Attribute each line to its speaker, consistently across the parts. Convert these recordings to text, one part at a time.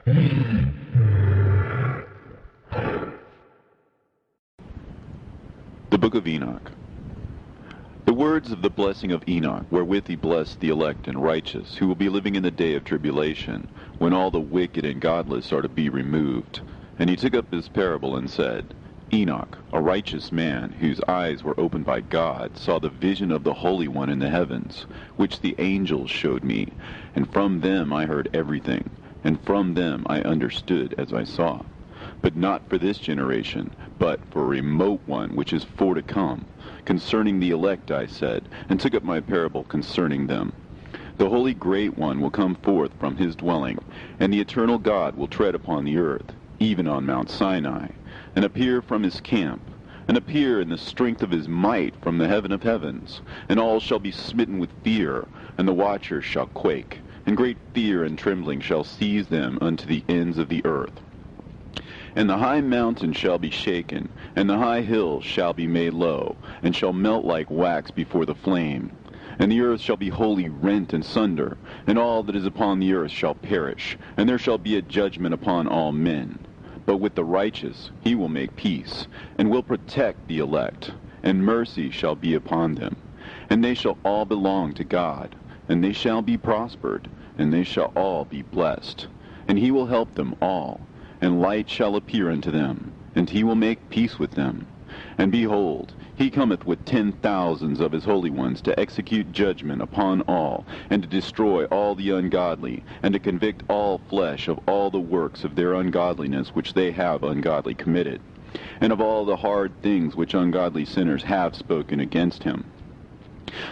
Speaker 1: The Book of Enoch. The words of the blessing of Enoch, wherewith he blessed the elect and righteous, who will be living in the day of tribulation, when all the wicked and godless are to be removed. And he took up this parable and said, Enoch, a righteous man, whose eyes were opened by God, saw the vision of the Holy One in the heavens, which the angels showed me, and from them I heard everything, and from them I understood as I saw. But not for this generation, but for a remote one which is for to come. Concerning the elect I said, and took up my parable concerning them. The Holy Great One will come forth from his dwelling, and the eternal God will tread upon the earth, even on Mount Sinai, and appear from his camp, and appear in the strength of his might from the heaven of heavens. And all shall be smitten with fear, and the watchers shall quake, and great fear and trembling shall seize them unto the ends of the earth. And the high mountain shall be shaken, and the high hills shall be made low, and shall melt like wax before the flame. And the earth shall be wholly rent in sunder, and all that is upon the earth shall perish, and there shall be a judgment upon all men. But with the righteous he will make peace, and will protect the elect, and mercy shall be upon them. And they shall all belong to God, and they shall be prospered, and they shall all be blessed. And he will help them all. And light shall appear unto them, and he will make peace with them. And behold, he cometh with 10,000s of his holy ones to execute judgment upon all, and to destroy all the ungodly, and to convict all flesh of all the works of their ungodliness which they have ungodly committed, and of all the hard things which ungodly sinners have spoken against him.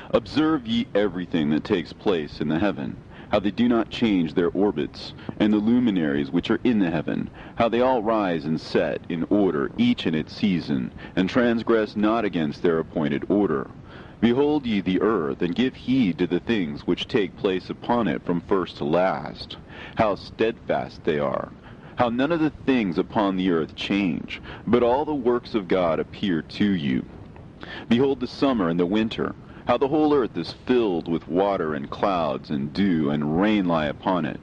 Speaker 1: Observe ye everything that takes place in the heaven, how they do not change their orbits, and the luminaries which are in the heaven, how they all rise and set in order, each in its season, and transgress not against their appointed order. Behold ye the earth, and give heed to the things which take place upon it from first to last, how steadfast they are, how none of the things upon the earth change, but all the works of God appear to you. Behold the summer and the winter, how the whole earth is filled with water and clouds and dew, and rain lie upon it.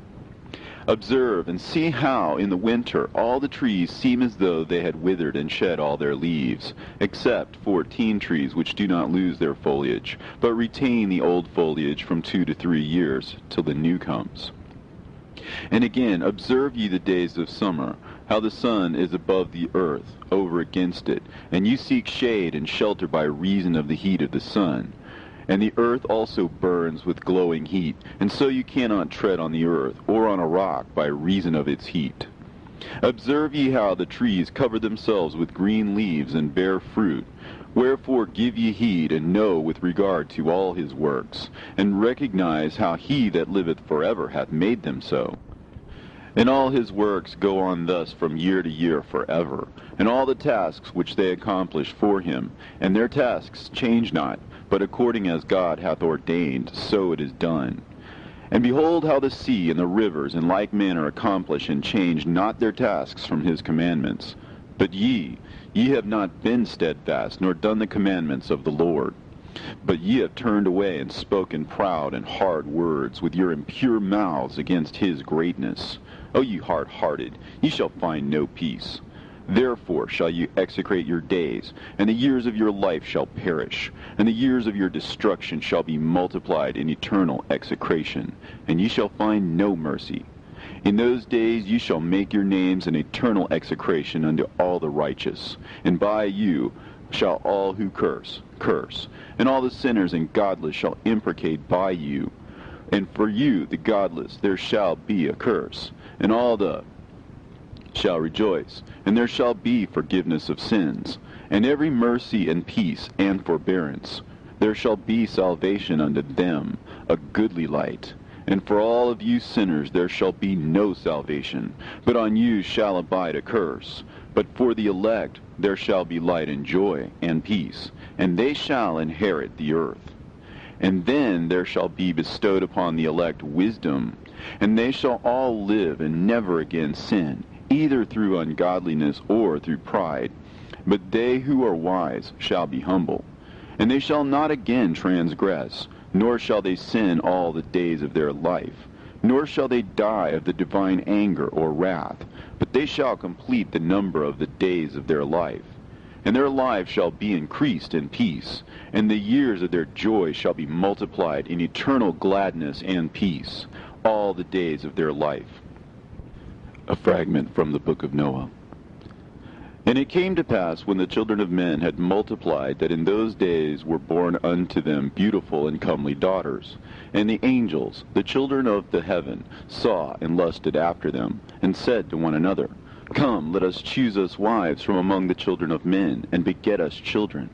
Speaker 1: Observe and see how in the winter all the trees seem as though they had withered and shed all their leaves, except 14 trees which do not lose their foliage, but retain the old foliage from 2 to 3 years, till the new comes. And again, observe ye the days of summer, how the sun is above the earth, over against it, and you seek shade and shelter by reason of the heat of the sun. And the earth also burns with glowing heat, and so you cannot tread on the earth, or on a rock, by reason of its heat. Observe ye how the trees cover themselves with green leaves and bear fruit. Wherefore give ye heed, and know with regard to all his works, and recognize how he that liveth forever hath made them so. And all his works go on thus from year to year forever, and all the tasks which they accomplish for him, and their tasks change not, but according as God hath ordained, so it is done. And behold how the sea and the rivers in like manner accomplish and change not their tasks from his commandments. But ye have not been steadfast, nor done the commandments of the Lord. But ye have turned away and spoken proud and hard words with your impure mouths against his greatness. O ye hard-hearted, ye shall find no peace. Therefore shall you execrate your days, and the years of your life shall perish, and the years of your destruction shall be multiplied in eternal execration, and ye shall find no mercy. In those days ye shall make your names an eternal execration unto all the righteous, and by you shall all who curse, and all the sinners and godless shall imprecate by you. And for you, the godless, there shall be a curse, and all the shall rejoice, and there shall be forgiveness of sins, and every mercy and peace and forbearance. There shall be salvation unto them, a goodly light. And for all of you sinners there shall be no salvation, but on you shall abide a curse. But for the elect there shall be light and joy and peace, and they shall inherit the earth. And then there shall be bestowed upon the elect wisdom, and they shall all live and never again sin, either through ungodliness or through pride. But they who are wise shall be humble, and they shall not again transgress, nor shall they sin all the days of their life. nor shall they die of the divine anger or wrath, but they shall complete the number of the days of their life. And their life shall be increased in peace, and the years of their joy shall be multiplied in eternal gladness and peace, all the days of their life. A fragment from the book of Noah. And it came to pass, when the children of men had multiplied, that in those days were born unto them beautiful and comely daughters. And the angels, the children of the heaven, saw and lusted after them, and said to one another, Come, let us choose us wives from among the children of men, and beget us children.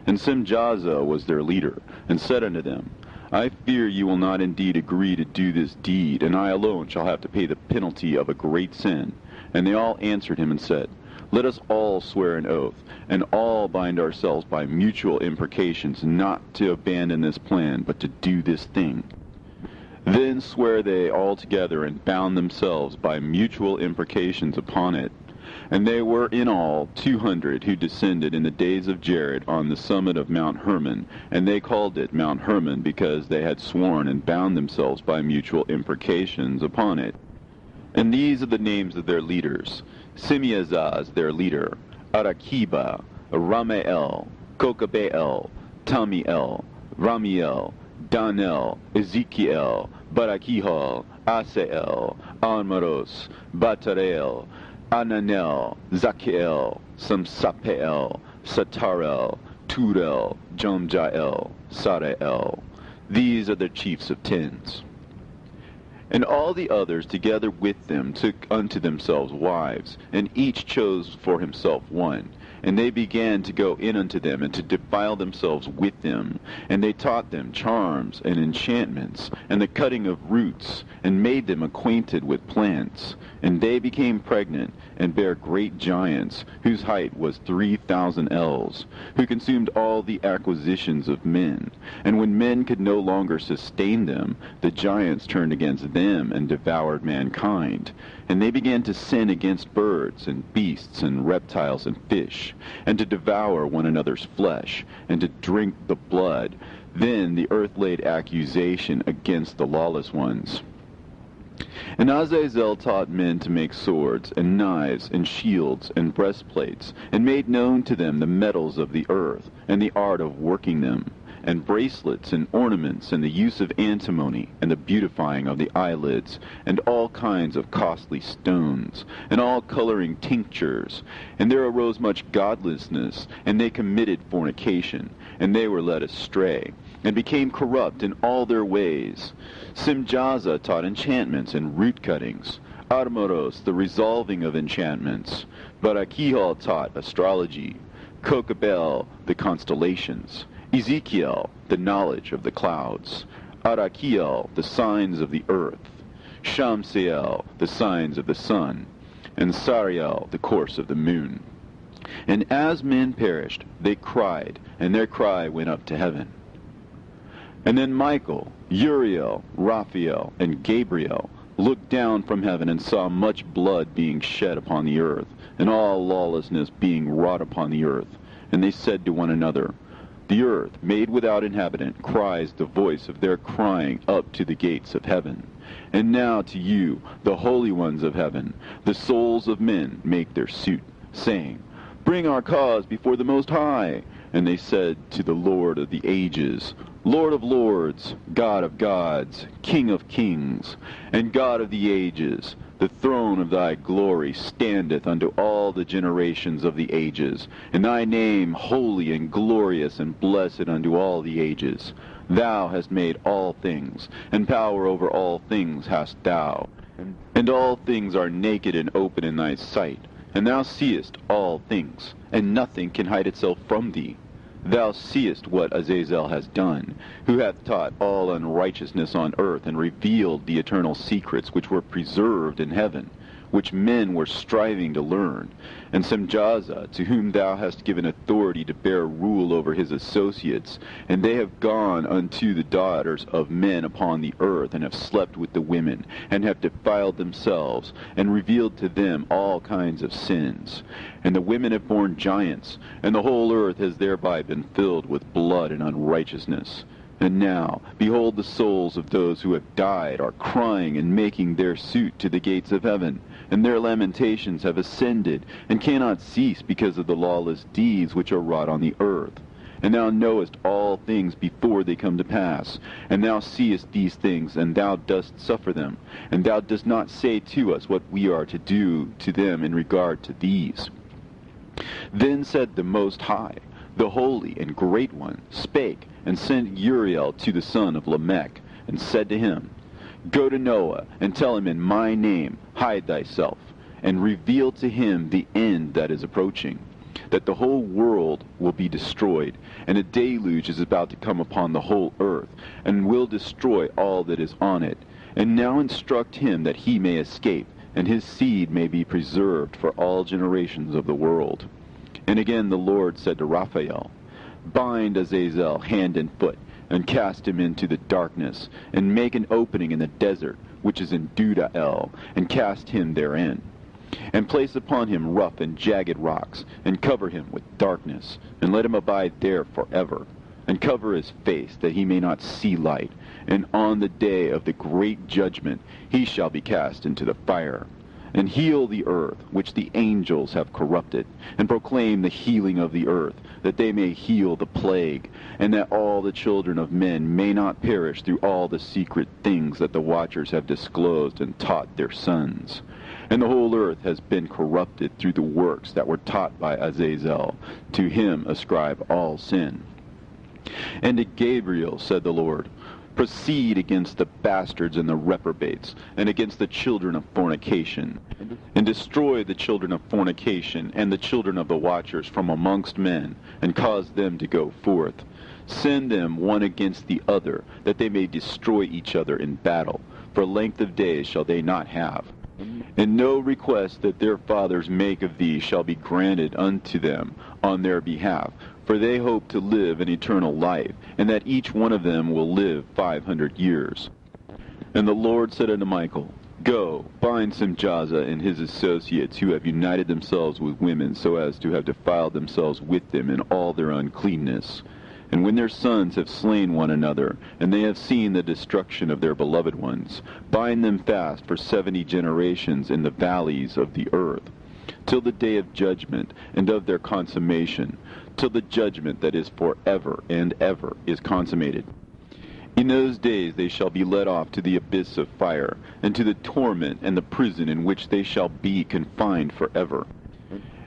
Speaker 1: And Simjaza was their leader, and said unto them, I fear you will not indeed agree to do this deed, and I alone shall have to pay the penalty of a great sin. And they all answered him and said, Let us all swear an oath, and all bind ourselves by mutual imprecations, not to abandon this plan, but to do this thing. Then sware they all together, and bound themselves by mutual imprecations upon it. And they were in all 200 who descended in the days of Jared on the summit of Mount Hermon, and they called it Mount Hermon, because they had sworn and bound themselves by mutual imprecations upon it. And these are the names of their leaders: Simeazaz their leader, Arakiba, Ramael, Kokabeel, Tamiel, Ramiel, Danel, Ezekiel, Barakihal, Asael, Almaros, Batareel, Ananel, Zakiel, Samsapeel, Satarel, Turel, Jomjael, Sarael. These are the chiefs of tens. And all the others together with them took unto themselves wives, and each chose for himself one. And they began to go in unto them, and to defile themselves with them. And they taught them charms and enchantments, and the cutting of roots, and made them acquainted with plants. And they became pregnant, and bare great giants, whose height was 3,000 ells, who consumed all the acquisitions of men. And when men could no longer sustain them, the giants turned against them, and devoured mankind. And they began to sin against birds, and beasts, and reptiles, and fish, and to devour one another's flesh, and to drink the blood. Then the earth laid accusation against the lawless ones. And Azazel taught men to make swords, and knives, and shields, and breastplates, and made known to them the metals of the earth, and the art of working them, and bracelets, and ornaments, and the use of antimony, and the beautifying of the eyelids, and all kinds of costly stones, and all coloring tinctures. And there arose much godlessness, and they committed fornication, and they were led astray, and became corrupt in all their ways. Simjaza taught enchantments and root cuttings, Armoros the resolving of enchantments, Barakihal taught astrology, Kokabel the constellations, Ezekiel the knowledge of the clouds, Arakiel the signs of the earth, Shamseel the signs of the sun, and Sariel the course of the moon. And as men perished, they cried, and their cry went up to heaven. And then Michael, Uriel, Raphael, and Gabriel looked down from heaven, and saw much blood being shed upon the earth, and all lawlessness being wrought upon the earth. And they said to one another, The earth, made without inhabitant, cries the voice of their crying up to the gates of heaven. And now to you, the holy ones of heaven, the souls of men make their suit, saying, Bring our cause before the Most High. And they said to the Lord of the ages, Lord of lords, God of gods, King of kings, and God of the ages, the throne of thy glory standeth unto all the generations of the ages, and thy name holy and glorious and blessed unto all the ages. Thou hast made all things, and power over all things hast thou, and all things are naked and open in thy sight, and thou seest all things, and nothing can hide itself from thee. Thou seest what Azazel has done, who hath taught all unrighteousness on earth, and revealed the eternal secrets which were preserved in heaven, which men were striving to learn. And Simjaza, to whom thou hast given authority to bear rule over his associates, and they have gone unto the daughters of men upon the earth, and have slept with the women, and have defiled themselves, and revealed to them all kinds of sins. And the women have borne giants, and the whole earth has thereby been filled with blood and unrighteousness. And now, behold, the souls of those who have died are crying and making their suit to the gates of heaven, and their lamentations have ascended, and cannot cease because of the lawless deeds which are wrought on the earth. And thou knowest all things before they come to pass, and thou seest these things, and thou dost suffer them, and thou dost not say to us what we are to do to them in regard to these. Then said the Most High, the Holy and Great One, spake, and sent Uriel to the son of Lamech, and said to him, Go to Noah, and tell him in my name, hide thyself, and reveal to him the end that is approaching, that the whole world will be destroyed, and a deluge is about to come upon the whole earth, and will destroy all that is on it. And now instruct him that he may escape, and his seed may be preserved for all generations of the world. And again the Lord said to Raphael, Bind Azazel hand and foot, and cast him into the darkness, and make an opening in the desert, which is in Dudael, and cast him therein. And place upon him rough and jagged rocks, and cover him with darkness, and let him abide there forever. And cover his face, that he may not see light, and on the day of the great judgment he shall be cast into the fire. And heal the earth, which the angels have corrupted, and proclaim the healing of the earth, that they may heal the plague, and that all the children of men may not perish through all the secret things that the watchers have disclosed and taught their sons. And the whole earth has been corrupted through the works that were taught by Azazel. To him ascribe all sin. And to Gabriel said the Lord, Proceed against the bastards and the reprobates, and against the children of fornication, and destroy the children of fornication, and the children of the watchers from amongst men, and cause them to go forth. Send them one against the other, that they may destroy each other in battle, for length of days shall they not have. And no request that their fathers make of thee shall be granted unto them on their behalf, for they hope to live an eternal life, and that each one of them will live 500 years. And the Lord said unto Michael, Go, bind Simjaza and his associates, who have united themselves with women, so as to have defiled themselves with them in all their uncleanness. And when their sons have slain one another, and they have seen the destruction of their beloved ones, bind them fast for 70 generations in the valleys of the earth, till the day of judgment and of their consummation, till the judgment that is forever and ever is consummated. In those days they shall be led off to the abyss of fire, and to the torment and the prison in which they shall be confined forever.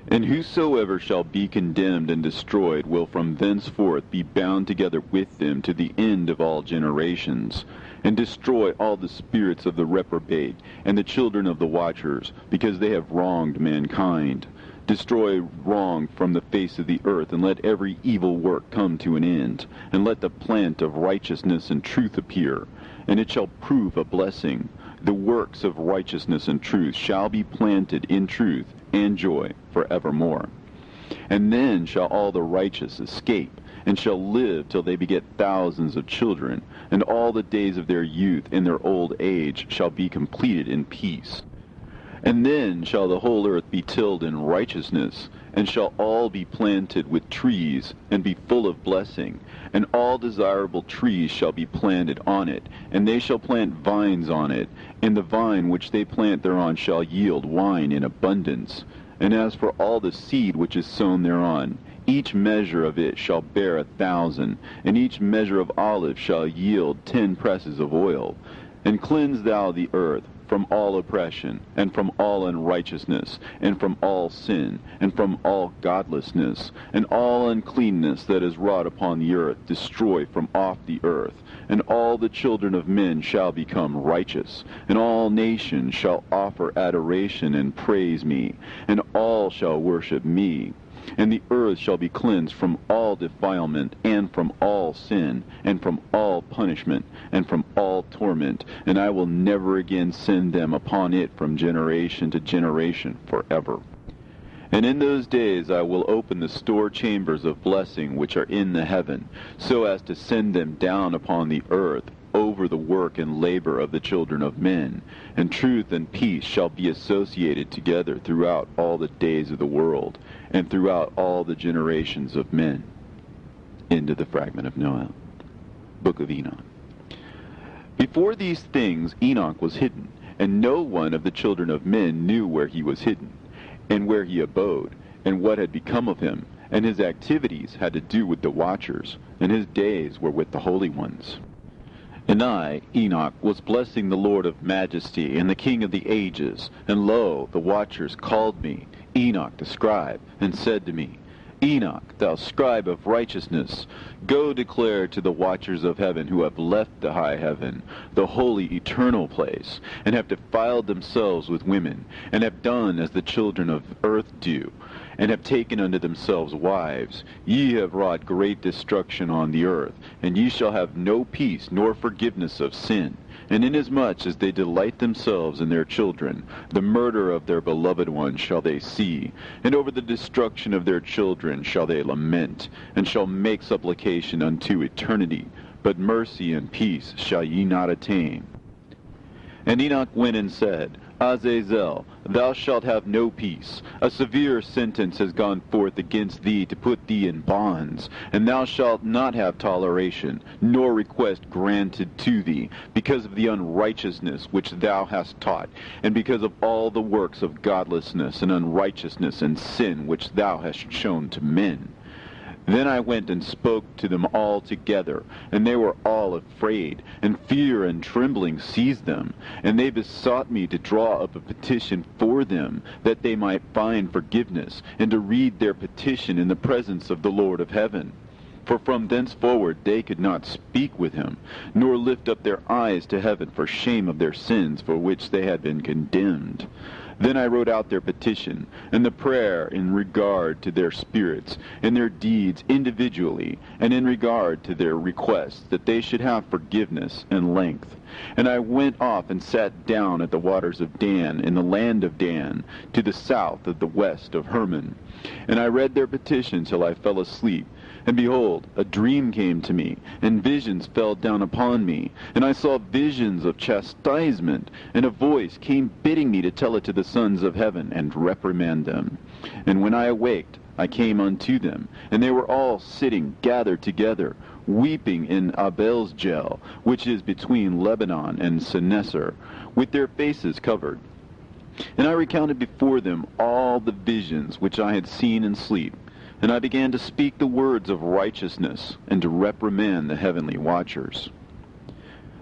Speaker 1: And whosoever shall be condemned and destroyed will from thenceforth be bound together with them to the end of all generations, and destroy all the spirits of the reprobate and the children of the watchers, because they have wronged mankind. Destroy wrong from the face of the earth, and let every evil work come to an end, and let the plant of righteousness and truth appear, and it shall prove a blessing. The works of righteousness and truth shall be planted in truth and joy forevermore. And then shall all the righteous escape, and shall live till they beget thousands of children, and all the days of their youth and their old age shall be completed in peace. And then shall the whole earth be tilled in righteousness, and shall all be planted with trees, and be full of blessing, and all desirable trees shall be planted on it, and they shall plant vines on it, and the vine which they plant thereon shall yield wine in abundance. And as for all the seed which is sown thereon, each measure of it shall bear 1,000, and each measure of olive shall yield 10 presses of oil. And cleanse thou the earth from all oppression, and from all unrighteousness, and from all sin, and from all godlessness, and all uncleanness that is wrought upon the earth destroy from off the earth. And all the children of men shall become righteous, and all nations shall offer adoration and praise me, and all shall worship me. And the earth shall be cleansed from all defilement, and from all sin, and from all punishment, and from all torment, and I will never again send them upon it from generation to generation forever. And in those days I will open the store chambers of blessing which are in the heaven, so as to send them down upon the earth over the work and labor of the children of men, and truth and peace shall be associated together throughout all the days of the world, and throughout all the generations of men. End of the fragment of Noah. Book of Enoch. Before these things Enoch was hidden, and no one of the children of men knew where he was hidden, and where he abode, and what had become of him, and his activities had to do with the watchers, and his days were with the holy ones. And I, Enoch, was blessing the Lord of majesty, and the King of the ages, and lo, the watchers called me, Enoch the scribe, and said to me, Enoch, thou scribe of righteousness, go declare to the watchers of heaven who have left the high heaven, the holy eternal place, and have defiled themselves with women, and have done as the children of earth do, and have taken unto themselves wives. Ye have wrought great destruction on the earth, and ye shall have no peace nor forgiveness of sin. And inasmuch as they delight themselves in their children, the murder of their beloved ones shall they see, and over the destruction of their children shall they lament, and shall make supplication unto eternity. But mercy and peace shall ye not attain. And Enoch went and said, Azazel, thou shalt have no peace. A severe sentence has gone forth against thee to put thee in bonds, and thou shalt not have toleration, nor request granted to thee, because of the unrighteousness which thou hast taught, and because of all the works of godlessness and unrighteousness and sin which thou hast shown to men. Then I went and spoke to them all together, and they were all afraid, and fear and trembling seized them. And they besought me to draw up a petition for them, that they might find forgiveness, and to read their petition in the presence of the Lord of heaven. For from thenceforward they could not speak with him, nor lift up their eyes to heaven for shame of their sins for which they had been condemned. Then I wrote out their petition, and the prayer in regard to their spirits, and their deeds individually, and in regard to their requests, that they should have forgiveness and length. And I went off and sat down at the waters of Dan, in the land of Dan, to the south of the west of Hermon. And I read their petition till I fell asleep. And behold, a dream came to me, and visions fell down upon me. And I saw visions of chastisement, and a voice came bidding me to tell it to the sons of heaven, and reprimand them. And when I awaked, I came unto them, and they were all sitting gathered together, weeping in Abel's-Gel, which is between Lebanon and Seneser, with their faces covered. And I recounted before them all the visions which I had seen in sleep. And I began to speak the words of righteousness, and to reprimand the heavenly watchers.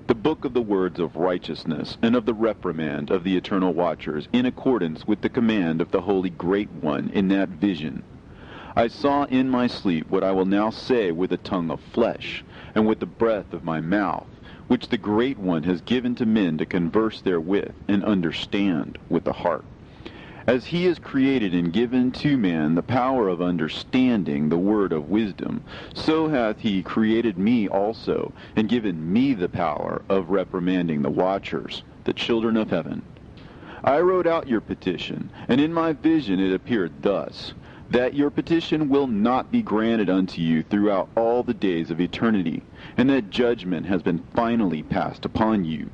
Speaker 1: The book of the words of righteousness, and of the reprimand of the eternal watchers, in accordance with the command of the Holy Great One in that vision. I saw in my sleep what I will now say with a tongue of flesh, and with the breath of my mouth, which the Great One has given to men to converse therewith, and understand with the heart. As he has created and given to man the power of understanding the word of wisdom, so hath he created me also, and given me the power of reprimanding the watchers, the children of heaven. I wrote out your petition, and in my vision it appeared thus, that your petition will not be granted unto you throughout all the days of eternity, and that judgment has been finally passed upon you.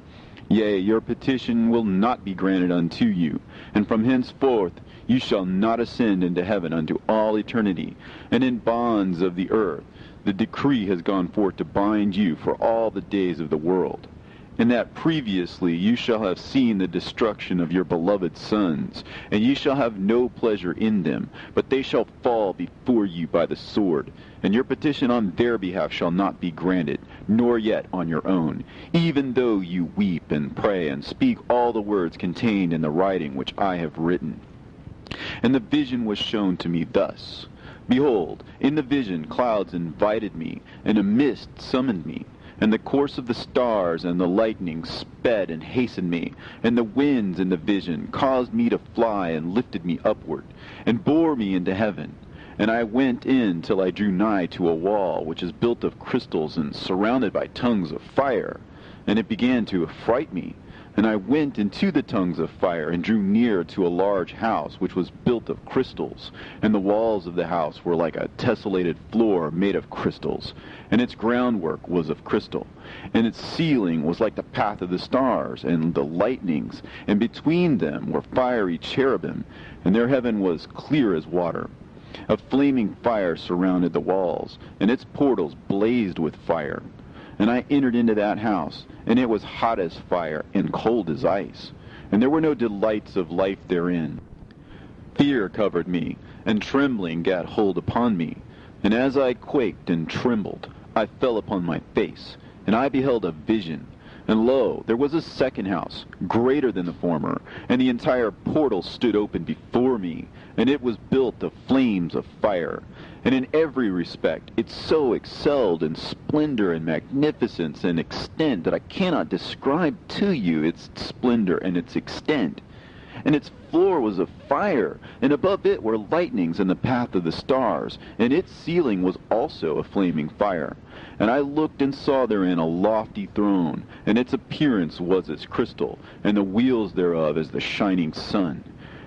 Speaker 1: Yea, your petition will not be granted unto you, and from henceforth you shall not ascend into heaven unto all eternity, and in bonds of the earth the decree has gone forth to bind you for all the days of the world. And that previously you shall have seen the destruction of your beloved sons, and ye shall have no pleasure in them, but they shall fall before you by the sword. And your petition on their behalf shall not be granted, nor yet on your own, even though you weep and pray and speak all the words contained in the writing which I have written. And the vision was shown to me thus. Behold, in the vision clouds invited me, and a mist summoned me. And the course of the stars and the lightning sped and hastened me, and the winds in the vision caused me to fly and lifted me upward, and bore me into heaven. And I went in till I drew nigh to a wall which is built of crystals and surrounded by tongues of fire. And it began to affright me. And I went into the tongues of fire, and drew near to a large house which was built of crystals. And the walls of the house were like a tessellated floor made of crystals, and its groundwork was of crystal. And its ceiling was like the path of the stars and the lightnings, and between them were fiery cherubim, and their heaven was clear as water. A flaming fire surrounded the walls, and its portals blazed with fire. And I entered into that house, and it was hot as fire and cold as ice, and there were no delights of life therein. Fear covered me, and trembling gat hold upon me. And as I quaked and trembled, I fell upon my face, and I beheld a vision. And lo, there was a second house, greater than the former, and the entire portal stood open before me, and it was built of flames of fire. And in every respect it so excelled in splendor and magnificence and extent that I cannot describe to you its splendor and its extent. And its floor was of fire, and above it were lightnings in the path of the stars, and its ceiling was also a flaming fire. And I looked and saw therein a lofty throne, and its appearance was as crystal, and the wheels thereof as the shining sun.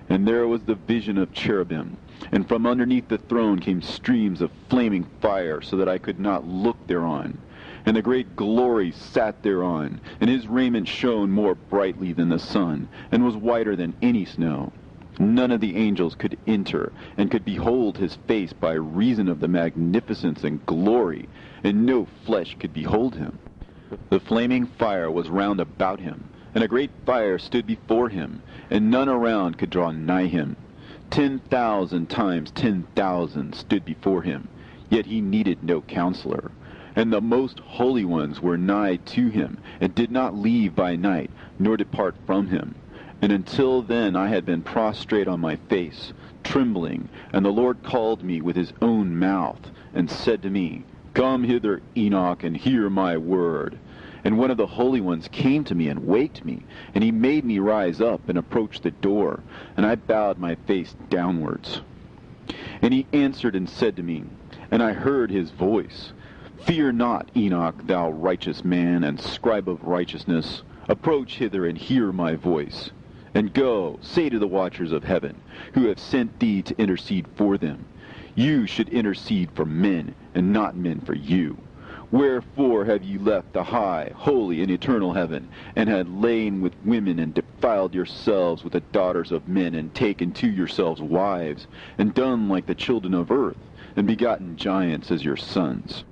Speaker 1: And there was the vision of cherubim, and from underneath the throne came streams of flaming fire, so that I could not look thereon. And the great glory sat thereon, and his raiment shone more brightly than the sun, and was whiter than any snow. None of the angels could enter, and could behold his face by reason of the magnificence and glory, and no flesh could behold him. The flaming fire was round about him, and a great fire stood before him, and none around could draw nigh him. 10,000 times 10,000 stood before him, yet he needed no counselor. And the most holy ones were nigh to him, and did not leave by night, nor depart from him. And until then I had been prostrate on my face, trembling, and the Lord called me with his own mouth, and said to me, Come hither, Enoch, and hear my word. And one of the holy ones came to me and waked me, and he made me rise up and approach the door, and I bowed my face downwards. And he answered and said to me, and I heard his voice, Fear not, Enoch, thou righteous man, and scribe of righteousness. Approach hither and hear my voice. And go, say to the watchers of heaven, who have sent thee to intercede for them, You should intercede for men, and not men for you. Wherefore have ye left the high, holy, and eternal heaven, and had lain with women, and defiled yourselves with the daughters of men, and taken to yourselves wives, and done like the children of earth, and begotten giants as your sons?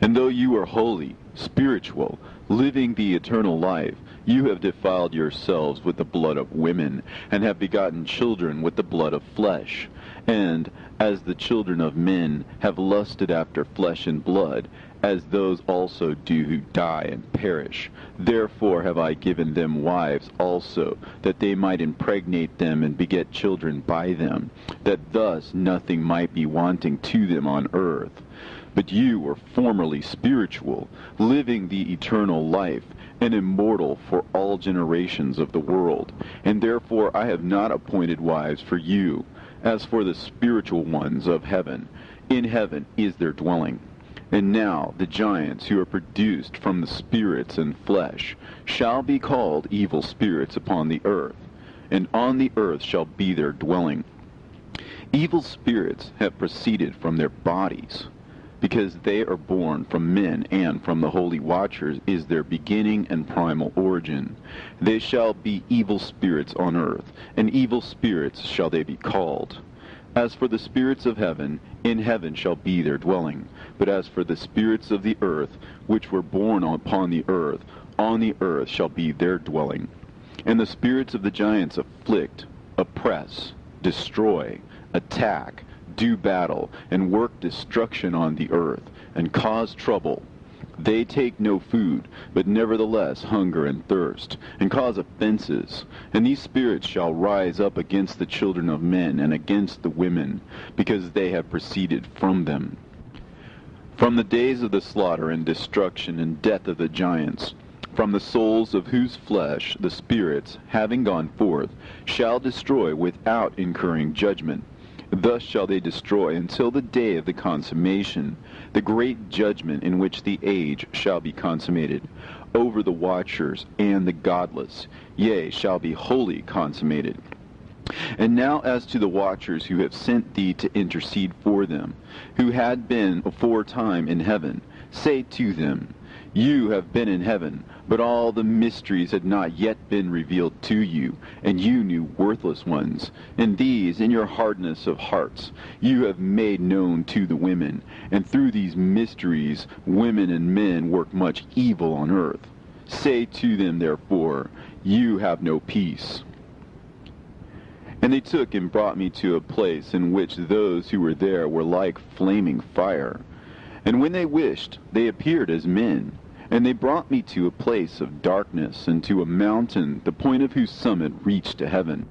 Speaker 1: And though you are holy, spiritual, living the eternal life, you have defiled yourselves with the blood of women, and have begotten children with the blood of flesh. And, as the children of men have lusted after flesh and blood, as those also do who die and perish, therefore have I given them wives also, that they might impregnate them and beget children by them, that thus nothing might be wanting to them on earth. But you were formerly spiritual, living the eternal life, and immortal for all generations of the world. And therefore I have not appointed wives for you, as for the spiritual ones of heaven. In heaven is their dwelling. And now the giants who are produced from the spirits and flesh shall be called evil spirits upon the earth, and on the earth shall be their dwelling. Evil spirits have proceeded from their bodies, because they are born from men, and from the holy watchers is their beginning and primal origin. They shall be evil spirits on earth, and evil spirits shall they be called. As for the spirits of heaven, in heaven shall be their dwelling. But as for the spirits of the earth, which were born upon the earth, on the earth shall be their dwelling. And the spirits of the giants afflict, oppress, destroy, attack, do battle, and work destruction on the earth, and cause trouble. They take no food, but nevertheless hunger and thirst, and cause offenses. And these spirits shall rise up against the children of men, and against the women, because they have proceeded from them. From the days of the slaughter and destruction and death of the giants, from the souls of whose flesh the spirits, having gone forth, shall destroy without incurring judgment. Thus shall they destroy until the day of the consummation, the great judgment in which the age shall be consummated, over the watchers and the godless, yea, shall be wholly consummated. And now as to the watchers who have sent thee to intercede for them, who had been aforetime in heaven, say to them, You have been in heaven, but all the mysteries had not yet been revealed to you, and you knew worthless ones. And these, in your hardness of hearts, you have made known to the women. And through these mysteries, women and men work much evil on earth. Say to them, therefore, you have no peace. And they took and brought me to a place in which those who were there were like flaming fire. And when they wished, they appeared as men. And they brought me to a place of darkness, and to a mountain, the point of whose summit reached to heaven.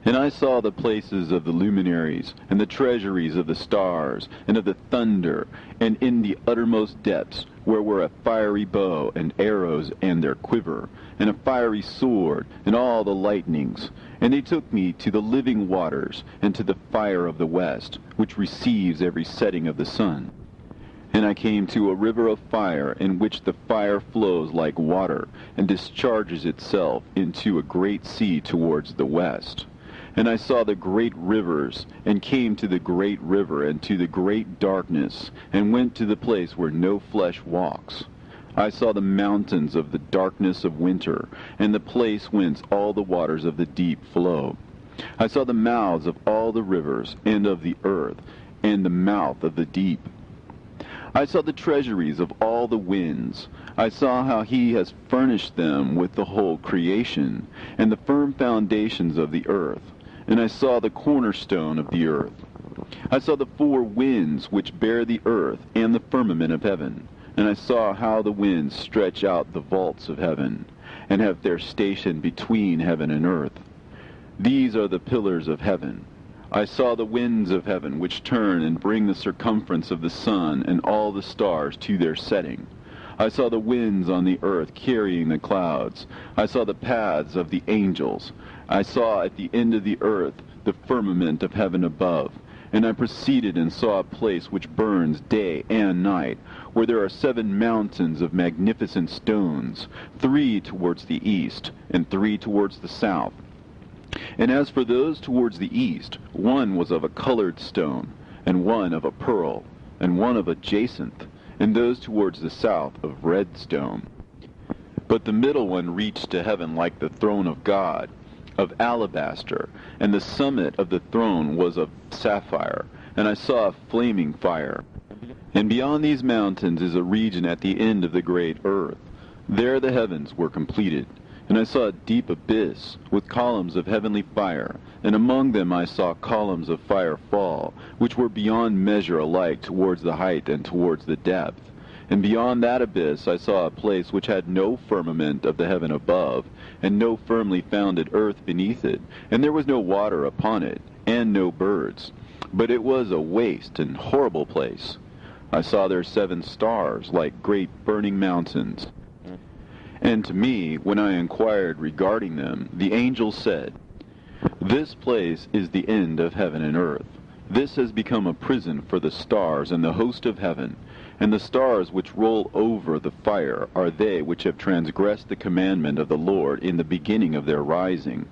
Speaker 1: And I saw the places of the luminaries, and the treasuries of the stars, and of the thunder, and in the uttermost depths, where were a fiery bow, and arrows, and their quiver, and a fiery sword, and all the lightnings. And they took me to the living waters, and to the fire of the west, which receives every setting of the sun. And I came to a river of fire, in which the fire flows like water, and discharges itself into a great sea towards the west. And I saw the great rivers, and came to the great river, and to the great darkness, and went to the place where no flesh walks. I saw the mountains of the darkness of winter, and the place whence all the waters of the deep flow. I saw the mouths of all the rivers, and of the earth, and the mouth of the deep. I saw the treasuries of all the winds. I saw how he has furnished them with the whole creation, and the firm foundations of the earth. And I saw the cornerstone of the earth. I saw the four winds which bear the earth, and the firmament of heaven. And I saw how the winds stretch out the vaults of heaven, and have their station between heaven and earth. These are the pillars of heaven. I saw the winds of heaven, which turn and bring the circumference of the sun and all the stars to their setting. I saw the winds on the earth carrying the clouds. I saw the paths of the angels. I saw at the end of the earth the firmament of heaven above. And I proceeded and saw a place which burns day and night, where there are 7 mountains of magnificent stones, 3 towards the east, and 3 towards the south. And as for those towards the east, one was of a colored stone, and one of a pearl, and one of a jacinth, and those towards the south of red stone. But the middle one reached to heaven like the throne of God, of alabaster, and the summit of the throne was of sapphire, and I saw a flaming fire. And beyond these mountains is a region at the end of the great earth. There the heavens were completed. And I saw a deep abyss, with columns of heavenly fire, and among them I saw columns of fire fall, which were beyond measure alike towards the height and towards the depth. And beyond that abyss I saw a place which had no firmament of the heaven above, and no firmly founded earth beneath it, and there was no water upon it, and no birds. But it was a waste and horrible place. I saw there 7 stars, like great burning mountains. And to me, when I inquired regarding them, the angel said, "This place is the end of heaven and earth. This has become a prison for the stars and the host of heaven. And the stars which roll over the fire are they which have transgressed the commandment of the Lord in the beginning of their rising,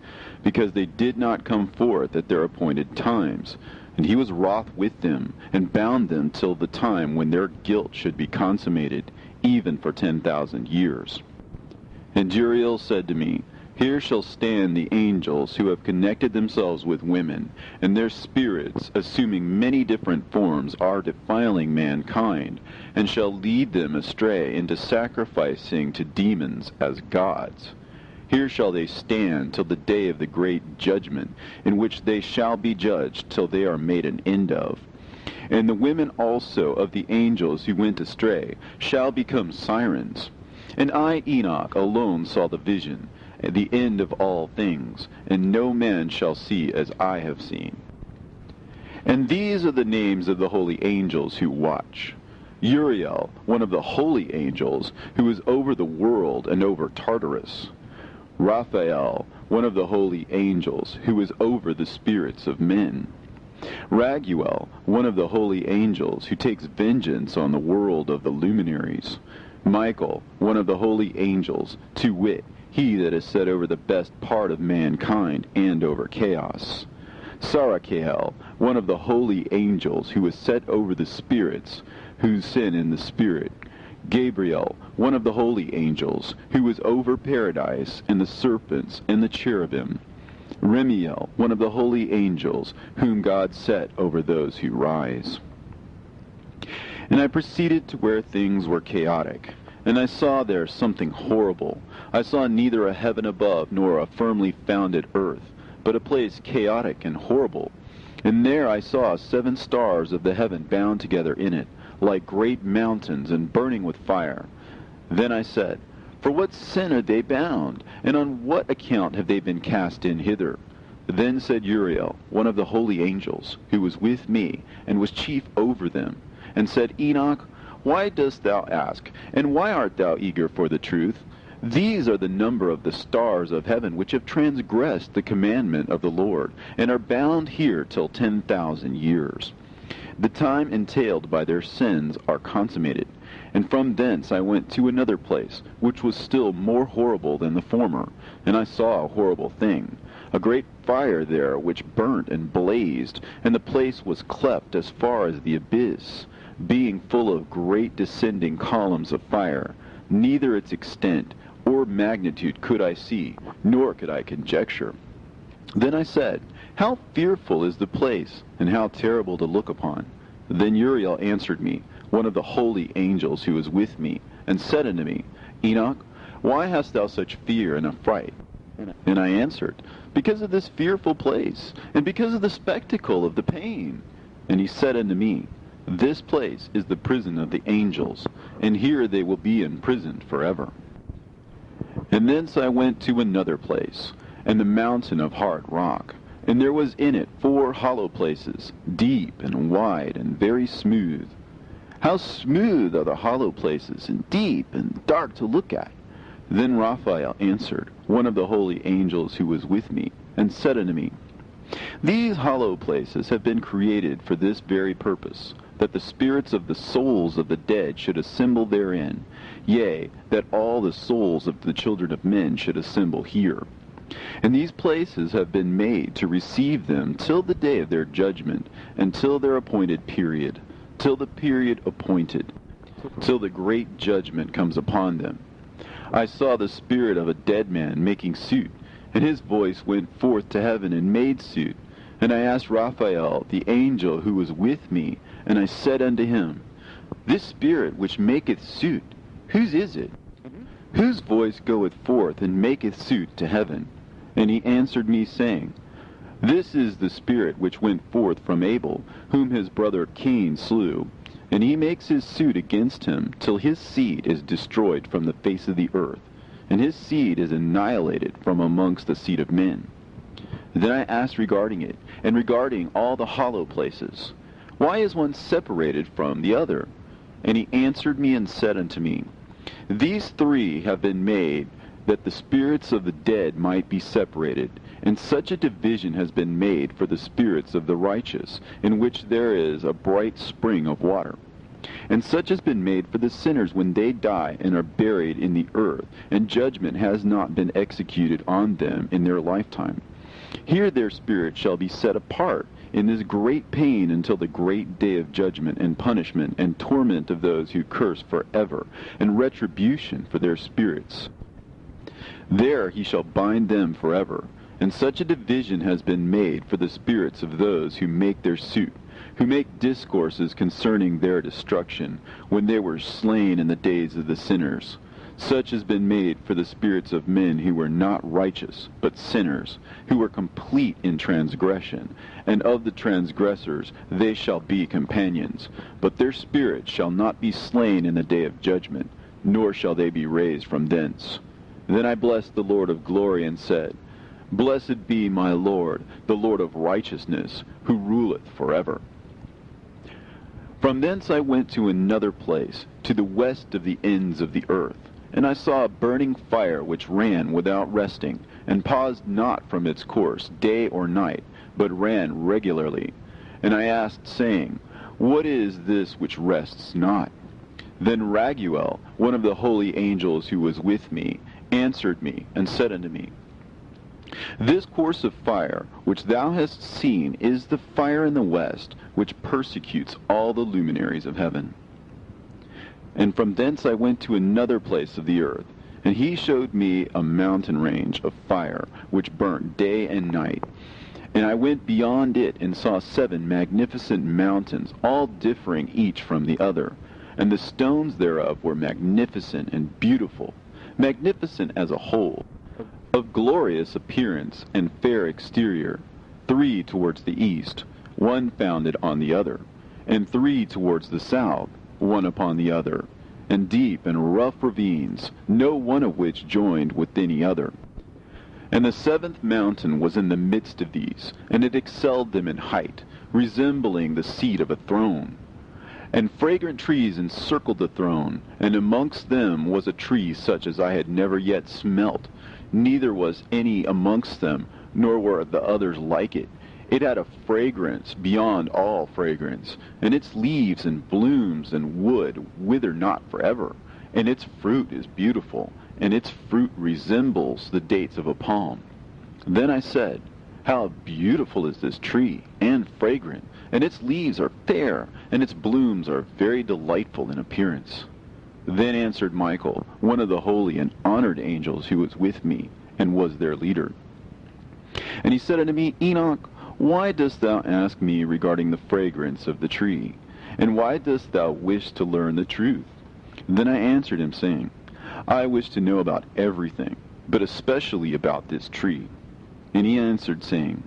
Speaker 1: because they did not come forth at their appointed times. And he was wroth with them, and bound them till the time when their guilt should be consummated, even for 10,000 years. And Juriel said to me, Here shall stand the angels who have connected themselves with women, and their spirits, assuming many different forms, are defiling mankind, and shall lead them astray into sacrificing to demons as gods. Here shall they stand till the day of the great judgment, in which they shall be judged till they are made an end of. And the women also of the angels who went astray shall become sirens. And I, Enoch, alone saw the vision, the end of all things, and no man shall see as I have seen. And these are the names of the holy angels who watch. Uriel, one of the holy angels, who is over the world and over Tartarus. Raphael, one of the holy angels, who is over the spirits of men. Raguel, one of the holy angels, who takes vengeance on the world of the luminaries. Michael, one of the holy angels, to wit, he that is set over the best part of mankind and over chaos. Sarachael, one of the holy angels, who is set over the spirits, who sin in the spirit. Gabriel, one of the holy angels, who was over paradise, and the serpents, and the cherubim. Remiel, one of the holy angels, whom God set over those who rise. And I proceeded to where things were chaotic, and I saw there something horrible. I saw neither a heaven above nor a firmly founded earth, but a place chaotic and horrible. And there I saw 7 stars of the heaven bound together in it, like great mountains and burning with fire. Then I said, For what sin are they bound, and on what account have they been cast in hither? Then said Uriel, one of the holy angels, who was with me, and was chief over them, and said, Enoch, why dost thou ask, and why art thou eager for the truth? These are the number of the stars of heaven, which have transgressed the commandment of the Lord, and are bound here till 10,000 years. The time entailed by their sins are consummated. And from thence I went to another place, which was still more horrible than the former, and I saw a horrible thing, a great fire there which burnt and blazed, and the place was cleft as far as the abyss, being full of great descending columns of fire. Neither its extent or magnitude could I see, nor could I conjecture. Then I said, How fearful is the place, and how terrible to look upon! Then Uriel answered me, one of the holy angels who was with me, and said unto me, Enoch, why hast thou such fear and affright? And I answered, Because of this fearful place, and because of the spectacle of the pain. And he said unto me, This place is the prison of the angels, and here they will be imprisoned forever. And thence I went to another place, and the mountain of hard rock, and there was in it 4 hollow places, deep and wide and very smooth. How smooth are the hollow places, and deep and dark to look at! Then Raphael answered, one of the holy angels who was with me, and said unto me, These hollow places have been created for this very purpose, that the spirits of the souls of the dead should assemble therein, yea, that all the souls of the children of men should assemble here. And these places have been made to receive them till the day of their judgment, and till their appointed period, till the period appointed, till the great judgment comes upon them. I saw the spirit of a dead man making suit, and his voice went forth to heaven and made suit. And I asked Raphael, the angel who was with me, and I said unto him, This spirit which maketh suit, whose is it? Whose voice goeth forth and maketh suit to heaven? And he answered me, saying, This is the spirit which went forth from Abel, whom his brother Cain slew. And he makes his suit against him, till his seed is destroyed from the face of the earth, and his seed is annihilated from amongst the seed of men. Then I asked regarding it, and regarding all the hollow places, Why is one separated from the other? And he answered me and said unto me, These 3 have been made, that the spirits of the dead might be separated, and such a division has been made for the spirits of the righteous, in which there is a bright spring of water. And such has been made for the sinners when they die and are buried in the earth, and judgment has not been executed on them in their lifetime. Here their spirit shall be set apart in this great pain until the great day of judgment and punishment and torment of those who curse forever, and retribution for their spirits. There he shall bind them forever. And such a division has been made for the spirits of those who make their suit, who make discourses concerning their destruction, when they were slain in the days of the sinners. Such has been made for the spirits of men who were not righteous, but sinners, who were complete in transgression. And of the transgressors they shall be companions. But their spirits shall not be slain in the day of judgment, nor shall they be raised from thence. Then I blessed the Lord of glory, and said, Blessed be my Lord, the Lord of righteousness, who ruleth forever. From thence I went to another place, to the west of the ends of the earth. And I saw a burning fire which ran without resting, and paused not from its course day or night, but ran regularly. And I asked, saying, What is this which rests not? Then Raguel, one of the holy angels who was with me, answered me, and said unto me, This course of fire which thou hast seen is the fire in the west, which persecutes all the luminaries of heaven. And from thence I went to another place of the earth, and he showed me a mountain range of fire, which burnt day and night. And I went beyond it, and saw 7 magnificent mountains, all differing each from the other. And the stones thereof were magnificent and beautiful, magnificent as a whole, of glorious appearance and fair exterior, 3 towards the east, one founded on the other, and 3 towards the south, one upon the other, and deep and rough ravines, no one of which joined with any other. And the 7th mountain was in the midst of these, and it excelled them in height, resembling the seat of a throne. And fragrant trees encircled the throne, and amongst them was a tree such as I had never yet smelt, neither was any amongst them, nor were the others like it. It had a fragrance beyond all fragrance, and its leaves and blooms and wood wither not forever, and its fruit is beautiful, and its fruit resembles the dates of a palm. Then I said, how beautiful is this tree, and fragrant, and its leaves are fair, and its blooms are very delightful in appearance. Then answered Michael, one of the holy and honored angels who was with me, and was their leader. And he said unto me, Enoch, why dost thou ask me regarding the fragrance of the tree? And why dost thou wish to learn the truth? Then I answered him, saying, I wish to know about everything, but especially about this tree. And he answered, saying,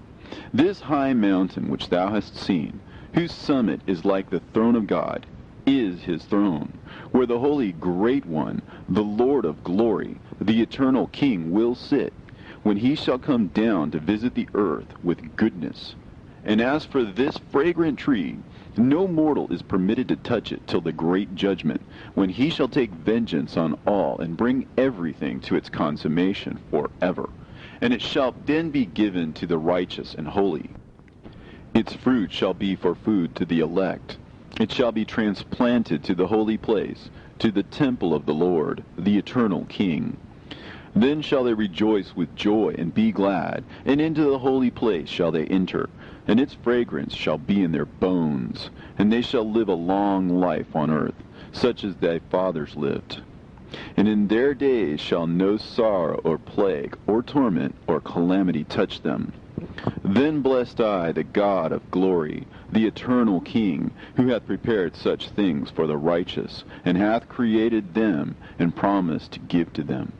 Speaker 1: This high mountain which thou hast seen, whose summit is like the throne of God, is his throne, where the holy great one, the Lord of glory, the eternal King, will sit, when he shall come down to visit the earth with goodness. And as for this fragrant tree, no mortal is permitted to touch it till the great judgment, when he shall take vengeance on all, and bring everything to its consummation forever. And it shall then be given to the righteous and holy. Its fruit shall be for food to the elect. It shall be transplanted to the holy place, to the temple of the Lord, the eternal King. Then shall they rejoice with joy and be glad, and into the holy place shall they enter, and its fragrance shall be in their bones, and they shall live a long life on earth, such as thy fathers lived. And in their days shall no sorrow or plague or torment or calamity touch them. Then blessed I the God of glory, the eternal King, who hath prepared such things for the righteous, and hath created them, and promised to give to them.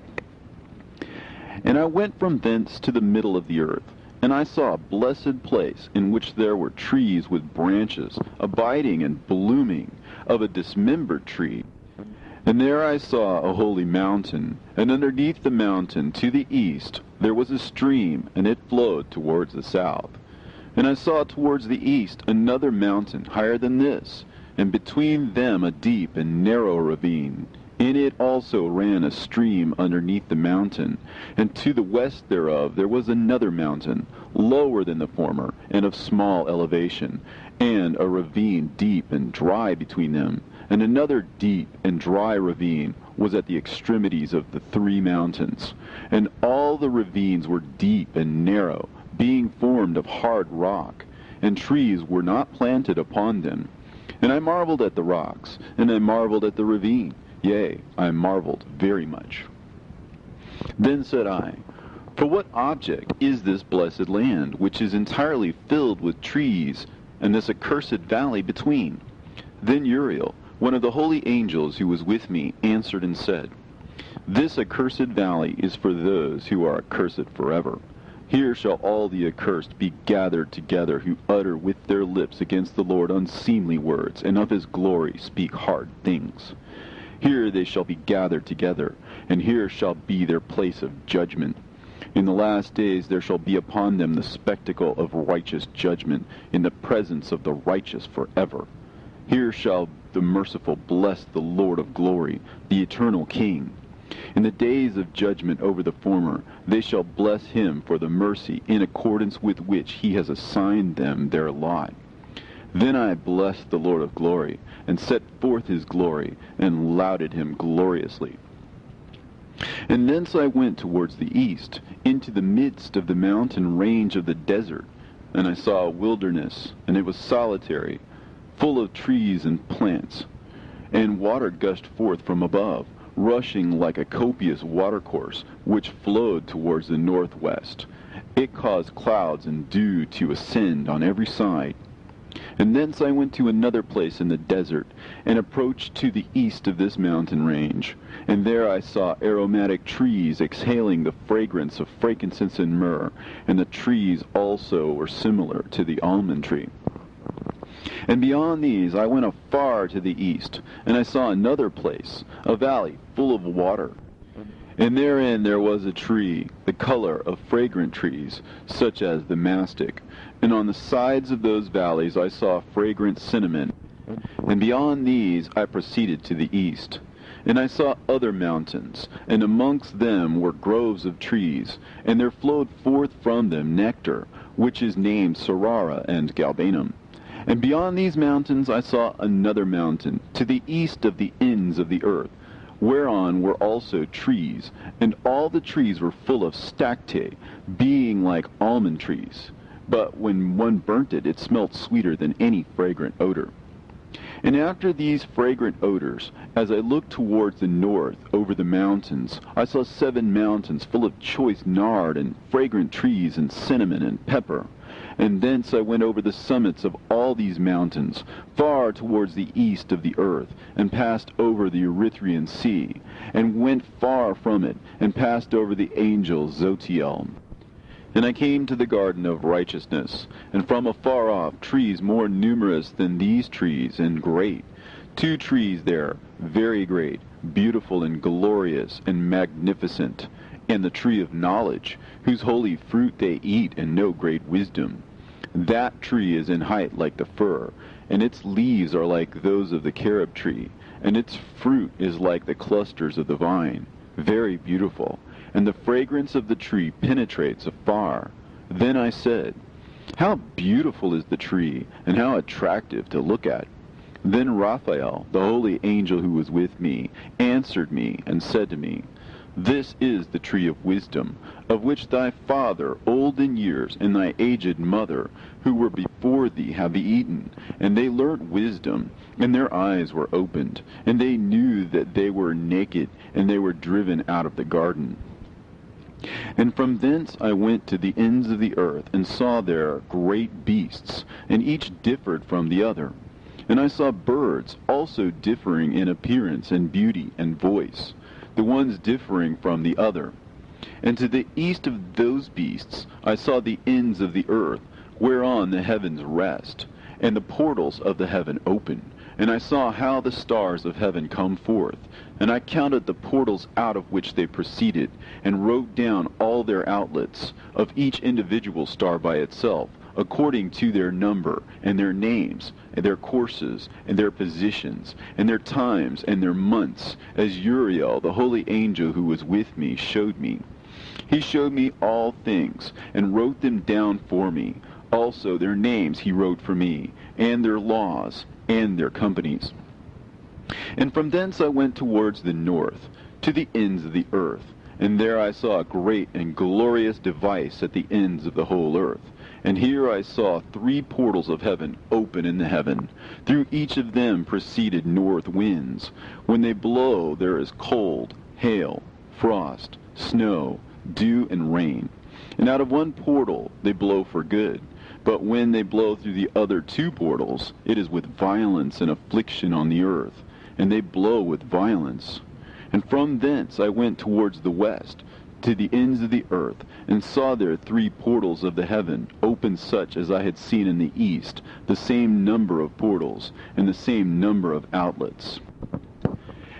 Speaker 1: And I went from thence to the middle of the earth, and I saw a blessed place, in which there were trees with branches, abiding and blooming, of a dismembered tree. And there I saw a holy mountain, and underneath the mountain to the east there was a stream, and it flowed towards the south. And I saw towards the east another mountain higher than this, and between them a deep and narrow ravine. In it also ran a stream underneath the mountain, and to the west thereof there was another mountain, lower than the former, and of small elevation, and a ravine deep and dry between them. And another deep and dry ravine was at the extremities of the 3 mountains. And all the ravines were deep and narrow, being formed of hard rock, and trees were not planted upon them. And I marveled at the rocks, and I marveled at the ravine. Yea, I marveled very much. Then said I, For what object is this blessed land, which is entirely filled with trees, and this accursed valley between? Then Uriel, one of the holy angels who was with me, answered and said, This accursed valley is for those who are accursed forever. Here shall all the accursed be gathered together, who utter with their lips against the Lord unseemly words, and of his glory speak hard things. Here they shall be gathered together, and here shall be their place of judgment. In the last days there shall be upon them the spectacle of righteous judgment, in the presence of the righteous forever. Here shall the merciful bless the Lord of glory, the eternal King. In the days of judgment over the former, they shall bless him for the mercy in accordance with which he has assigned them their lot. Then I blessed the Lord of glory, and set forth his glory, and lauded him gloriously. And thence I went towards the east, into the midst of the mountain range of the desert, and I saw a wilderness, and it was solitary, full of trees and plants. and water gushed forth from above, rushing like a copious watercourse, which flowed towards the northwest. It caused clouds and dew to ascend on every side. And thence I went to another place in the desert, and approached to the east of this mountain range. And there I saw aromatic trees exhaling the fragrance of frankincense and myrrh, and the trees also were similar to the almond tree. And beyond these I went afar to the east, and I saw another place, a valley full of water. And therein there was a tree, the color of fragrant trees, such as the mastic. And on the sides of those valleys I saw fragrant cinnamon. And beyond these I proceeded to the east. And I saw other mountains, and amongst them were groves of trees, and there flowed forth from them nectar, which is named Sorara and Galbanum. And beyond these mountains I saw another mountain, to the east of the ends of the earth, whereon were also trees, and all the trees were full of stacte, being like almond trees. But when one burnt it, it smelt sweeter than any fragrant odor. And after these fragrant odors, as I looked towards the north over the mountains, I saw 7 mountains full of choice nard and fragrant trees and cinnamon and pepper. And thence I went over the summits of all these mountains, far towards the east of the earth, and passed over the Erythraean Sea, and went far from it, and passed over the angel Zotiel. And I came to the garden of righteousness, and from afar off trees more numerous than these trees, and great. 2 trees there, very great, beautiful and glorious and magnificent, and the tree of knowledge, whose holy fruit they eat and know great wisdom. That tree is in height like the fir, and its leaves are like those of the carob tree, and its fruit is like the clusters of the vine, very beautiful, and the fragrance of the tree penetrates afar. Then I said, how beautiful is the tree, and how attractive to look at. Then Raphael, the holy angel who was with me, answered me and said to me, this is the tree of wisdom, of which thy father, old in years, and thy aged mother, who were before thee, have eaten. And they learnt wisdom, and their eyes were opened, and they knew that they were naked, and they were driven out of the garden. And from thence I went to the ends of the earth, and saw there great beasts, and each differed from the other. And I saw birds also differing in appearance and beauty and voice, the ones differing from the other. And to the east of those beasts I saw the ends of the earth, whereon the heavens rest, and the portals of the heaven open. And I saw how the stars of heaven come forth, and I counted the portals out of which they proceeded, and wrote down all their outlets, of each individual star by itself, according to their number, and their names, and their courses, and their positions, and their times, and their months, as Uriel, the holy angel who was with me, showed me. He showed me all things, and wrote them down for me. Also their names he wrote for me, and their laws, and their companies. And from thence I went towards the north, to the ends of the earth, and there I saw a great and glorious device at the ends of the whole earth. And here I saw 3 portals of heaven open in the heaven. Through each of them proceeded north winds. When they blow, there is cold, hail, frost, snow, dew, and rain. And out of one portal they blow for good. But when they blow through the other 2 portals, it is with violence and affliction on the earth, and they blow with violence. And from thence I went towards the west, to the ends of the earth, and saw there 3 portals of the heaven, open such as I had seen in the east, the same number of portals, and the same number of outlets.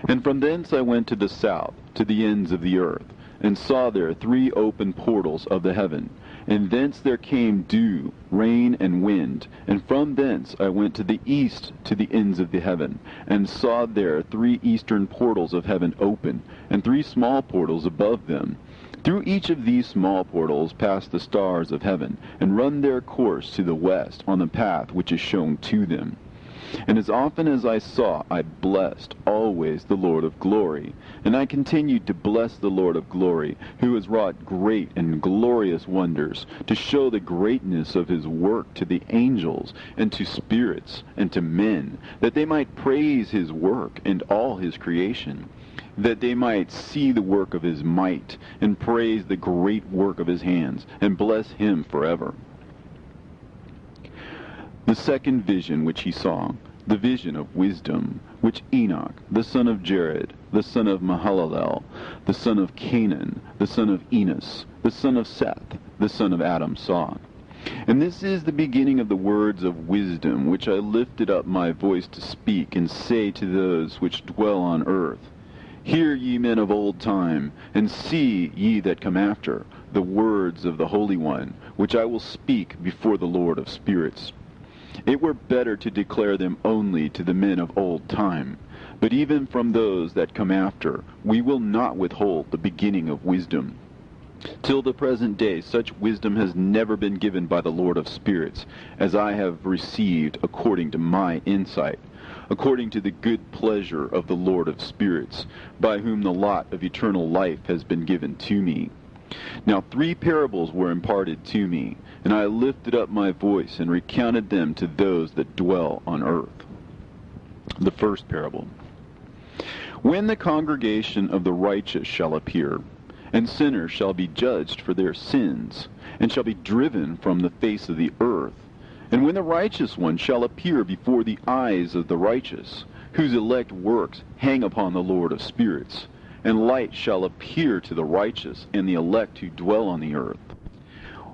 Speaker 1: And from thence I went to the south, to the ends of the earth, and saw there 3 open portals of the heaven, and thence there came dew, rain, and wind. And from thence I went to the east, to the ends of the heaven, and saw there 3 eastern portals of heaven open, and 3 small portals above them. Through each of these small portals pass the stars of heaven, and run their course to the west on the path which is shown to them. And as often as I saw, I blessed always the Lord of glory. And I continued to bless the Lord of glory, who has wrought great and glorious wonders, to show the greatness of his work to the angels, and to spirits, and to men, that they might praise his work and all his creation, that they might see the work of his might, and praise the great work of his hands, and bless him forever. The second vision which he saw, the vision of wisdom, which Enoch, the son of Jared, the son of Mahalalel, the son of Canaan, the son of Enos, the son of Seth, the son of Adam saw. And this is the beginning of the words of wisdom, which I lifted up my voice to speak, and say to those which dwell on earth, Hear ye men of old time, and see ye that come after, the words of the Holy One, which I will speak before the Lord of spirits. It were better to declare them only to the men of old time. But even from those that come after, we will not withhold the beginning of wisdom. Till the present day, such wisdom has never been given by the Lord of spirits, as I have received according to my insight, according to the good pleasure of the Lord of spirits, by whom the lot of eternal life has been given to me. Now 3 parables were imparted to me, and I lifted up my voice and recounted them to those that dwell on earth. The first parable. When the congregation of the righteous shall appear, and sinners shall be judged for their sins, and shall be driven from the face of the earth, and when the righteous one shall appear before the eyes of the righteous, whose elect works hang upon the Lord of spirits, and light shall appear to the righteous and the elect who dwell on the earth.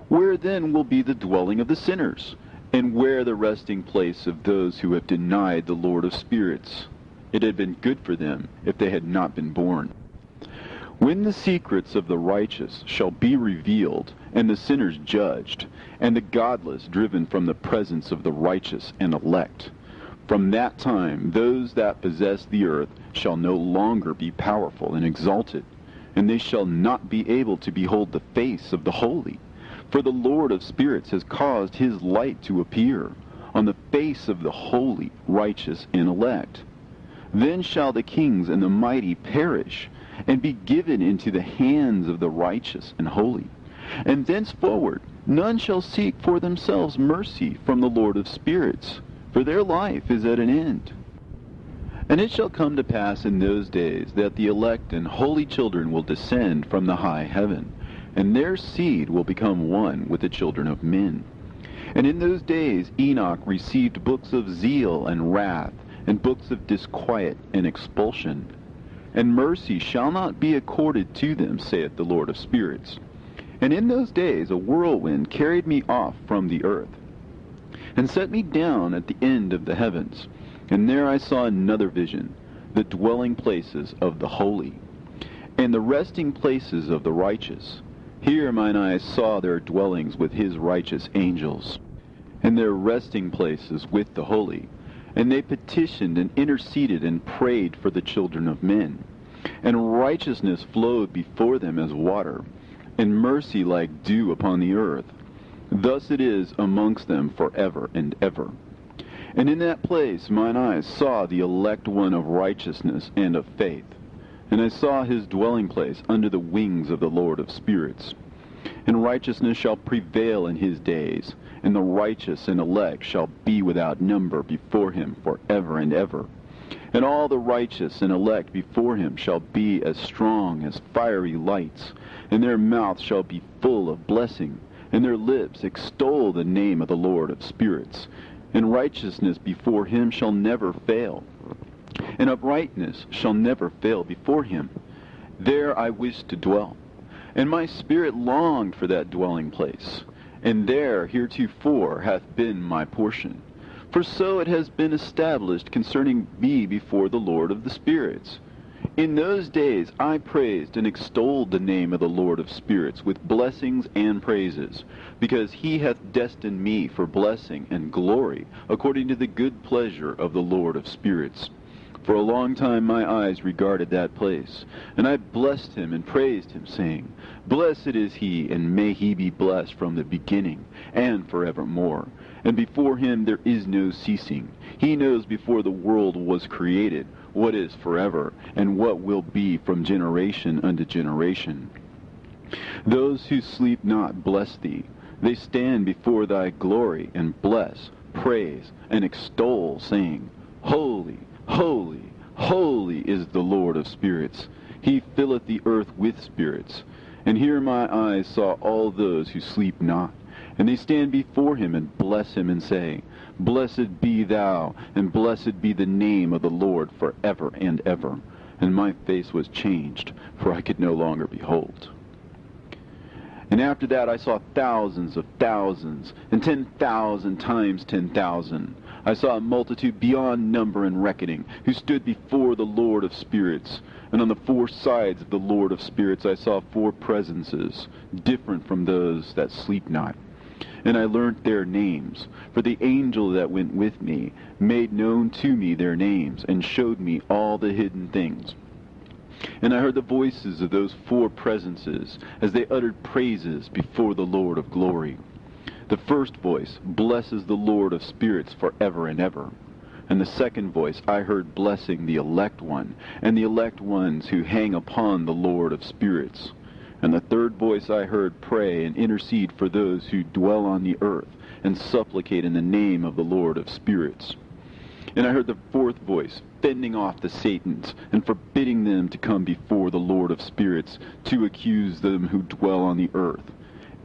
Speaker 1: Where then will be the dwelling of the sinners? And where the resting place of those who have denied the Lord of spirits? It had been good for them if they had not been born. When the secrets of the righteous shall be revealed, and the sinners judged, and the godless driven from the presence of the righteous and elect, from that time those that possess the earth shall no longer be powerful and exalted, and they shall not be able to behold the face of the holy. For the Lord of spirits has caused his light to appear on the face of the holy, righteous, and elect. Then shall the kings and the mighty perish, and be given into the hands of the righteous and holy. And thenceforward none shall seek for themselves mercy from the Lord of spirits, for their life is at an end. And it shall come to pass in those days that the elect and holy children will descend from the high heaven, and their seed will become one with the children of men. And in those days Enoch received books of zeal and wrath, and books of disquiet and expulsion. And mercy shall not be accorded to them, saith the Lord of spirits. And in those days a whirlwind carried me off from the earth, and set me down at the end of the heavens. And there I saw another vision, the dwelling places of the holy, and the resting places of the righteous. Here mine eyes saw their dwellings with his righteous angels, and their resting places with the holy. And they petitioned and interceded and prayed for the children of men. And righteousness flowed before them as water, and mercy like dew upon the earth. Thus it is amongst them forever and ever. And in that place mine eyes saw the elect one of righteousness and of faith. And I saw his dwelling place under the wings of the Lord of spirits. And righteousness shall prevail in his days, and the righteous and elect shall be without number before him forever and ever. And all the righteous and elect before him shall be as strong as fiery lights, and their mouth shall be full of blessing, and their lips extol the name of the Lord of spirits. And righteousness before him shall never fail, and uprightness shall never fail before him. There I wished to dwell, and my spirit longed for that dwelling place, and there heretofore hath been my portion. For so it has been established concerning me before the Lord of the spirits. In those days I praised and extolled the name of the Lord of spirits with blessings and praises, because he hath destined me for blessing and glory, according to the good pleasure of the Lord of spirits. For a long time my eyes regarded that place, and I blessed him and praised him, saying, Blessed is he, and may he be blessed from the beginning and forevermore. and before him there is no ceasing. He knows before the world was created what is forever, and what will be from generation unto generation. Those who sleep not bless thee. They stand before thy glory, and bless, praise, and extol, saying, Holy, holy, holy is the Lord of spirits. He filleth the earth with spirits. And here my eyes saw all those who sleep not. And they stand before him and bless him and say, Blessed be thou, and blessed be the name of the Lord forever and ever. And my face was changed, for I could no longer behold. And after that I saw thousands of thousands, and 10,000 times 10,000. I saw a multitude beyond number and reckoning, who stood before the Lord of spirits. And on the four sides of the Lord of spirits I saw four presences, different from those that sleep not. And I learnt their names, for the angel that went with me made known to me their names, and showed me all the hidden things. And I heard the voices of those four presences, as they uttered praises before the Lord of glory. The first voice blesses the Lord of spirits forever and ever. And the second voice I heard blessing the elect one, and the elect ones who hang upon the Lord of spirits. And the third voice I heard pray and intercede for those who dwell on the earth, and supplicate in the name of the Lord of spirits. And I heard the fourth voice fending off the Satans, and forbidding them to come before the Lord of spirits, to accuse them who dwell on the earth.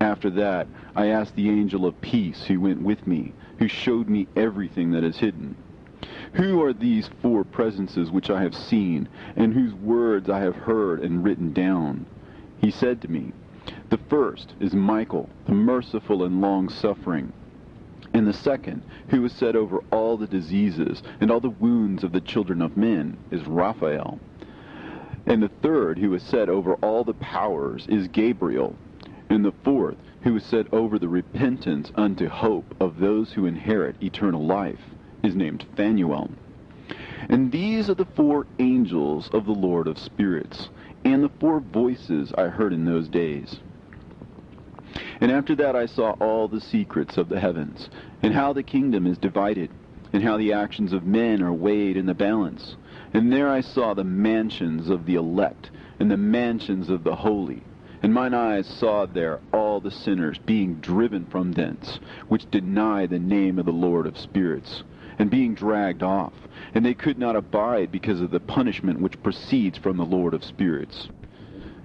Speaker 1: After that I asked the angel of peace who went with me, who showed me everything that is hidden. Who are these four presences which I have seen, and whose words I have heard and written down? He said to me, The first is Michael, the merciful and long-suffering. And the second, who is set over all the diseases and all the wounds of the children of men, is Raphael. And the third, who is set over all the powers, is Gabriel. And the fourth, who is set over the repentance unto hope of those who inherit eternal life, is named Phanuel. And these are the four angels of the Lord of spirits, and the four voices I heard in those days. And after that I saw all the secrets of the heavens, and how the kingdom is divided, and how the actions of men are weighed in the balance. And there I saw the mansions of the elect, and the mansions of the holy. And mine eyes saw there all the sinners being driven from thence, which deny the name of the Lord of spirits, and being dragged off. And they could not abide because of the punishment which proceeds from the Lord of spirits.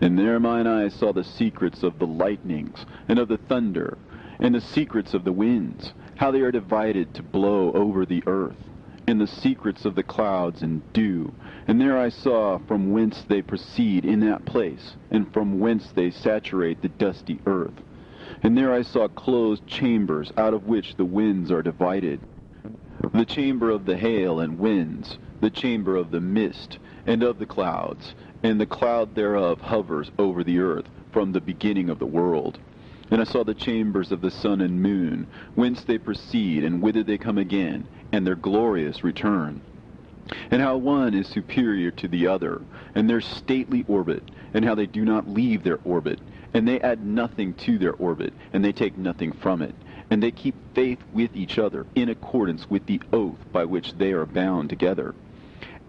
Speaker 1: And there mine eyes saw the secrets of the lightnings, and of the thunder, and the secrets of the winds, how they are divided to blow over the earth, and the secrets of the clouds and dew. And there I saw from whence they proceed in that place, and from whence they saturate the dusty earth. And there I saw closed chambers, out of which the winds are divided. The chamber of the hail and winds, the chamber of the mist, and of the clouds, and the cloud thereof hovers over the earth from the beginning of the world. And I saw the chambers of the sun and moon, whence they proceed, and whither they come again, and their glorious return. And how one is superior to the other, and their stately orbit, and how they do not leave their orbit, and they add nothing to their orbit, and they take nothing from it. And they keep faith with each other, in accordance with the oath by which they are bound together.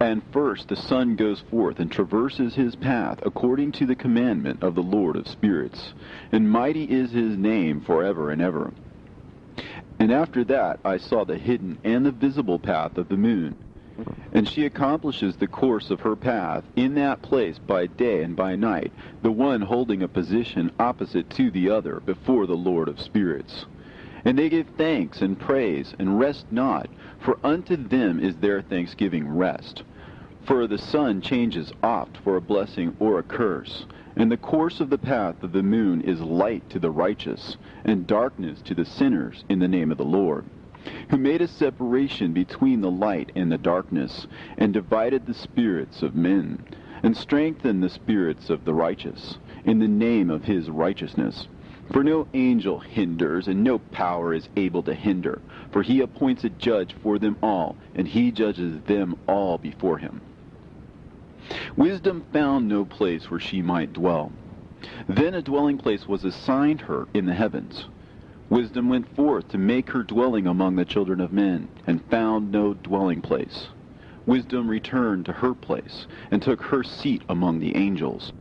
Speaker 1: And first the sun goes forth and traverses his path according to the commandment of the Lord of spirits. And mighty is his name forever and ever. And after that I saw the hidden and the visible path of the moon. And she accomplishes the course of her path in that place by day and by night, the one holding a position opposite to the other before the Lord of spirits. And they give thanks and praise, and rest not, for unto them is their thanksgiving rest. For the sun changes oft for a blessing or a curse, and the course of the path of the moon is light to the righteous, and darkness to the sinners in the name of the Lord, who made a separation between the light and the darkness, and divided the spirits of men, and strengthened the spirits of the righteous, in the name of his righteousness. For no angel hinders, and no power is able to hinder. For he appoints a judge for them all, and he judges them all before him. Wisdom found no place where she might dwell. Then a dwelling place was assigned her in the heavens. Wisdom went forth to make her dwelling among the children of men, and found no dwelling place. Wisdom returned to her place, and took her seat among the angels.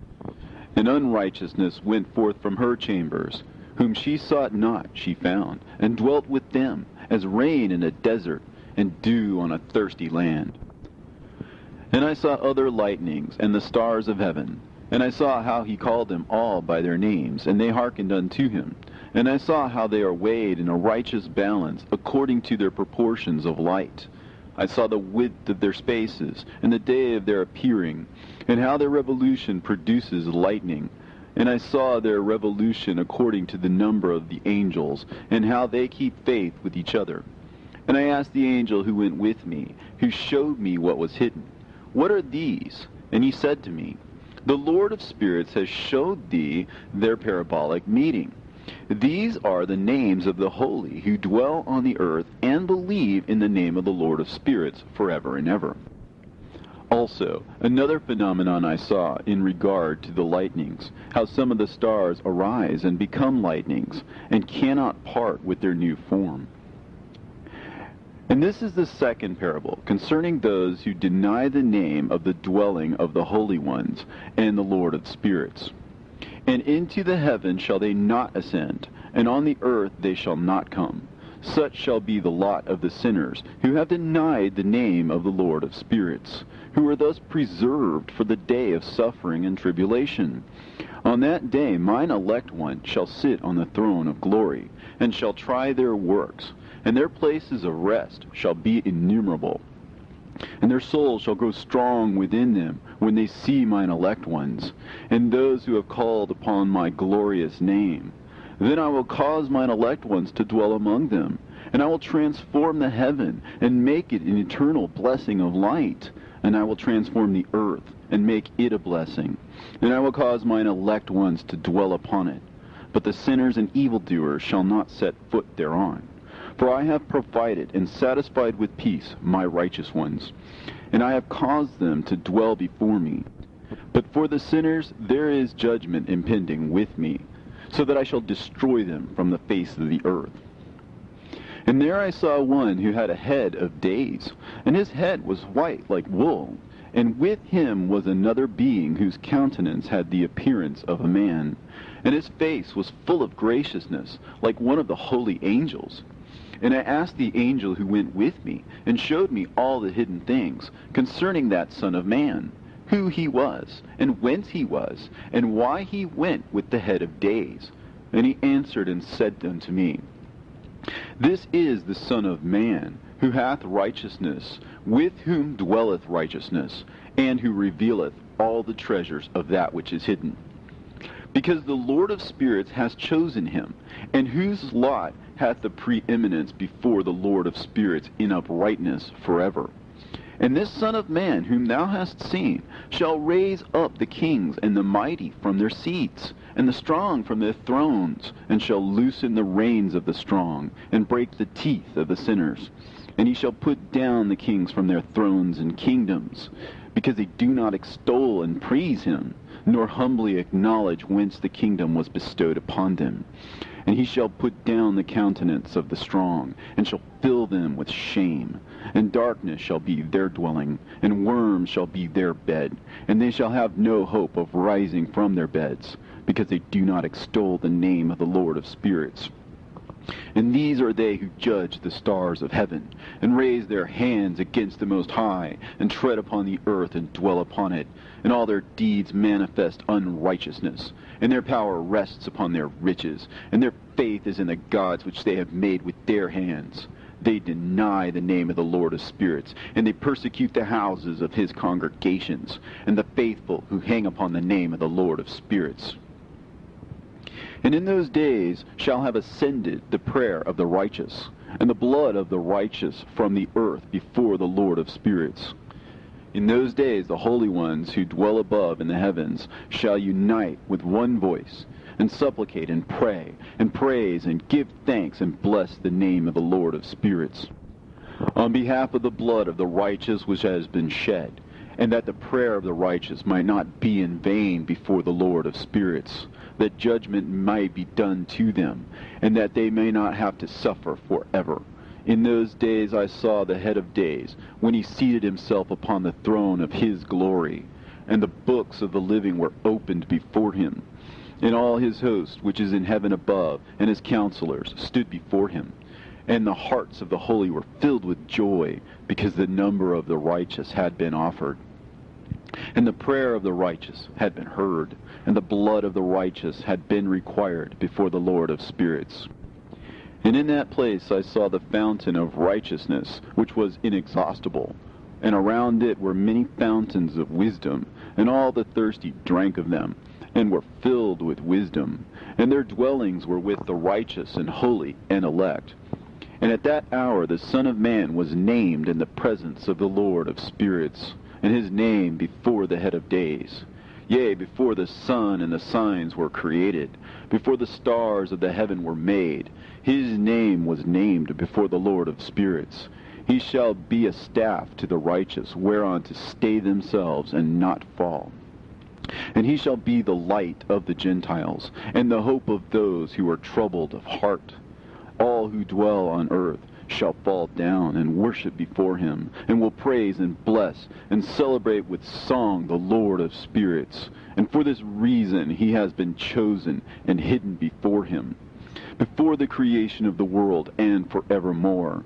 Speaker 1: And unrighteousness went forth from her chambers. Whom she sought not she found, and dwelt with them, as rain in a desert, and dew on a thirsty land. And I saw other lightnings, and the stars of heaven. And I saw how he called them all by their names, and they hearkened unto him. And I saw how they are weighed in a righteous balance, according to their proportions of light. I saw the width of their spaces, and the day of their appearing, and how their revolution produces lightning. And I saw their revolution according to the number of the angels, and how they keep faith with each other. And I asked the angel who went with me, who showed me what was hidden, What are these? And he said to me, The Lord of spirits has showed thee their parabolic meeting. These are the names of the holy who dwell on the earth and believe in the name of the Lord of spirits forever and ever. Also, another phenomenon I saw in regard to the lightnings, how some of the stars arise and become lightnings, and cannot part with their new form. And this is the second parable, concerning those who deny the name of the dwelling of the holy ones and the Lord of spirits. And into the heaven shall they not ascend, and on the earth they shall not come. Such shall be the lot of the sinners, who have denied the name of the Lord of spirits, who are thus preserved for the day of suffering and tribulation. On that day mine elect one shall sit on the throne of glory, and shall try their works, and their places of rest shall be innumerable. And their souls shall grow strong within them when they see mine elect ones, and those who have called upon my glorious name. Then I will cause mine elect ones to dwell among them, and I will transform the heaven, and make it an eternal blessing of light. And I will transform the earth, and make it a blessing. And I will cause mine elect ones to dwell upon it. But the sinners and evildoers shall not set foot thereon. For I have provided and satisfied with peace my righteous ones, and I have caused them to dwell before me. But for the sinners there is judgment impending with me, so that I shall destroy them from the face of the earth. And there I saw one who had a head of days, and his head was white like wool, and with him was another being whose countenance had the appearance of a man, and his face was full of graciousness, like one of the holy angels. And I asked the angel who went with me, and showed me all the hidden things concerning that Son of Man, who he was, and whence he was, and why he went with the head of days. And he answered and said unto me, This is the Son of Man, who hath righteousness, with whom dwelleth righteousness, and who revealeth all the treasures of that which is hidden. Because the Lord of spirits hath chosen him, and whose lot hath the preeminence before the Lord of spirits in uprightness forever. And this Son of Man, whom thou hast seen, shall raise up the kings and the mighty from their seats, and the strong from their thrones, and shall loosen the reins of the strong, and break the teeth of the sinners. And he shall put down the kings from their thrones and kingdoms, because they do not extol and praise him, nor humbly acknowledge whence the kingdom was bestowed upon them. And he shall put down the countenance of the strong, and shall fill them with shame. And darkness shall be their dwelling, and worms shall be their bed. And they shall have no hope of rising from their beds, because they do not extol the name of the Lord of spirits. And these are they who judge the stars of heaven, and raise their hands against the Most High, and tread upon the earth and dwell upon it. And all their deeds manifest unrighteousness, and their power rests upon their riches, and their faith is in the gods which they have made with their hands. They deny the name of the Lord of spirits, and they persecute the houses of his congregations, and the faithful who hang upon the name of the Lord of spirits. And in those days shall have ascended the prayer of the righteous, and the blood of the righteous from the earth before the Lord of spirits. In those days the holy ones who dwell above in the heavens shall unite with one voice, and supplicate and pray, and praise and give thanks and bless the name of the Lord of spirits, on behalf of the blood of the righteous which has been shed, and that the prayer of the righteous might not be in vain before the Lord of spirits, that judgment might be done to them, and that they may not have to suffer forever. In those days I saw the head of days, when he seated himself upon the throne of his glory, and the books of the living were opened before him. And all his host, which is in heaven above, and his counselors, stood before him. And the hearts of the holy were filled with joy, because the number of the righteous had been offered. And the prayer of the righteous had been heard, and the blood of the righteous had been required before the Lord of spirits. And in that place I saw the fountain of righteousness, which was inexhaustible, and around it were many fountains of wisdom, and all the thirsty drank of them, and were filled with wisdom, and their dwellings were with the righteous and holy and elect. And at that hour the Son of Man was named in the presence of the Lord of spirits, and his name before the head of days. Yea, before the sun and the signs were created, before the stars of the heaven were made, his name was named before the Lord of spirits. He shall be a staff to the righteous, whereon to stay themselves and not fall. And he shall be the light of the Gentiles, and the hope of those who are troubled of heart. All who dwell on earth shall fall down and worship before him, and will praise and bless and celebrate with song the Lord of spirits. And for this reason he has been chosen and hidden before him, before the creation of the world and forevermore.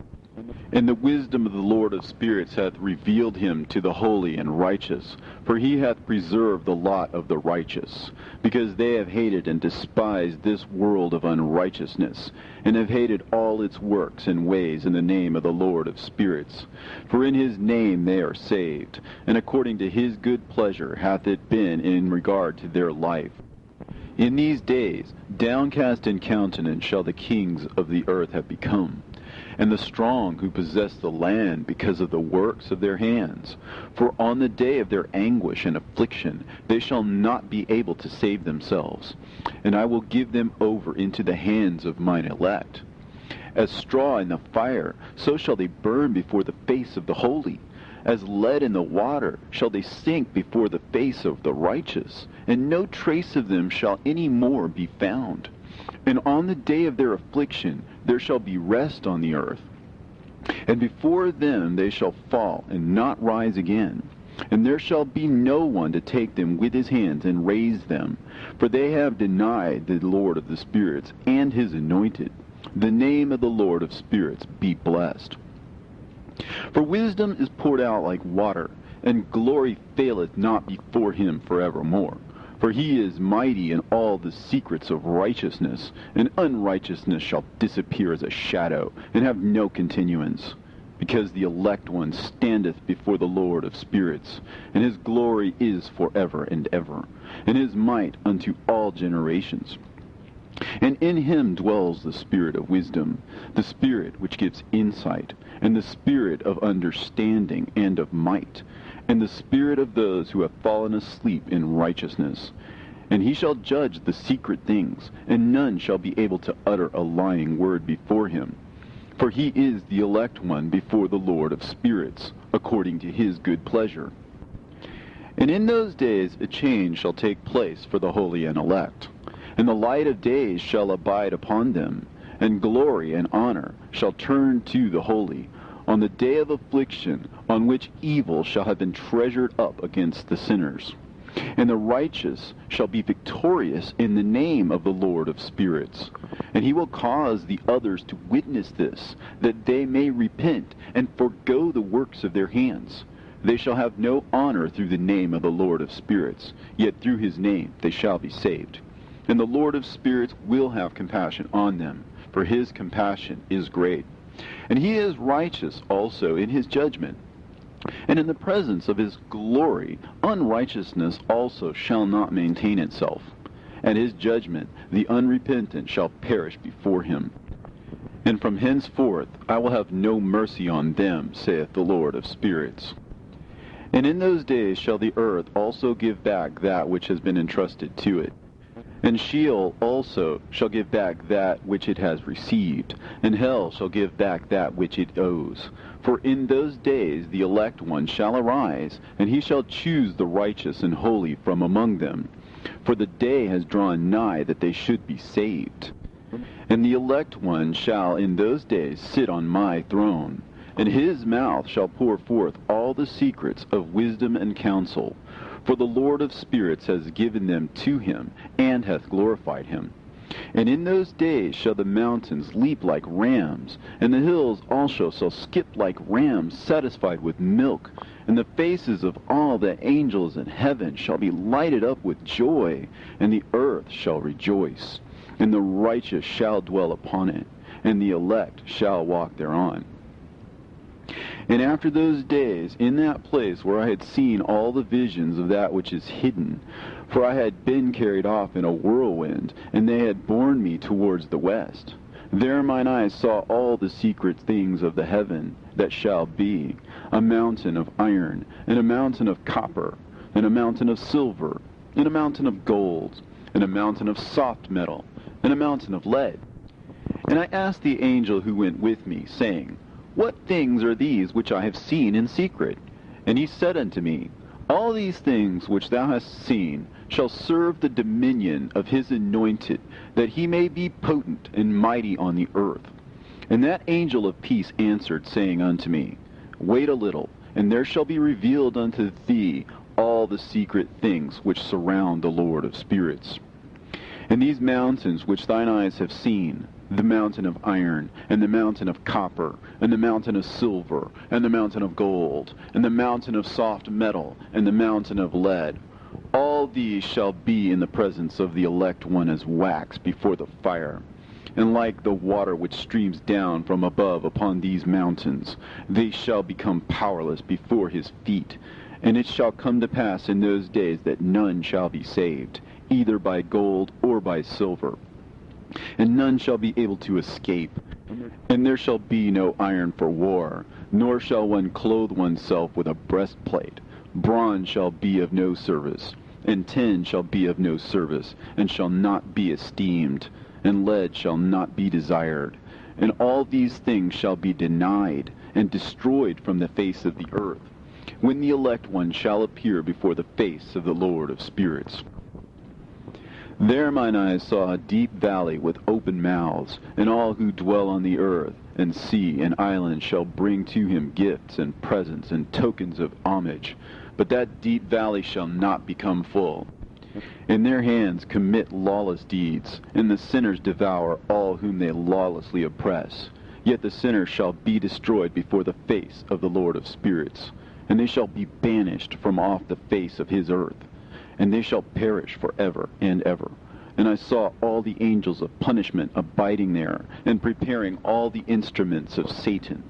Speaker 1: And the wisdom of the Lord of spirits hath revealed him to the holy and righteous, for he hath preserved the lot of the righteous, because they have hated and despised this world of unrighteousness, and have hated all its works and ways in the name of the Lord of spirits. For in his name they are saved, and according to his good pleasure hath it been in regard to their life. In these days, downcast in countenance shall the kings of the earth have become, and the strong who possess the land because of the works of their hands. For on the day of their anguish and affliction they shall not be able to save themselves, and I will give them over into the hands of mine elect. As straw in the fire, so shall they burn before the face of the holy. As lead in the water shall they sink before the face of the righteous, and no trace of them shall any more be found. And on the day of their affliction there shall be rest on the earth. And before them they shall fall and not rise again. And there shall be no one to take them with his hands and raise them. For they have denied the Lord of the spirits and his anointed. The name of the Lord of spirits be blessed. For wisdom is poured out like water, and glory faileth not before him forevermore. For he is mighty in all the secrets of righteousness, and unrighteousness shall disappear as a shadow, and have no continuance. Because the elect one standeth before the Lord of spirits, and his glory is forever and ever, and his might unto all generations. And in him dwells the spirit of wisdom, the spirit which gives insight, and the spirit of understanding and of might, and the spirit of those who have fallen asleep in righteousness. And he shall judge the secret things, and none shall be able to utter a lying word before him. For he is the elect one before the Lord of spirits, according to his good pleasure. And in those days a change shall take place for the holy and elect, and the light of days shall abide upon them, and glory and honor shall turn to the holy, on the day of affliction, on which evil shall have been treasured up against the sinners. And the righteous shall be victorious in the name of the Lord of spirits. And he will cause the others to witness this, that they may repent and forgo the works of their hands. They shall have no honor through the name of the Lord of spirits, yet through his name they shall be saved. And the Lord of spirits will have compassion on them, for his compassion is great. And he is righteous also in his judgment. And in the presence of his glory, unrighteousness also shall not maintain itself. At his judgment, the unrepentant shall perish before him. And from henceforth I will have no mercy on them, saith the Lord of spirits. And in those days shall the earth also give back that which has been entrusted to it. And Sheol also shall give back that which it has received, and hell shall give back that which it owes. For in those days the elect one shall arise, and he shall choose the righteous and holy from among them. For the day has drawn nigh that they should be saved. And the elect one shall in those days sit on my throne, and his mouth shall pour forth all the secrets of wisdom and counsel. For the Lord of spirits has given them to him, and hath glorified him. And in those days shall the mountains leap like rams, and the hills also shall skip like rams satisfied with milk. And the faces of all the angels in heaven shall be lighted up with joy, and the earth shall rejoice. And the righteous shall dwell upon it, and the elect shall walk thereon. And after those days, in that place where I had seen all the visions of that which is hidden, for I had been carried off in a whirlwind, and they had borne me towards the west, there mine eyes saw all the secret things of the heaven that shall be, a mountain of iron, and a mountain of copper, and a mountain of silver, and a mountain of gold, and a mountain of soft metal, and a mountain of lead. And I asked the angel who went with me, saying, What things are these which I have seen in secret? And he said unto me, All these things which thou hast seen shall serve the dominion of his anointed, that he may be potent and mighty on the earth. And that angel of peace answered, saying unto me, Wait a little, and there shall be revealed unto thee all the secret things which surround the Lord of spirits. And these mountains which thine eyes have seen, the mountain of iron, and the mountain of copper, and the mountain of silver, and the mountain of gold, and the mountain of soft metal, and the mountain of lead, all these shall be in the presence of the elect one as wax before the fire. And like the water which streams down from above upon these mountains, they shall become powerless before his feet. And it shall come to pass in those days that none shall be saved, either by gold or by silver. And none shall be able to escape. And there shall be no iron for war, nor shall one clothe oneself with a breastplate. Bronze shall be of no service, and tin shall be of no service, and shall not be esteemed, and lead shall not be desired. And all these things shall be denied, and destroyed from the face of the earth, when the elect one shall appear before the face of the Lord of spirits. There mine eyes saw a deep valley with open mouths, and all who dwell on the earth, and sea and islands shall bring to him gifts and presents and tokens of homage. But that deep valley shall not become full. In their hands commit lawless deeds, and the sinners devour all whom they lawlessly oppress. Yet the sinners shall be destroyed before the face of the Lord of spirits, and they shall be banished from off the face of his earth. And they shall perish forever and ever. And I saw all the angels of punishment abiding there, and preparing all the instruments of Satan.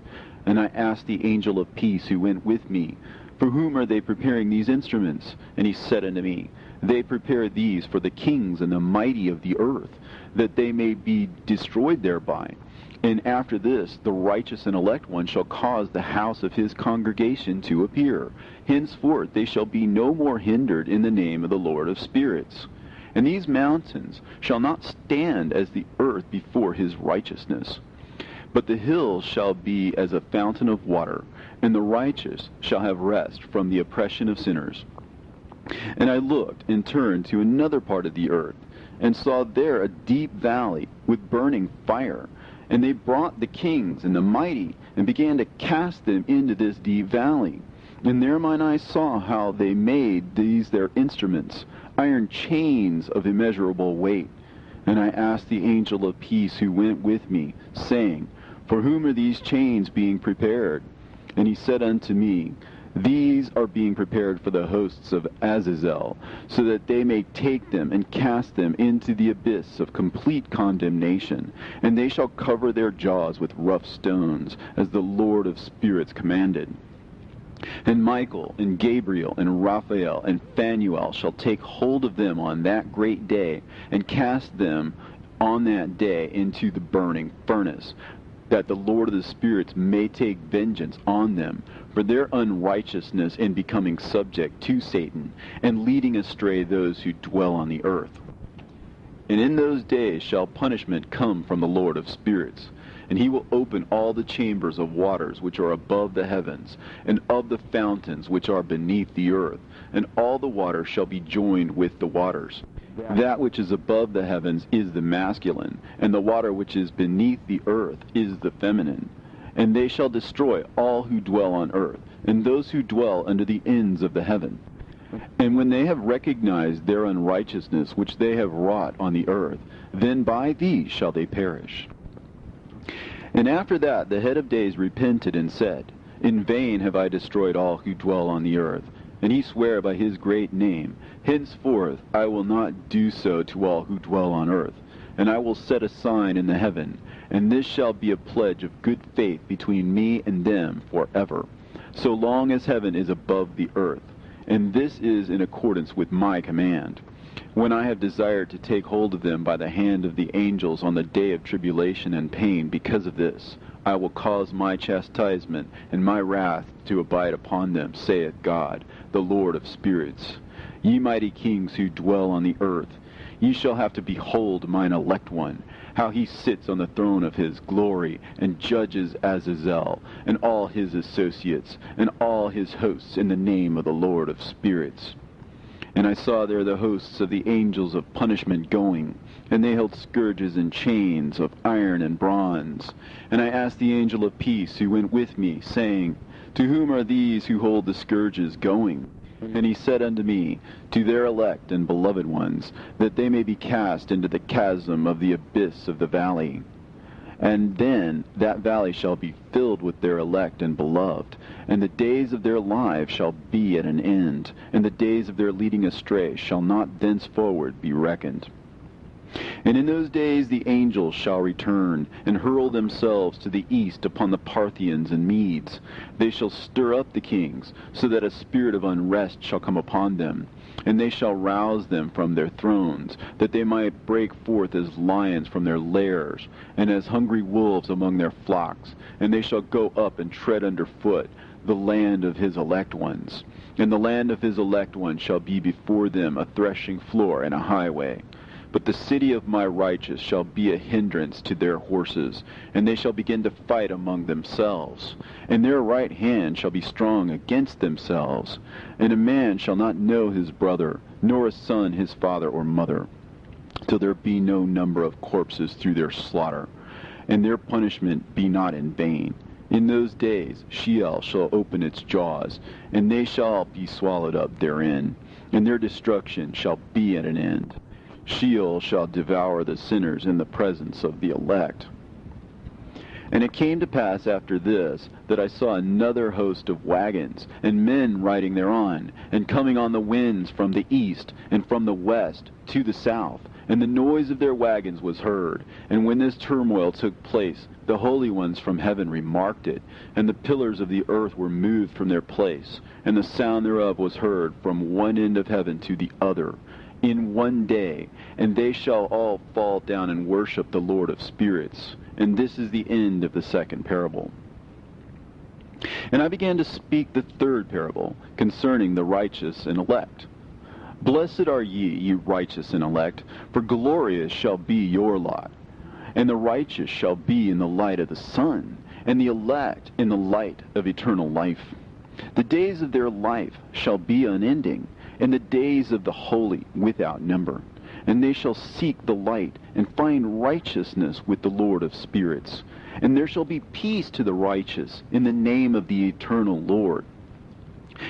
Speaker 1: And I asked the angel of peace who went with me, For whom are they preparing these instruments? And he said unto me, They prepare these for the kings and the mighty of the earth, that they may be destroyed thereby. And after this, the righteous and elect one shall cause the house of his congregation to appear. Henceforth they shall be no more hindered in the name of the Lord of spirits. And these mountains shall not stand as the earth before his righteousness. But the hills shall be as a fountain of water, and the righteous shall have rest from the oppression of sinners. And I looked and turned to another part of the earth, and saw there a deep valley with burning fire. And they brought the kings and the mighty, and began to cast them into this deep valley. And there mine eyes saw how they made these their instruments, iron chains of immeasurable weight. And I asked the angel of peace who went with me, saying, For whom are these chains being prepared? And he said unto me, These are being prepared for the hosts of Azazel, so that they may take them and cast them into the abyss of complete condemnation. And they shall cover their jaws with rough stones, as the Lord of spirits commanded. And Michael and Gabriel and Raphael and Phanuel shall take hold of them on that great day, and cast them on that day into the burning furnace, that the Lord of the spirits may take vengeance on them for their unrighteousness in becoming subject to Satan, and leading astray those who dwell on the earth. And in those days shall punishment come from the Lord of spirits. And he will open all the chambers of waters which are above the heavens, and of the fountains which are beneath the earth, and all the waters shall be joined with the waters. That which is above the heavens is the masculine, and the water which is beneath the earth is the feminine. And they shall destroy all who dwell on earth, and those who dwell under the ends of the heaven. And when they have recognized their unrighteousness which they have wrought on the earth, then by these shall they perish. And after that the head of days repented and said, In vain have I destroyed all who dwell on the earth. And he sware by his great name, Henceforth I will not do so to all who dwell on earth. And I will set a sign in the heaven, and this shall be a pledge of good faith between me and them forever, so long as heaven is above the earth. And this is in accordance with my command. When I have desired to take hold of them by the hand of the angels on the day of tribulation and pain because of this, I will cause my chastisement and my wrath to abide upon them, saith God, the Lord of spirits. Ye mighty kings who dwell on the earth, ye shall have to behold mine elect one, how he sits on the throne of his glory, and judges Azazel, and all his associates, and all his hosts in the name of the Lord of spirits. And I saw there the hosts of the angels of punishment going, and they held scourges and chains of iron and bronze. And I asked the angel of peace who went with me, saying, To whom are these who hold the scourges going? And he said unto me, To their elect and beloved ones, that they may be cast into the chasm of the abyss of the valley. And then that valley shall be filled with their elect and beloved, and the days of their lives shall be at an end, and the days of their leading astray shall not thenceforward be reckoned. And in those days the angels shall return, and hurl themselves to the east upon the Parthians and Medes. They shall stir up the kings, so that a spirit of unrest shall come upon them. And they shall rouse them from their thrones, that they might break forth as lions from their lairs, and as hungry wolves among their flocks. And they shall go up and tread under foot the land of his elect ones. And the land of his elect ones shall be before them a threshing floor and a highway. But the city of my righteous shall be a hindrance to their horses, and they shall begin to fight among themselves. And their right hand shall be strong against themselves. And a man shall not know his brother, nor a son his father or mother, till there be no number of corpses through their slaughter, and their punishment be not in vain. In those days Sheol shall open its jaws, and they shall be swallowed up therein, and their destruction shall be at an end. Sheol shall devour the sinners in the presence of the elect. And it came to pass after this, that I saw another host of wagons, and men riding thereon, and coming on the winds from the east, and from the west to the south. And the noise of their wagons was heard. And when this turmoil took place, the holy ones from heaven remarked it, and the pillars of the earth were moved from their place, and the sound thereof was heard from one end of heaven to the other, in one day, and they shall all fall down and worship the Lord of spirits. And this is the end of the second parable. And I began to speak the third parable, concerning the righteous and elect. Blessed are ye righteous and elect, for glorious shall be your lot. And the righteous shall be in the light of the sun, and the elect in the light of eternal life. The days of their life shall be unending, and the days of the holy without number. And they shall seek the light, and find righteousness with the Lord of spirits. And there shall be peace to the righteous, in the name of the eternal Lord.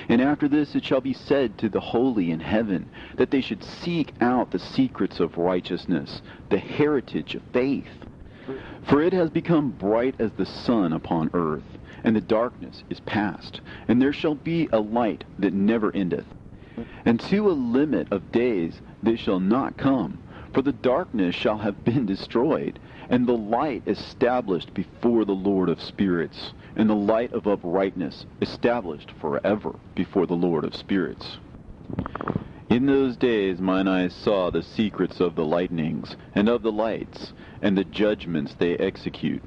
Speaker 1: And after this it shall be said to the holy in heaven, that they should seek out the secrets of righteousness, the heritage of faith. For it has become bright as the sun upon earth, and the darkness is past, and there shall be a light that never endeth. And to a limit of days they shall not come, for the darkness shall have been destroyed, and the light established before the Lord of spirits, and the light of uprightness established forever before the Lord of spirits. In those days mine eyes saw the secrets of the lightnings, and of the lights, and the judgments they execute,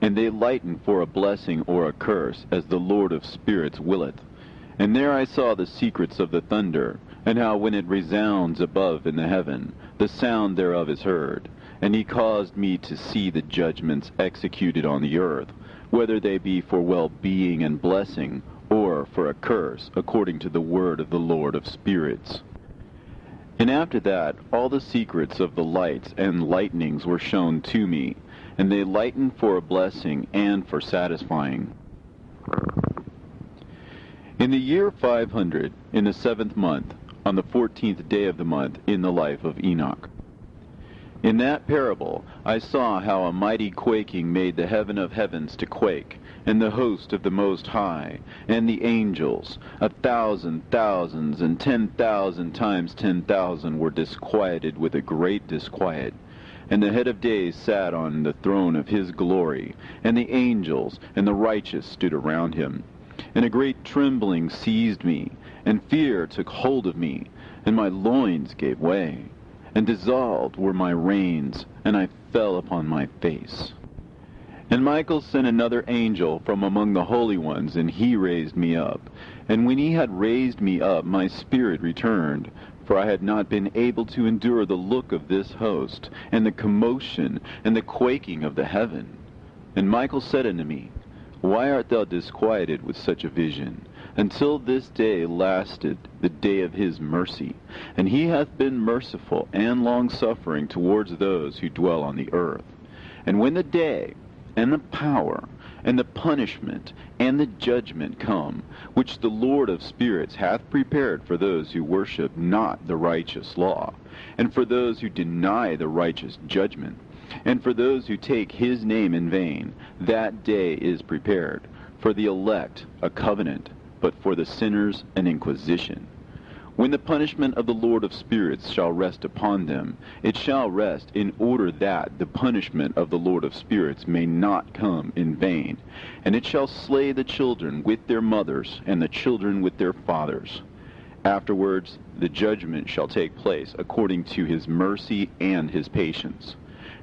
Speaker 1: and they lighten for a blessing or a curse, as the Lord of spirits willeth. And there I saw the secrets of the thunder, and how when it resounds above in the heaven, the sound thereof is heard. And he caused me to see the judgments executed on the earth, whether they be for well-being and blessing, or for a curse, according to the word of the Lord of spirits. And after that, all the secrets of the lights and lightnings were shown to me, and they lightened for a blessing and for satisfying. In the year 500, in the 7th month, on the 14th day of the month, in the life of Enoch. In that parable I saw how a mighty quaking made the heaven of heavens to quake, and the host of the Most High, and the angels, 1,000 thousands, and 10,000 times 10,000 were disquieted with a great disquiet. And the head of days sat on the throne of his glory, and the angels and the righteous stood around him. And a great trembling seized me, and fear took hold of me, and my loins gave way, and dissolved were my reins, and I fell upon my face. And Michael sent another angel from among the holy ones, and he raised me up. And when he had raised me up, my spirit returned, for I had not been able to endure the look of this host, and the commotion, and the quaking of the heaven. And Michael said unto me, Why art thou disquieted with such a vision? Until this day lasted the day of his mercy, and he hath been merciful and long-suffering towards those who dwell on the earth. And when the day, and the power, and the punishment, and the judgment come, which the Lord of spirits hath prepared for those who worship not the righteous law, and for those who deny the righteous judgment, and for those who take his name in vain, that day is prepared, for the elect a covenant, but for the sinners an inquisition. When the punishment of the Lord of spirits shall rest upon them, it shall rest in order that the punishment of the Lord of spirits may not come in vain. And it shall slay the children with their mothers, and the children with their fathers. Afterwards the judgment shall take place according to his mercy and his patience.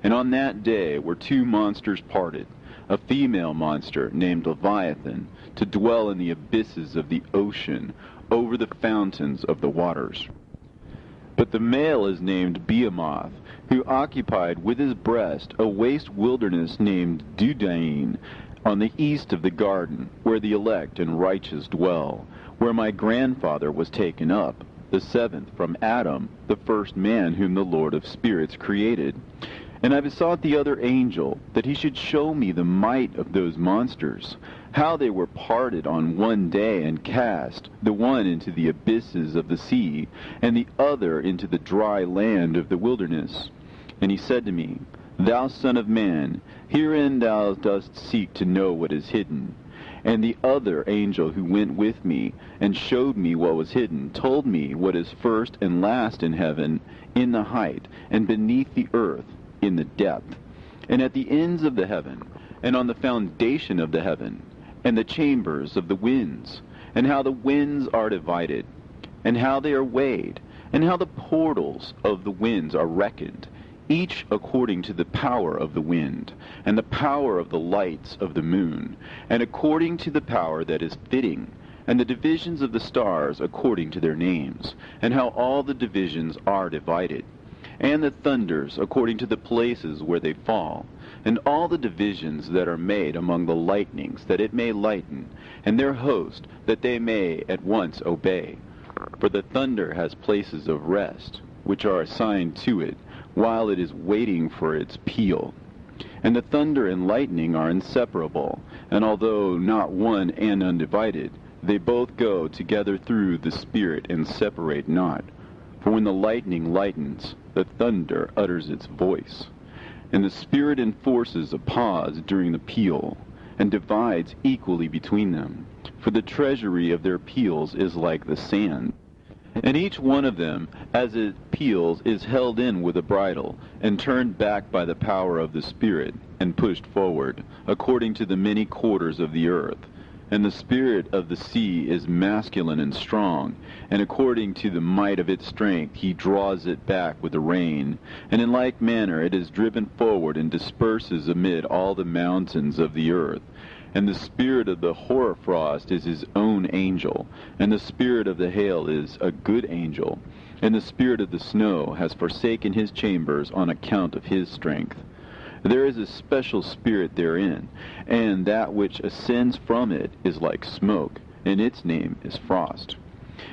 Speaker 1: And on that day were two monsters parted, a female monster named Leviathan, to dwell in the abysses of the ocean, over the fountains of the waters. But the male is named Behemoth, who occupied with his breast a waste wilderness named Dudain, on the east of the garden, where the elect and righteous dwell, where my grandfather was taken up, the seventh from Adam, the first man whom the Lord of spirits created. And I besought the other angel that he should show me the might of those monsters, how they were parted on one day and cast, the one into the abysses of the sea, and the other into the dry land of the wilderness. And he said to me, Thou son of man, herein thou dost seek to know what is hidden. And the other angel who went with me, and showed me what was hidden, told me what is first and last in heaven, in the height, and beneath the earth, in the depth, and at the ends of the heaven, and on the foundation of the heaven, and the chambers of the winds, and how the winds are divided, and how they are weighed, and how the portals of the winds are reckoned, each according to the power of the wind, and the power of the lights of the moon, and according to the power that is fitting, and the divisions of the stars according to their names, and how all the divisions are divided, and the thunders according to the places where they fall, and all the divisions that are made among the lightnings, that it may lighten, and their host, that they may at once obey. For the thunder has places of rest, which are assigned to it, while it is waiting for its peal. And the thunder and lightning are inseparable, and although not one and undivided, they both go together through the Spirit and separate not. For when the lightning lightens, the thunder utters its voice, and the Spirit enforces a pause during the peal, and divides equally between them. For the treasury of their peals is like the sand, and each one of them, as it peals, is held in with a bridle, and turned back by the power of the Spirit, and pushed forward, according to the many quarters of the earth. And the spirit of the sea is masculine and strong, and according to the might of its strength he draws it back with the rain. And in like manner it is driven forward and disperses amid all the mountains of the earth. And the spirit of the hoarfrost is his own angel, and the spirit of the hail is a good angel, and the spirit of the snow has forsaken his chambers on account of his strength. There is a special spirit therein, and that which ascends from it is like smoke, and its name is frost.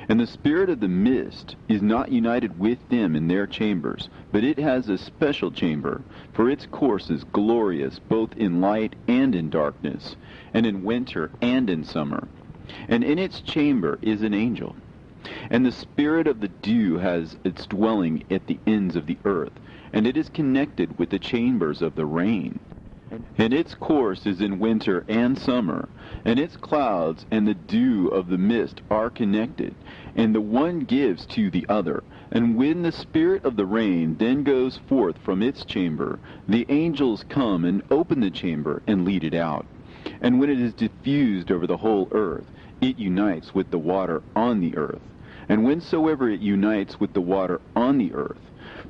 Speaker 1: And the spirit of the mist is not united with them in their chambers, but it has a special chamber, for its course is glorious both in light and in darkness, and in winter and in summer. And in its chamber is an angel. And the spirit of the dew has its dwelling at the ends of the earth, and it is connected with the chambers of the rain. And its course is in winter and summer, and its clouds and the dew of the mist are connected, and the one gives to the other. And when the spirit of the rain then goes forth from its chamber, the angels come and open the chamber and lead it out. And when it is diffused over the whole earth, it unites with the water on the earth. And whensoever it unites with the water on the earth,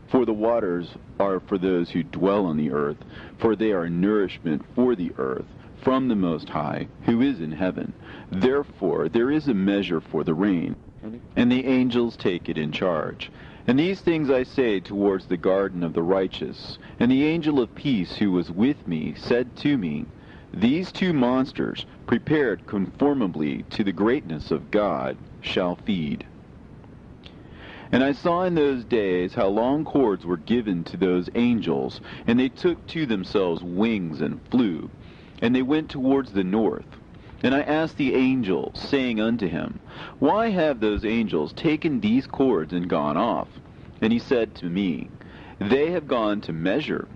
Speaker 1: for the waters are for those who dwell on the earth, for they are nourishment for the earth, from the Most High, who is in heaven. Therefore there is a measure for the rain, and the angels take it in charge. And these things I say towards the garden of the righteous. And the angel of peace who was with me said to me, These two monsters, prepared conformably to the greatness of God, shall feed. And I saw in those days how long cords were given to those angels, and they took to themselves wings and flew, and they went towards the north. And I asked the angel, saying unto him, Why have those angels taken these cords and gone off? And he said to me, They have gone to measure.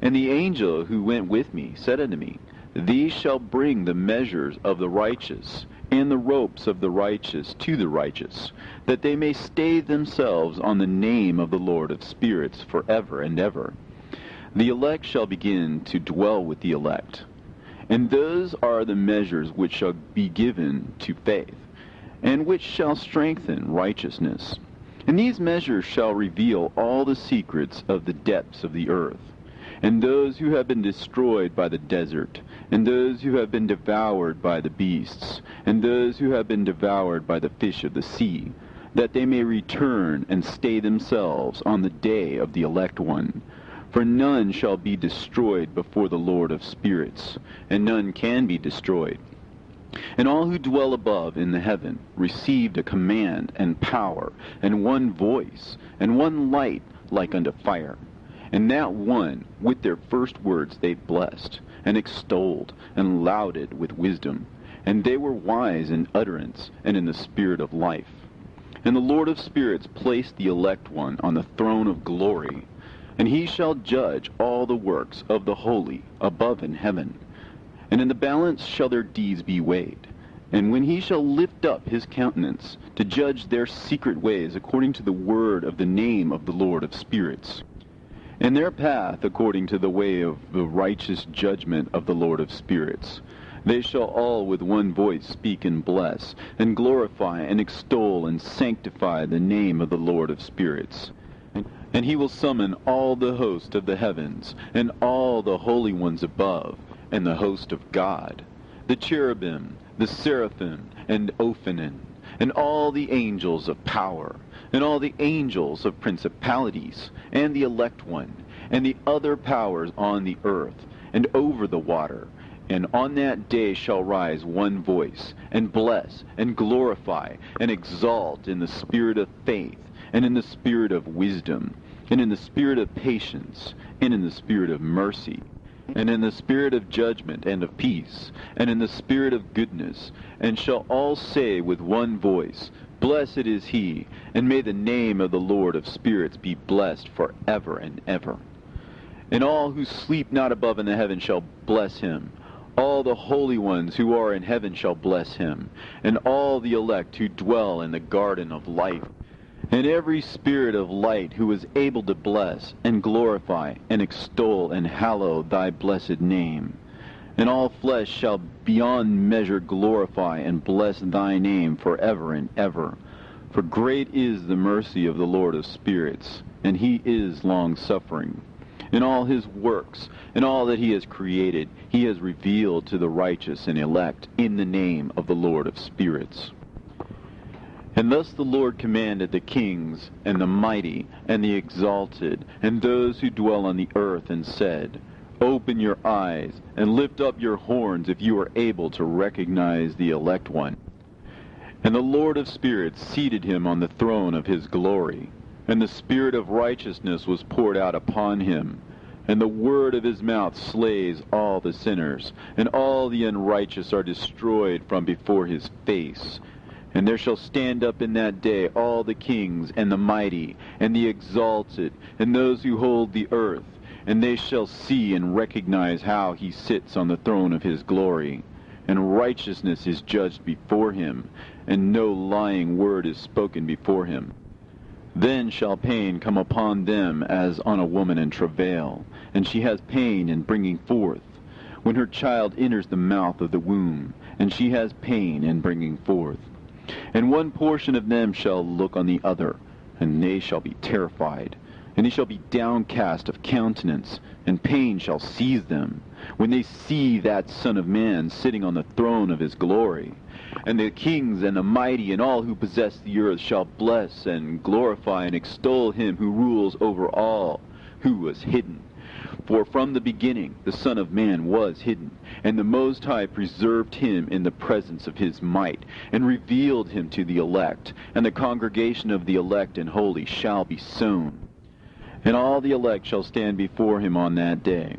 Speaker 1: And the angel who went with me said unto me, These shall bring the measures of the righteous, and the ropes of the righteous to the righteous, that they may stay themselves on the name of the Lord of spirits forever and ever. The elect shall begin to dwell with the elect. And those are the measures which shall be given to faith, and which shall strengthen righteousness. And these measures shall reveal all the secrets of the depths of the earth, and those who have been destroyed by the desert, and those who have been devoured by the beasts, and those who have been devoured by the fish of the sea, that they may return and stay themselves on the day of the elect one. For none shall be destroyed before the Lord of spirits, and none can be destroyed. And all who dwell above in the heaven received a command and power, and one voice, and one light like unto fire. And that one, with their first words they blessed, and extolled, and lauded with wisdom. And they were wise in utterance, and in the spirit of life. And the Lord of spirits placed the elect one on the throne of glory, and he shall judge all the works of the holy above in heaven. And in the balance shall their deeds be weighed. And when he shall lift up his countenance, to judge their secret ways according to the word of the name of the Lord of spirits, and their path according to the way of the righteous judgment of the Lord of spirits, they shall all with one voice speak and bless, and glorify and extol and sanctify the name of the Lord of spirits. And he will summon all the host of the heavens, and all the holy ones above, and the host of God, the cherubim, the seraphim, and Ophanim, and all the angels of power, and all the angels of principalities, and the elect one, and the other powers on the earth, and over the water. And on that day shall rise one voice, and bless, and glorify, and exalt in the spirit of faith, and in the spirit of wisdom, and in the spirit of patience, and in the spirit of mercy, and in the spirit of judgment and of peace, and in the spirit of goodness, and shall all say with one voice, Blessed is he, and may the name of the Lord of spirits be blessed forever and ever. And all who sleep not above in the heaven shall bless him. All the holy ones who are in heaven shall bless him, and all the elect who dwell in the garden of life. And every spirit of light who is able to bless, and glorify, and extol, and hallow thy blessed name. And all flesh shall beyond measure glorify and bless thy name forever and ever. For great is the mercy of the Lord of spirits, and he is long-suffering. In all his works, and all that he has created, he has revealed to the righteous and elect in the name of the Lord of spirits. And thus the Lord commanded the kings, and the mighty, and the exalted, and those who dwell on the earth, and said, Open your eyes, and lift up your horns, if you are able to recognize the elect one. And the Lord of spirits seated him on the throne of his glory, and the spirit of righteousness was poured out upon him. And the word of his mouth slays all the sinners, and all the unrighteous are destroyed from before his face. And there shall stand up in that day all the kings, and the mighty, and the exalted, and those who hold the earth, and they shall see and recognize how he sits on the throne of his glory. And righteousness is judged before him, and no lying word is spoken before him. Then shall pain come upon them as on a woman in travail, and she has pain in bringing forth, when her child enters the mouth of the womb, and she has pain in bringing forth. And one portion of them shall look on the other, and they shall be terrified, and they shall be downcast of countenance, and pain shall seize them, when they see that Son of Man sitting on the throne of his glory. And the kings and the mighty and all who possess the earth shall bless and glorify and extol him who rules over all, who was hidden. For from the beginning the Son of Man was hidden, and the Most High preserved him in the presence of his might, and revealed him to the elect. And the congregation of the elect and holy shall be sown. And all the elect shall stand before him on that day.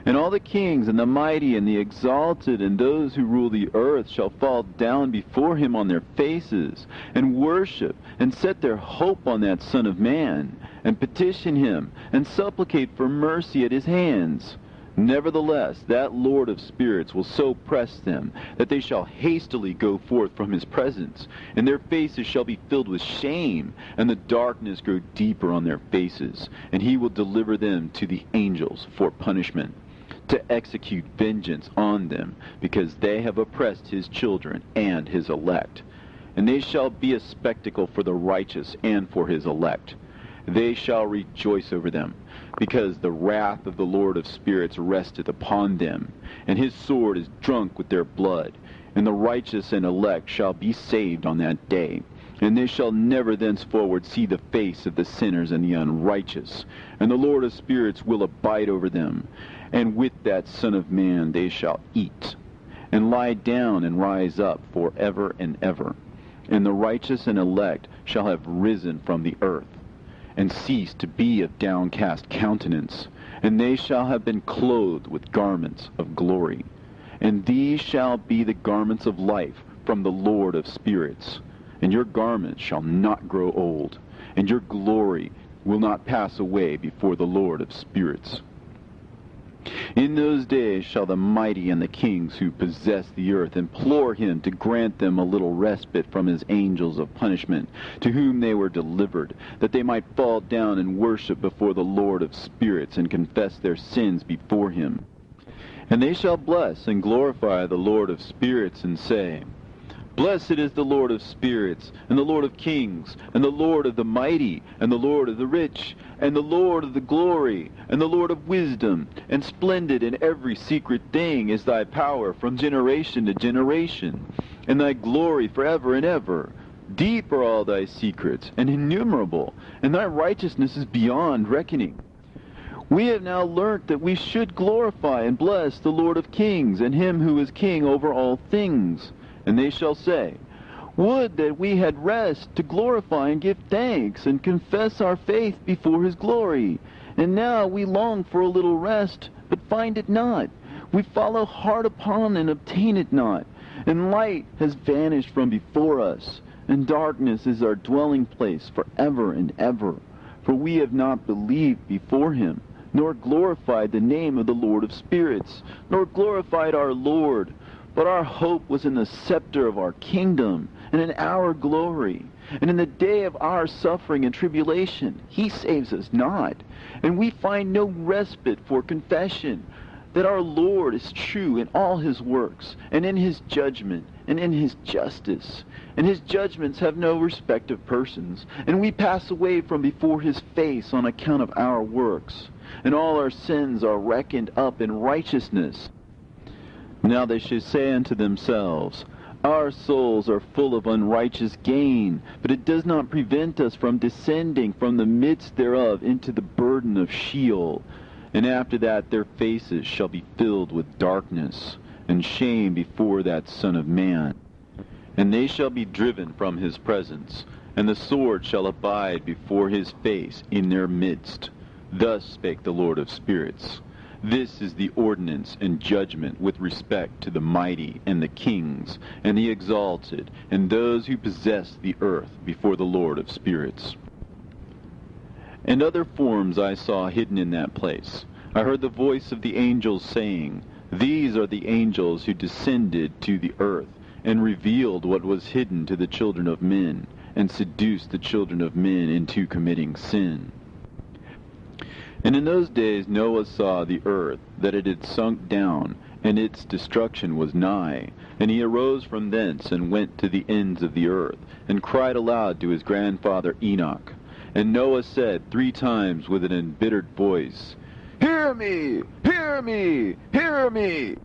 Speaker 1: And all the kings and the mighty and the exalted and those who rule the earth shall fall down before him on their faces, and worship, and set their hope on that Son of Man, and petition him, and supplicate for mercy at his hands. Nevertheless, that Lord of spirits will so press them, that they shall hastily go forth from his presence, and their faces shall be filled with shame, and the darkness grow deeper on their faces, and he will deliver them to the angels for punishment, to execute vengeance on them, because they have oppressed his children and his elect. And they shall be a spectacle for the righteous and for his elect. They shall rejoice over them, because the wrath of the Lord of spirits resteth upon them, and his sword is drunk with their blood. And the righteous and elect shall be saved on that day, and they shall never thenceforward see the face of the sinners and the unrighteous. And the Lord of spirits will abide over them, and with that Son of Man they shall eat, and lie down and rise up for ever and ever. And the righteous and elect shall have risen from the earth, and ceased to be of downcast countenance, and they shall have been clothed with garments of glory. And these shall be the garments of life from the Lord of spirits. And your garments shall not grow old, and your glory will not pass away before the Lord of spirits. In those days shall the mighty and the kings who possess the earth implore him to grant them a little respite from his angels of punishment, to whom they were delivered, that they might fall down and worship before the Lord of spirits, and confess their sins before him. And they shall bless and glorify the Lord of spirits, and say, Blessed is the Lord of spirits, and the Lord of kings, and the Lord of the mighty, and the Lord of the rich, and the Lord of the glory, and the Lord of wisdom. And splendid in every secret thing is thy power from generation to generation, and thy glory forever and ever. Deep are all thy secrets, and innumerable, and thy righteousness is beyond reckoning. We have now learnt that we should glorify and bless the Lord of kings, and him who is king over all things. And they shall say, Would that we had rest to glorify and give thanks, and confess our faith before his glory. And now we long for a little rest, but find it not. We follow hard upon and obtain it not. And light has vanished from before us, and darkness is our dwelling place forever and ever. For we have not believed before him, nor glorified the name of the Lord of spirits, nor glorified our Lord. But our hope was in the scepter of our kingdom, and in our glory. And in the day of our suffering and tribulation, he saves us not. And we find no respite for confession, that our Lord is true in all his works, and in his judgment, and in his justice. And his judgments have no respect of persons, and we pass away from before his face on account of our works. and all our sins are reckoned up in righteousness. Now they shall say unto themselves, Our souls are full of unrighteous gain, but it does not prevent us from descending from the midst thereof into the burden of Sheol. And after that their faces shall be filled with darkness, and shame before that Son of Man. And they shall be driven from his presence, and the sword shall abide before his face in their midst. Thus spake the Lord of spirits. This is the ordinance and judgment with respect to the mighty and the kings and the exalted and those who possess the earth before the Lord of spirits. And other forms I saw hidden in that place. I heard the voice of the angels saying, These are the angels who descended to the earth, and revealed what was hidden to the children of men, and seduced the children of men into committing sin. And in those days Noah saw the earth, that it had sunk down, and its destruction was nigh. And he arose from thence, and went to the ends of the earth, and cried aloud to his grandfather Enoch. And Noah said 3 times with an embittered voice, Hear me! Hear me! Hear me!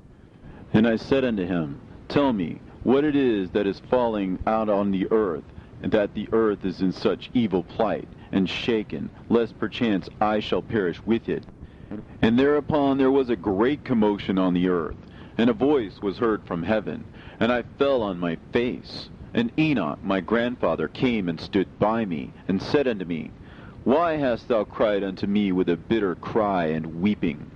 Speaker 1: And I said unto him, Tell me, what it is that is falling out on the earth, and that the earth is in such evil plight, and shaken, lest perchance I shall perish with it. And thereupon there was a great commotion on the earth, and a voice was heard from heaven, and I fell on my face. And Enoch my grandfather came and stood by me, and said unto me, Why hast thou cried unto me with a bitter cry and weeping?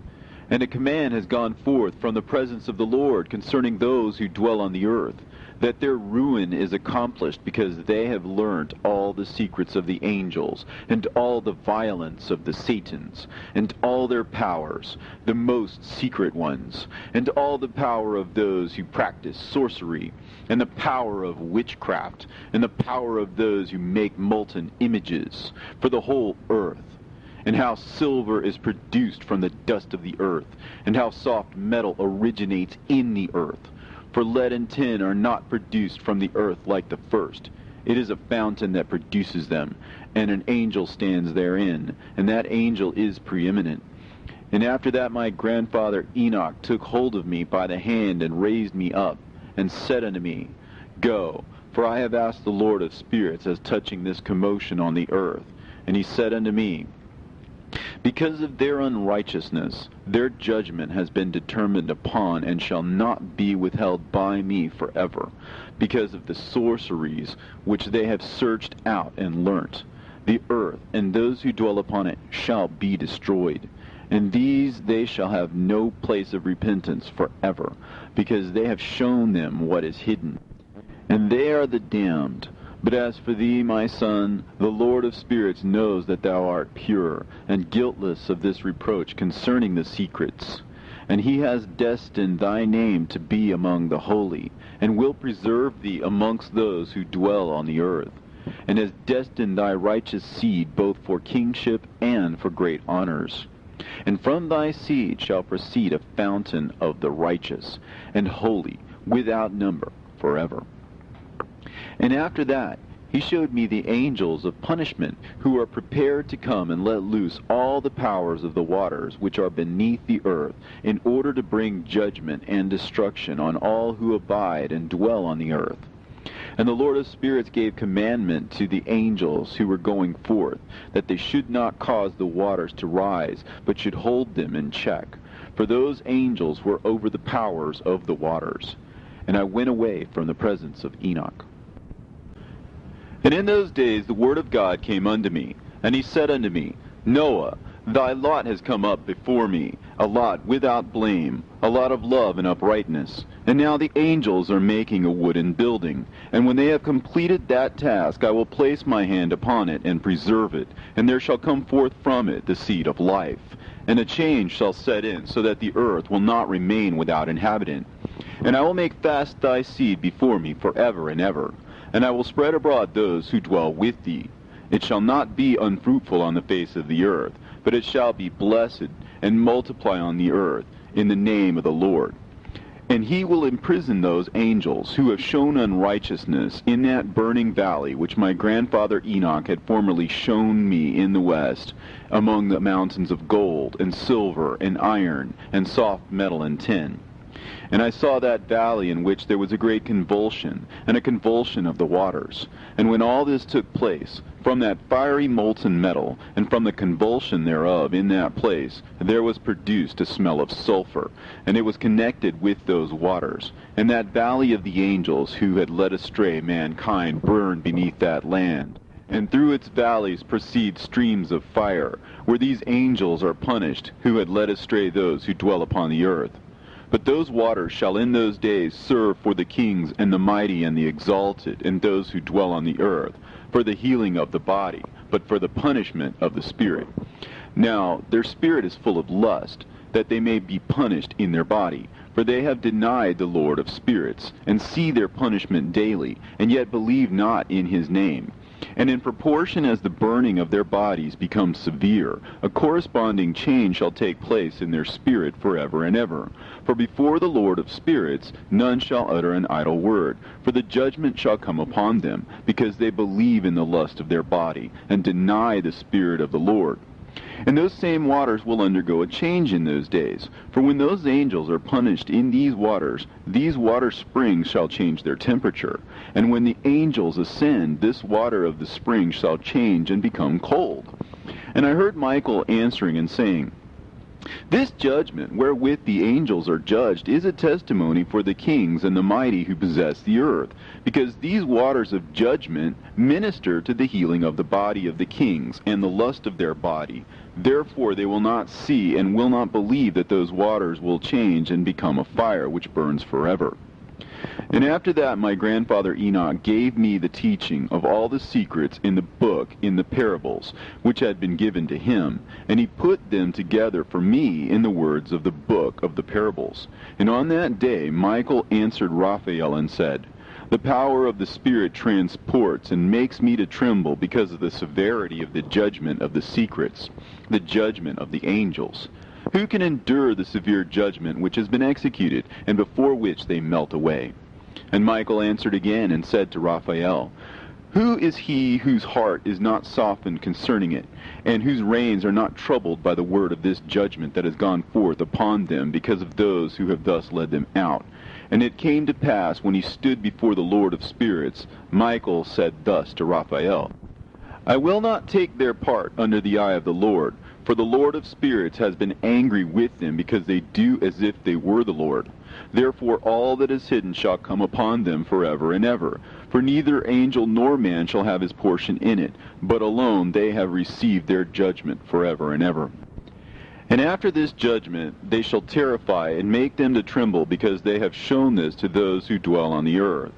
Speaker 1: And a command has gone forth from the presence of the Lord concerning those who dwell on the earth, that their ruin is accomplished, because they have learnt all the secrets of the angels, and all the violence of the Satans, and all their powers, the most secret ones, and all the power of those who practice sorcery, and the power of witchcraft, and the power of those who make molten images, for the whole earth. And how silver is produced from the dust of the earth, and how soft metal originates in the earth. For lead and tin are not produced from the earth like the first. It is a fountain that produces them, and an angel stands therein, and that angel is preeminent. And after that my grandfather Enoch took hold of me by the hand, and raised me up, and said unto me, Go, for I have asked the Lord of spirits as touching this commotion on the earth. And he said unto me, Because of their unrighteousness, their judgment has been determined upon, and shall not be withheld by me forever, because of the sorceries which they have searched out and learnt. The earth and those who dwell upon it shall be destroyed, and these they shall have no place of repentance forever, because they have shown them what is hidden. And they are the damned. But as for thee, my son, the Lord of spirits knows that thou art pure, and guiltless of this reproach concerning the secrets. And he has destined thy name to be among the holy, and will preserve thee amongst those who dwell on the earth, and has destined thy righteous seed both for kingship and for great honors. And from thy seed shall proceed a fountain of the righteous, and holy, without number, forever. And after that he showed me the angels of punishment, who are prepared to come and let loose all the powers of the waters which are beneath the earth, in order to bring judgment and destruction on all who abide and dwell on the earth. And the Lord of spirits gave commandment to the angels who were going forth, that they should not cause the waters to rise, but should hold them in check. For those angels were over the powers of the waters. And I went away from the presence of Enoch. And in those days the word of God came unto me, and he said unto me, Noah, thy lot has come up before me, a lot without blame, a lot of love and uprightness. And now the angels are making a wooden building, and when they have completed that task, I will place my hand upon it and preserve it, and there shall come forth from it the seed of life. And a change shall set in, so that the earth will not remain without inhabitant. And I will make fast thy seed before me forever and ever. And I will spread abroad those who dwell with thee. It shall not be unfruitful on the face of the earth, but it shall be blessed, and multiply on the earth in the name of the Lord. And he will imprison those angels who have shown unrighteousness in that burning valley which my grandfather Enoch had formerly shown me in the west, among the mountains of gold and silver and iron and soft metal and tin. And I saw that valley in which there was a great convulsion, and a convulsion of the waters. And when all this took place, from that fiery molten metal, and from the convulsion thereof in that place, there was produced a smell of sulfur, and it was connected with those waters. And that valley of the angels who had led astray mankind burned beneath that land. And through its valleys proceed streams of fire, where these angels are punished, who had led astray those who dwell upon the earth. But those waters shall in those days serve for the kings and the mighty and the exalted, and those who dwell on the earth, for the healing of the body, but for the punishment of the spirit. Now their spirit is full of lust, that they may be punished in their body. For they have denied the Lord of spirits, and see their punishment daily, and yet believe not in his name. And in proportion as the burning of their bodies becomes severe, a corresponding change shall take place in their spirit forever and ever. For before the Lord of spirits none shall utter an idle word, for the judgment shall come upon them, because they believe in the lust of their body, and deny the Spirit of the Lord. And those same waters will undergo a change in those days. For when those angels are punished in these water springs shall change their temperature. And when the angels ascend, this water of the spring shall change and become cold. And I heard Michael answering and saying, This judgment wherewith the angels are judged is a testimony for the kings and the mighty who possess the earth, because these waters of judgment minister to the healing of the body of the kings and the lust of their body. Therefore they will not see and will not believe that those waters will change and become a fire which burns forever. And after that my grandfather Enoch gave me the teaching of all the secrets in the book in the parables which had been given to him, and he put them together for me in the words of the book of the parables. And on that day Michael answered Raphael and said, The power of the Spirit transports and makes me to tremble because of the severity of the judgment of the secrets, the judgment of the angels. Who can endure the severe judgment which has been executed, and before which they melt away? And Michael answered again and said to Raphael, Who is he whose heart is not softened concerning it, and whose reins are not troubled by the word of this judgment that has gone forth upon them because of those who have thus led them out? And it came to pass, when he stood before the Lord of spirits, Michael said thus to Raphael, I will not take their part under the eye of the Lord, for the Lord of spirits has been angry with them, because they do as if they were the Lord. Therefore all that is hidden shall come upon them forever and ever. For neither angel nor man shall have his portion in it, but alone they have received their judgment forever and ever. And after this judgment they shall terrify and make them to tremble, because they have shown this to those who dwell on the earth.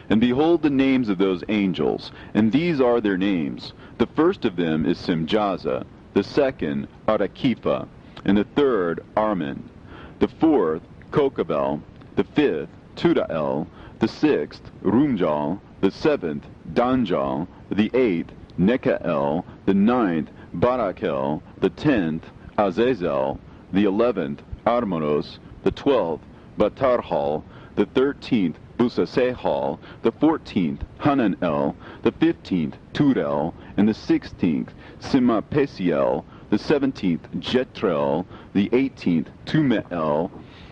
Speaker 1: And behold the names of those angels, and these are their names. The first of them is Simjaza, the second Arakipha, and the third Armin, the fourth Kokabel, the fifth Tudael, the sixth Rumjal, the seventh Danjal, the eighth Nekael, the ninth Barakel, the 10th Azazel, the 11th Armonos, the 12th Batarhal, the 13th Busasehal, the 14th Hananel, the 15th Turel, and the 16th Simapesiel, the 17th Jetrel, the 18th Tumeel,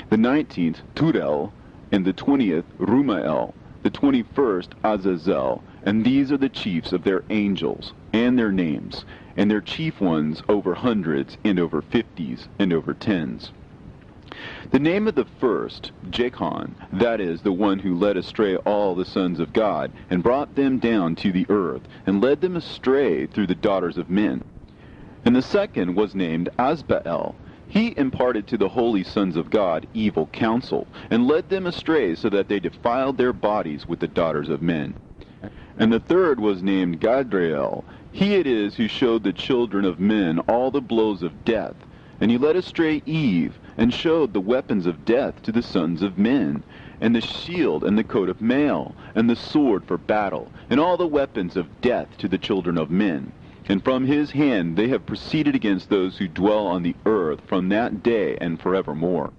Speaker 1: the 19th Turel, and the 20th Rumael, the 21st Azazel. And these are the chiefs of their angels, and their names, and their chief ones over hundreds, and over 50s, and over 10s. The name of the first, Jachan, that is, the one who led astray all the sons of God, and brought them down to the earth, and led them astray through the daughters of men. And the second was named Asbael. He imparted to the holy sons of God evil counsel, and led them astray so that they defiled their bodies with the daughters of men. And the third was named Gadriel. He it is who showed the children of men all the blows of death. And he led astray Eve, and showed the weapons of death to the sons of men, and the shield and the coat of mail, and the sword for battle, and all the weapons of death to the children of men. And from his hand they have proceeded against those who dwell on the earth from that day and forevermore.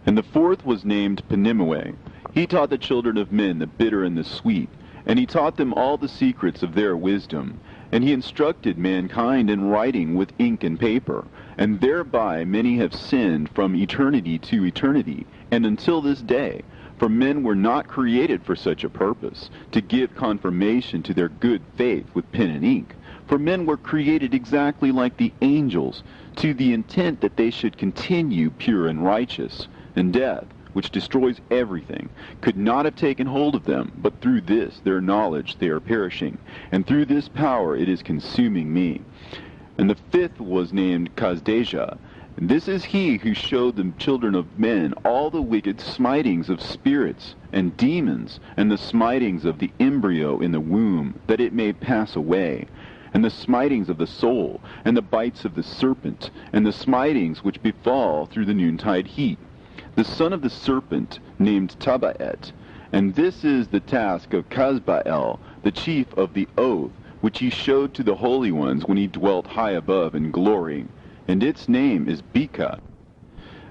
Speaker 1: And the fourth was named Penimmue. He taught the children of men the bitter and the sweet, and he taught them all the secrets of their wisdom. And he instructed mankind in writing with ink and paper, and thereby many have sinned from eternity to eternity, and until this day. For men were not created for such a purpose, to give confirmation to their good faith with pen and ink. For men were created exactly like the angels, to the intent that they should continue pure and righteous. And death, which destroys everything, could not have taken hold of them, but through this their knowledge they are perishing, and through this power it is consuming me. And the fifth was named Kazdeja. And this is he who showed the children of men all the wicked smitings of spirits and demons, and the smitings of the embryo in the womb, that it may pass away, and the smitings of the soul, and the bites of the serpent, and the smitings which befall through the noontide heat. The son of the serpent named Tabaet, and this is the task of Kazbael, the chief of the oath, which he showed to the holy ones when he dwelt high above in glory, and its name is Beka.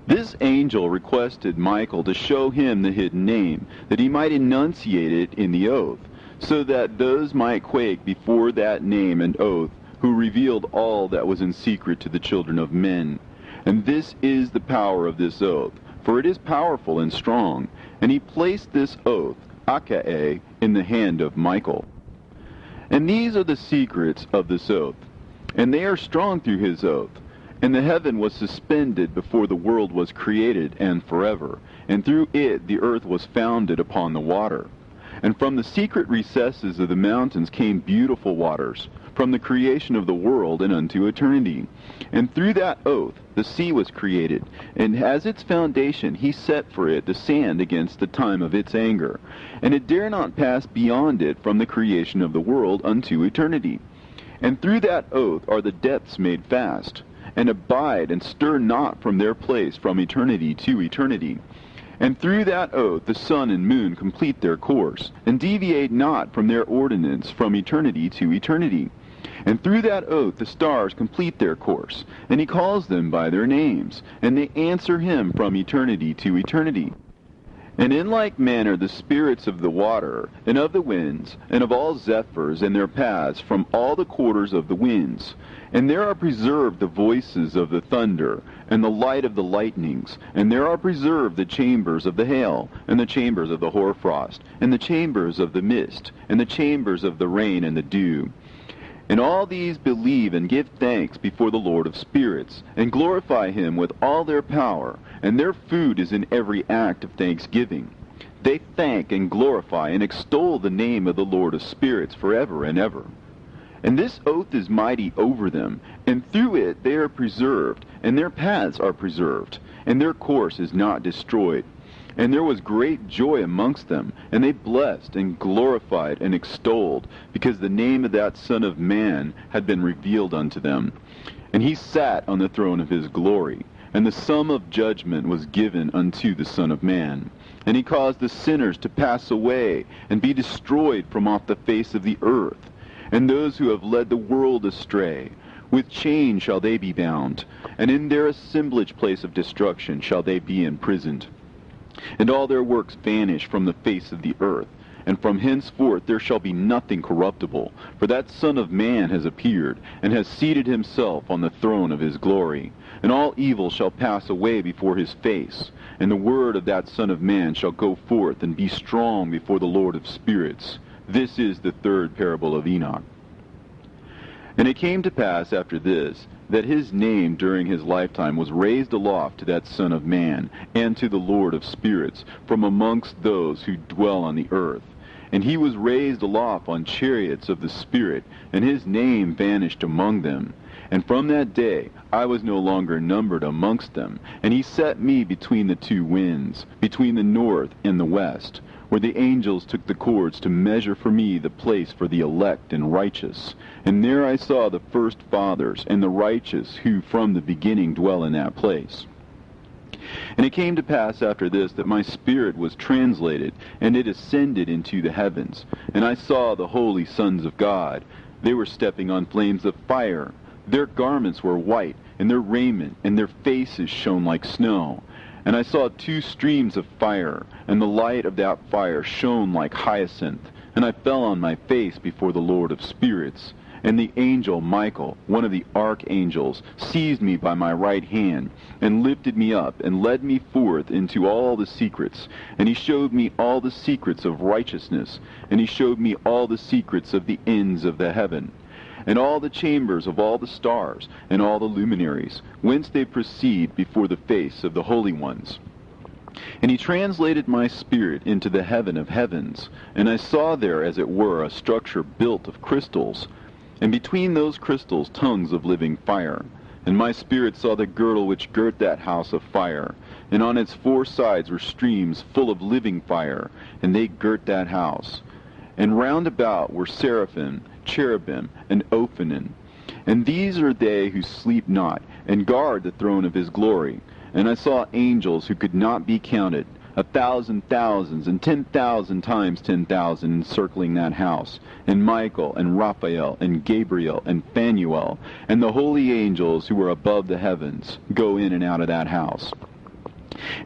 Speaker 1: This angel requested Michael to show him the hidden name, that he might enunciate it in the oath, so that those might quake before that name and oath, who revealed all that was in secret to the children of men. And this is the power of this oath, for it is powerful and strong. And he placed this oath, Akae, in the hand of Michael. And these are the secrets of this oath, and they are strong through his oath. And the heaven was suspended before the world was created, and forever. And through it the earth was founded upon the water. And from the secret recesses of the mountains came beautiful waters, from the creation of the world and unto eternity. And through that oath the sea was created, and as its foundation he set for it the sand against the time of its anger. And it dare not pass beyond it from the creation of the world unto eternity. And through that oath are the depths made fast, and abide and stir not from their place from eternity to eternity. And through that oath the sun and moon complete their course, and deviate not from their ordinance from eternity to eternity. And through that oath the stars complete their course, and he calls them by their names, and they answer him from eternity to eternity. And in like manner the spirits of the water, and of the winds, and of all zephyrs and their paths from all the quarters of the winds. And there are preserved the voices of the thunder, and the light of the lightnings, and there are preserved the chambers of the hail, and the chambers of the hoarfrost, and the chambers of the mist, and the chambers of the rain and the dew. And all these believe and give thanks before the Lord of spirits, and glorify him with all their power, and their food is in every act of thanksgiving. They thank and glorify and extol the name of the Lord of spirits forever and ever. And this oath is mighty over them, and through it they are preserved, and their paths are preserved, and their course is not destroyed. And there was great joy amongst them, and they blessed and glorified and extolled, because the name of that Son of Man had been revealed unto them. And he sat on the throne of his glory, and the sum of judgment was given unto the Son of Man. And he caused the sinners to pass away, and be destroyed from off the face of the earth. And those who have led the world astray, with chains shall they be bound, and in their assemblage place of destruction shall they be imprisoned. And all their works vanish from the face of the earth, and from henceforth there shall be nothing corruptible, for that Son of Man has appeared, and has seated himself on the throne of his glory. And all evil shall pass away before his face, and the word of that Son of Man shall go forth and be strong before the Lord of spirits. This is the third parable of Enoch. And it came to pass after this, that his name during his lifetime was raised aloft to that Son of Man, and to the Lord of spirits, from amongst those who dwell on the earth. And he was raised aloft on chariots of the Spirit, and his name vanished among them. And from that day I was no longer numbered amongst them, and he set me between the two winds, between the north and the west, where the angels took the cords to measure for me the place for the elect and righteous. And there I saw the first fathers and the righteous who from the beginning dwell in that place. And it came to pass after this that my spirit was translated, and it ascended into the heavens. And I saw the holy sons of God. They were stepping on flames of fire. Their garments were white, and their raiment and their faces shone like snow. And I saw 2 streams of fire, and the light of that fire shone like hyacinth. And I fell on my face before the Lord of spirits. And the angel Michael, one of the archangels, seized me by my right hand, and lifted me up, and led me forth into all the secrets. And he showed me all the secrets of righteousness, and he showed me all the secrets of the ends of the heaven, and all the chambers of all the stars, and all the luminaries, whence they proceed before the face of the holy ones. And he translated my spirit into the heaven of heavens, and I saw there, as it were, a structure built of crystals, and between those crystals tongues of living fire. And my spirit saw the girdle which girt that house of fire, and on its 4 sides were streams full of living fire, and they girt that house. And round about were seraphim, cherubim, and ophanim. And these are they who sleep not, and guard the throne of his glory. And I saw angels who could not be counted, 1,000 thousands, and 10,000 times 10,000 encircling that house, and Michael, and Raphael, and Gabriel, and Phanuel, and the holy angels who were above the heavens, go in and out of that house.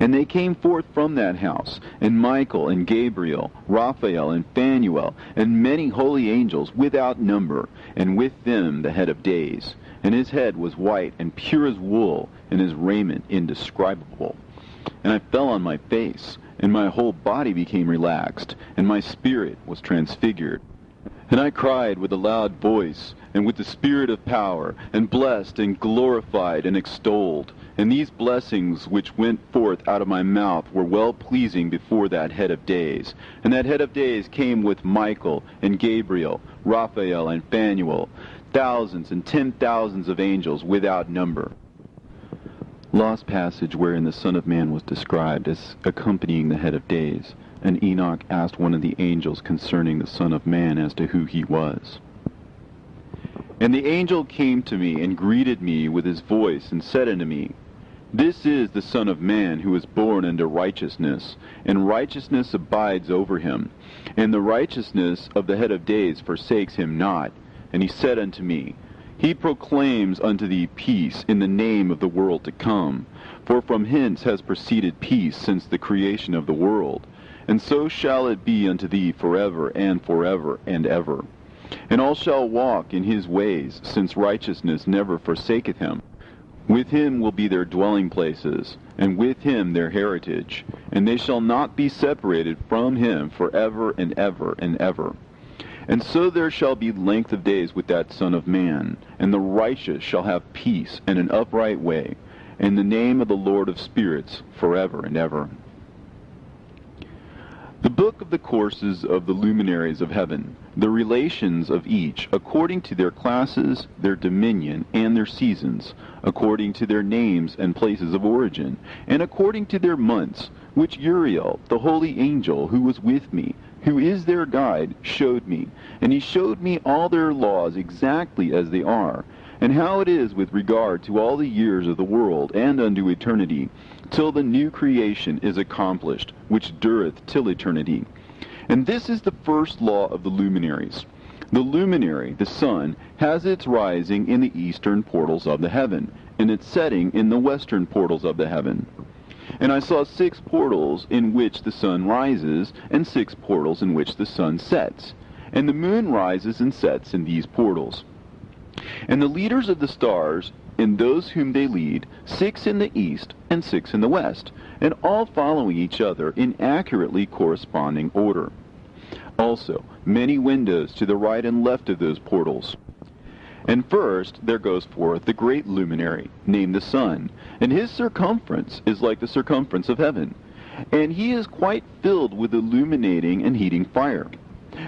Speaker 1: And they came forth from that house, and Michael, and Gabriel, Raphael, and Phanuel, and many holy angels without number, and with them the head of days. And his head was white and pure as wool, and his raiment indescribable. And I fell on my face, and my whole body became relaxed, and my spirit was transfigured. And I cried with a loud voice, and with the spirit of power, and blessed, and glorified, and extolled. And these blessings which went forth out of my mouth were well-pleasing before that head of days. And that head of days came with Michael, and Gabriel, Raphael, and Phanuel, thousands and 10,000s of angels without number. Lost passage wherein the Son of Man was described as accompanying the head of days, and Enoch asked one of the angels concerning the Son of Man as to who he was. And the angel came to me, and greeted me with his voice, and said unto me, This is the Son of Man, who is born unto righteousness, and righteousness abides over him, and the righteousness of the head of days forsakes him not. And he said unto me, He proclaims unto thee peace in the name of the world to come, for from hence has proceeded peace since the creation of the world, and so shall it be unto thee forever and ever. And all shall walk in his ways, since righteousness never forsaketh him. With him will be their dwelling places, and with him their heritage, and they shall not be separated from him forever and ever. And so there shall be length of days with that Son of Man, and the righteous shall have peace and an upright way, and the name of the Lord of spirits forever and ever. The book of the courses of the luminaries of heaven, the relations of each, according to their classes, their dominion, and their seasons, according to their names and places of origin, and according to their months, which Uriel, the holy angel who was with me, who is their guide, showed me. And he showed me all their laws exactly as they are, and how it is with regard to all the years of the world and unto eternity, till the new creation is accomplished, which dureth till eternity. And this is the first law of the luminaries. The luminary, the sun, has its rising in the eastern portals of the heaven, and its setting in the western portals of the heaven. And I saw 6 portals in which the sun rises, and 6 portals in which the sun sets. And the moon rises and sets in these portals. And the leaders of the stars, in those whom they lead, 6 in the east and 6 in the west, and all following each other in accurately corresponding order. Also, many windows to the right and left of those portals. And first there goes forth the great luminary, named the sun, and his circumference is like the circumference of heaven, and he is quite filled with illuminating and heating fire.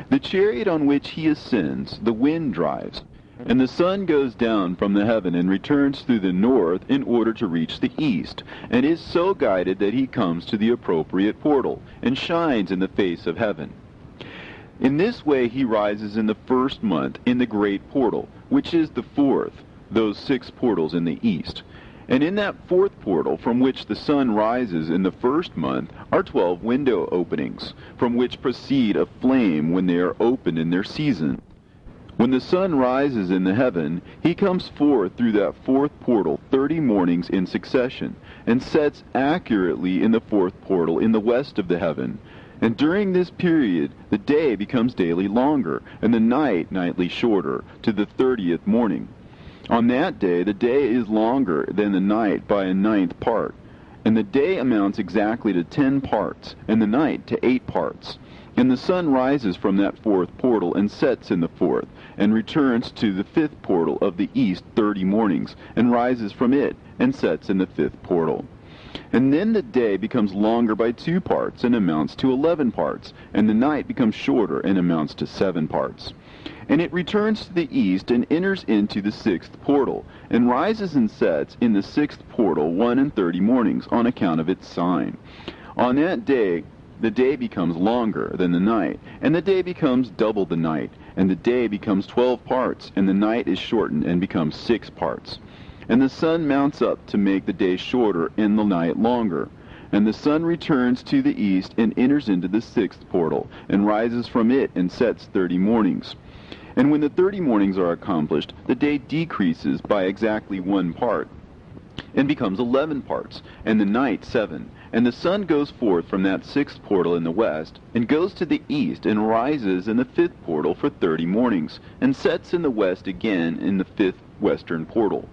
Speaker 1: The chariot on which he ascends, the wind drives, and the sun goes down from the heaven and returns through the north in order to reach the east, and is so guided that he comes to the appropriate portal, and shines in the face of heaven. In this way he rises in the first month in the great portal, which is the 4th, those 6 portals in the east. And in that 4th portal, from which the sun rises in the first month, are 12 window openings, from which proceed a flame when they are opened in their season. When the sun rises in the heaven, he comes forth through that fourth portal 30 mornings in succession, and sets accurately in the fourth portal in the west of the heaven. And during this period, the day becomes daily longer, and the night nightly shorter, to the 30th morning. On that day, the day is longer than the night by a ninth part, and the day amounts exactly to 10 parts, and the night to 8 parts. And the sun rises from that fourth portal and sets in the fourth, and returns to the fifth portal of the east 30 mornings, and rises from it, and sets in the fifth portal. And then the day becomes longer by 2 parts, and amounts to 11 parts, and the night becomes shorter, and amounts to 7 parts. And it returns to the east, and enters into the sixth portal, and rises and sets in the sixth portal 31 mornings, on account of its sign. On that day, the day becomes longer than the night, and the day becomes double the night, and the day becomes 12 parts, and the night is shortened, and becomes 6 parts. And the sun mounts up to make the day shorter and the night longer. And the sun returns to the east, and enters into the sixth portal, and rises from it, and sets 30 mornings. And when the 30 mornings are accomplished, the day decreases by exactly 1 part, and becomes 11 parts, and the night 7. And the sun goes forth from that sixth portal in the west, and goes to the east, and rises in the fifth portal for 30 mornings, and sets in the west again in the fifth western portal.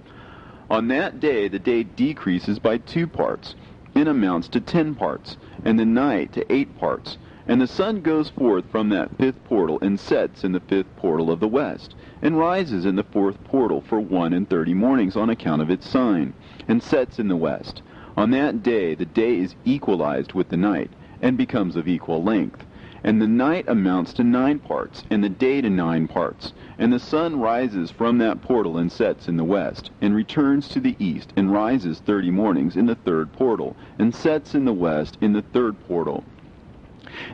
Speaker 1: On that day the day decreases by 2 parts, and amounts to 10 parts, and the night to 8 parts. And the sun goes forth from that fifth portal, and sets in the fifth portal of the west, and rises in the fourth portal for 31 mornings on account of its sign, and sets in the west. On that day the day is equalized with the night, and becomes of equal length. And the night amounts to 9 parts, and the day to 9 parts. And the sun rises from that portal, and sets in the west, and returns to the east, and rises 30 mornings in the third portal, and sets in the west in the third portal.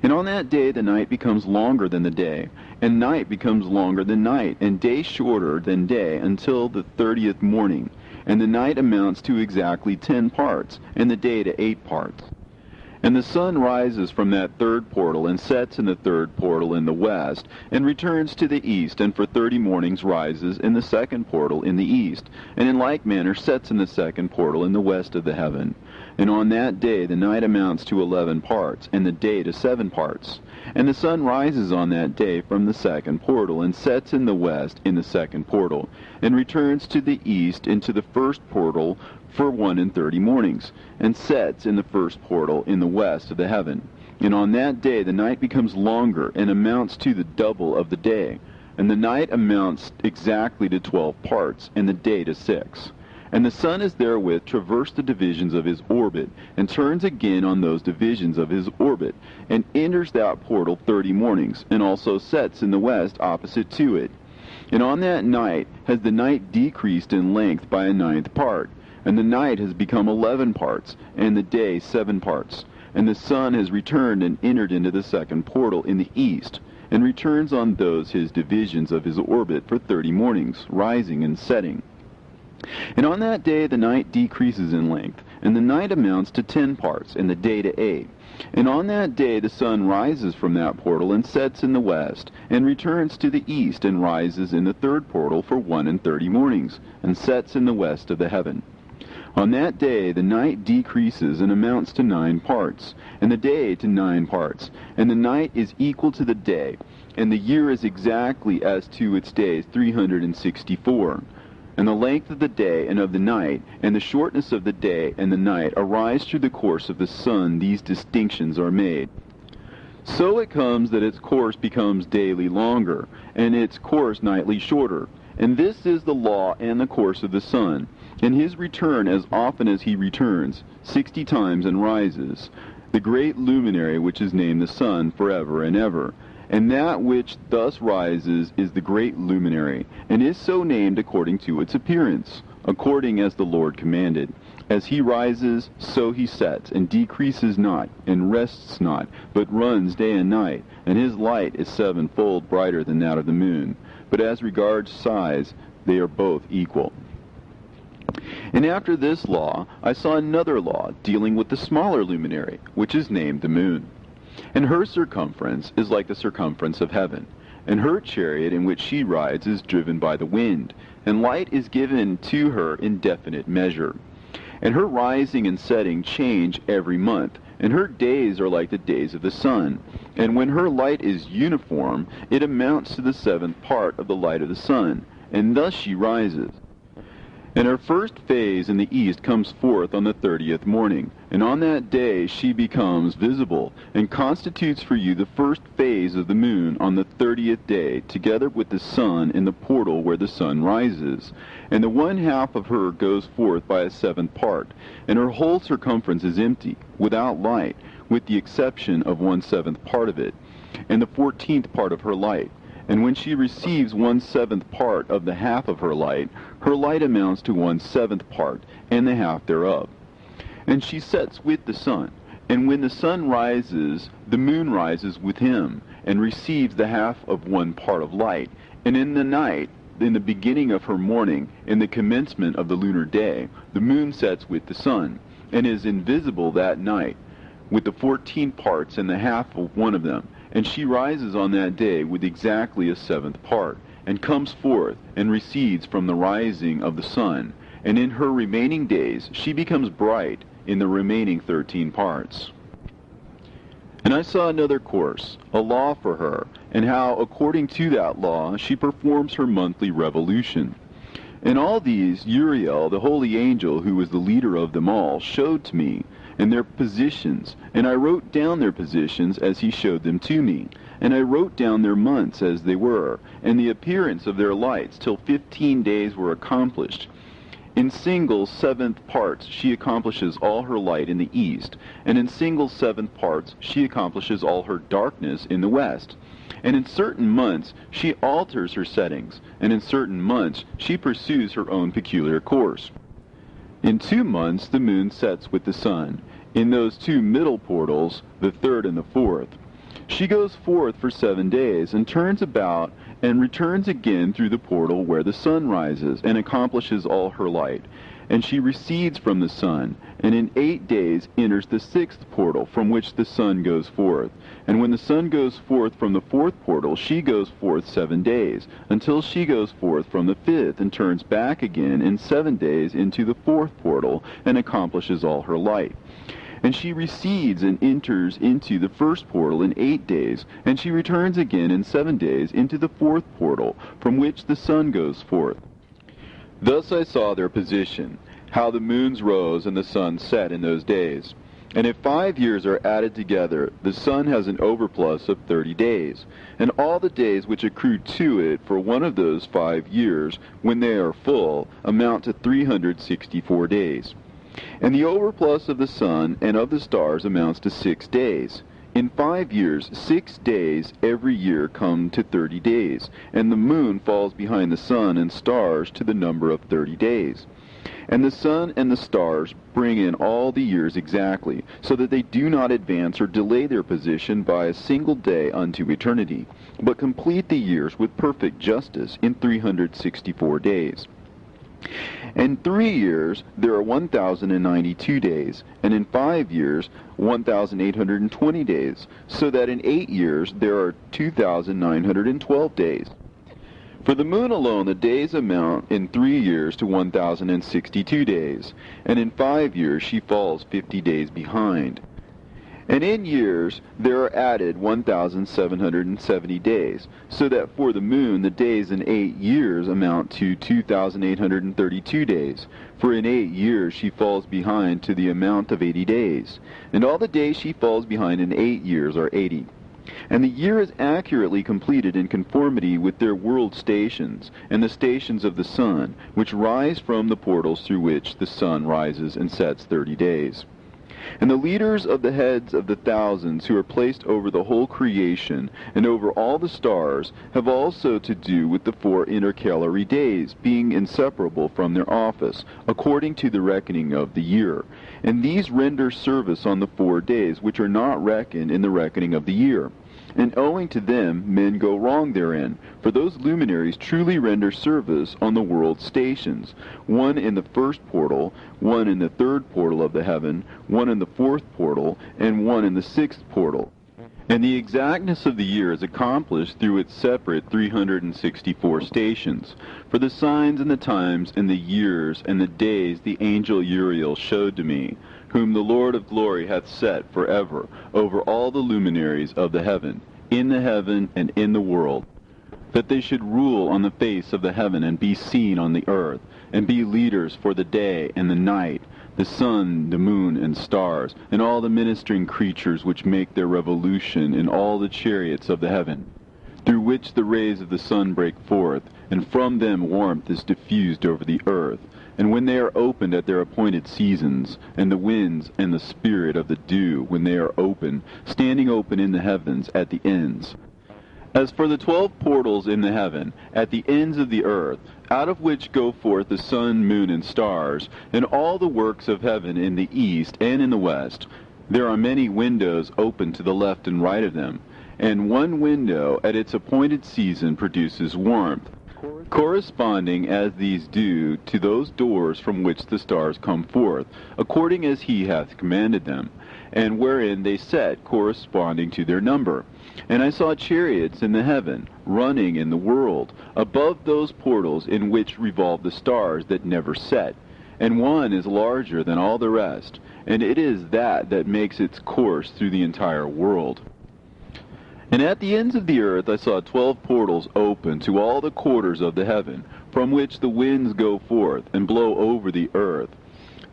Speaker 1: And on that day the night becomes longer than the day, and night becomes longer than night, and day shorter than day, until the 30th morning. And the night amounts to exactly 10 parts, and the day to 8 parts. And the sun rises from that third portal, and sets in the third portal in the west, and returns to the east, and for 30 mornings rises in the second portal in the east, and in like manner sets in the second portal in the west of the heaven. And on that day the night amounts to 11 parts, and the day to 7 parts. And the sun rises on that day from the second portal, and sets in the west in the second portal, and returns to the east into the first portal for 31 mornings, and sets in the first portal in the west of the heaven. And on that day the night becomes longer, and amounts to the double of the day, and the night amounts exactly to 12 parts, and the day to 6. And the sun is therewith traversed the divisions of his orbit, and turns again on those divisions of his orbit, and enters that portal 30 mornings, and also sets in the west opposite to it. And on that night has the night decreased in length by a ninth part, and the night has become 11 parts, and the day 7 parts. And the sun has returned and entered into the second portal in the east, and returns on those his divisions of his orbit for 30 mornings, rising and setting. And on that day the night decreases in length, and the night amounts to 10 parts, and the day to 8. And on that day the sun rises from that portal, and sets in the west, and returns to the east, and rises in the third portal for 31 mornings, and sets in the west of the heaven. On that day the night decreases and amounts to 9 parts, and the day to 9 parts, and the night is equal to the day, and the year is exactly as to its days 364. And the length of the day and of the night, and the shortness of the day and the night arise through the course of the sun. These distinctions are made. So it comes that its course becomes daily longer, and its course nightly shorter. And this is the law and the course of the sun. In his return, as often as he returns, 60 times and rises, the great luminary which is named the sun forever and ever. And that which thus rises is the great luminary, and is so named according to its appearance, according as the Lord commanded. As he rises, so he sets, and decreases not, and rests not, but runs day and night, and his light is 7-fold brighter than that of the moon. But as regards size, they are both equal. And after this law, I saw another law dealing with the smaller luminary, which is named the moon. And her circumference is like the circumference of heaven, and her chariot in which she rides is driven by the wind, and light is given to her in definite measure. And her rising and setting change every month, and her days are like the days of the sun. And when her light is uniform, it amounts to the 7th part of the light of the sun, and thus she rises. And her first phase in the east comes forth on the 30th morning, and on that day she becomes visible, and constitutes for you the first phase of the moon on the 30th day, together with the sun in the portal where the sun rises. And the 1/2 of her goes forth by a 7th part, and her whole circumference is empty, without light, with the exception of 1/7 part of it, and the 14th part of her light. And when she receives 1/7 part of the half of her light amounts to 1/7 part, and the half thereof. And she sets with the sun, and when the sun rises, the moon rises with him, and receives the half of 1 part of light. And in the night, in the beginning of her morning, in the commencement of the lunar day, the moon sets with the sun, and is invisible that night, with the 14 parts and the half of one of them. And she rises on that day with exactly a 7th part, and comes forth, and recedes from the rising of the sun. And in her remaining days she becomes bright in the remaining 13 parts. And I saw another course, a law for her, and how, according to that law, she performs her monthly revolution. And all these Uriel, the holy angel, who was the leader of them all, showed to me, and their positions, and I wrote down their positions as he showed them to me, and I wrote down their months as they were, and the appearance of their lights, till 15 days were accomplished. In single 7th parts she accomplishes all her light in the east, and in single 7th parts she accomplishes all her darkness in the west. And in certain months she alters her settings, and in certain months she pursues her own peculiar course. In 2 months the moon sets with the sun, in those 2 middle portals, the 3rd and the 4th. She goes forth for 7 days, and turns about, and returns again through the portal where the sun rises, and accomplishes all her light. And she recedes from the sun, and in 8 days enters the 6th portal, from which the sun goes forth. And when the sun goes forth from the 4th portal, she goes forth 7 days, until she goes forth from the 5th, and turns back again in 7 days into the 4th portal, and accomplishes all her light. And she recedes and enters into the 1st portal in 8 days, and she returns again in 7 days into the 4th portal, from which the sun goes forth. Thus I saw their position, how the moons rose and the sun set in those days. And if 5 years are added together, the sun has an overplus of 30 days, and all the days which accrue to it for one of those 5 years, when they are full, amount to 364 days. And the overplus of the sun and of the stars amounts to 6 days. In 5 years, 6 days every year come to 30 days, and the moon falls behind the sun and stars to the number of 30 days. And the sun and the stars bring in all the years exactly, so that they do not advance or delay their position by a single day unto eternity, but complete the years with perfect justice in 364 days. In 3 years there are 1,092 days, and in 5 years 1,820 days, so that in 8 years there are 2,912 days. For the moon alone the days amount in 3 years to 1,062 days, and in 5 years she falls 50 days behind. And in years there are added 1,770 days, so that for the moon the days in 8 years amount to 2,832 days. For in 8 years she falls behind to the amount of 80 days, and all the days she falls behind in 8 years are 80. And the year is accurately completed in conformity with their world stations, and the stations of the sun, which rise from the portals through which the sun rises and sets 30 days. And the leaders of the heads of the thousands who are placed over the whole creation and over all the stars have also to do with the 4 intercalary days, being inseparable from their office, according to the reckoning of the year. And these render service on the 4 days, which are not reckoned in the reckoning of the year. And owing to them men go wrong therein, for those luminaries truly render service on the world stations, one in the 1st portal, one in the 3rd portal of the heaven, one in the 4th portal, and one in the 6th portal. And the exactness of the year is accomplished through its separate 364 stations. For the signs and the times and the years and the days the angel Uriel showed to me, whom the Lord of glory hath set forever over all the luminaries of the heaven, in the heaven and in the world, that they should rule on the face of the heaven and be seen on the earth, and be leaders for the day and the night, the sun, the moon, and stars, and all the ministering creatures which make their revolution in all the chariots of the heaven, through which the rays of the sun break forth, and from them warmth is diffused over the earth. And when they are opened at their appointed seasons, and the winds and the spirit of the dew, when they are open, standing open in the heavens at the ends. As for the 12 portals in the heaven, at the ends of the earth, out of which go forth the sun, moon, and stars, and all the works of heaven in the east and in the west, there are many windows open to the left and right of them, and one window at its appointed season produces warmth, corresponding as these do to those doors from which the stars come forth, according as he hath commanded them, and wherein they set corresponding to their number. And I saw chariots in the heaven, running in the world, above those portals in which revolve the stars that never set. And one is larger than all the rest, and it is that makes its course through the entire world. And at the ends of the earth I saw 12 portals open to all the quarters of the heaven, from which the winds go forth, and blow over the earth.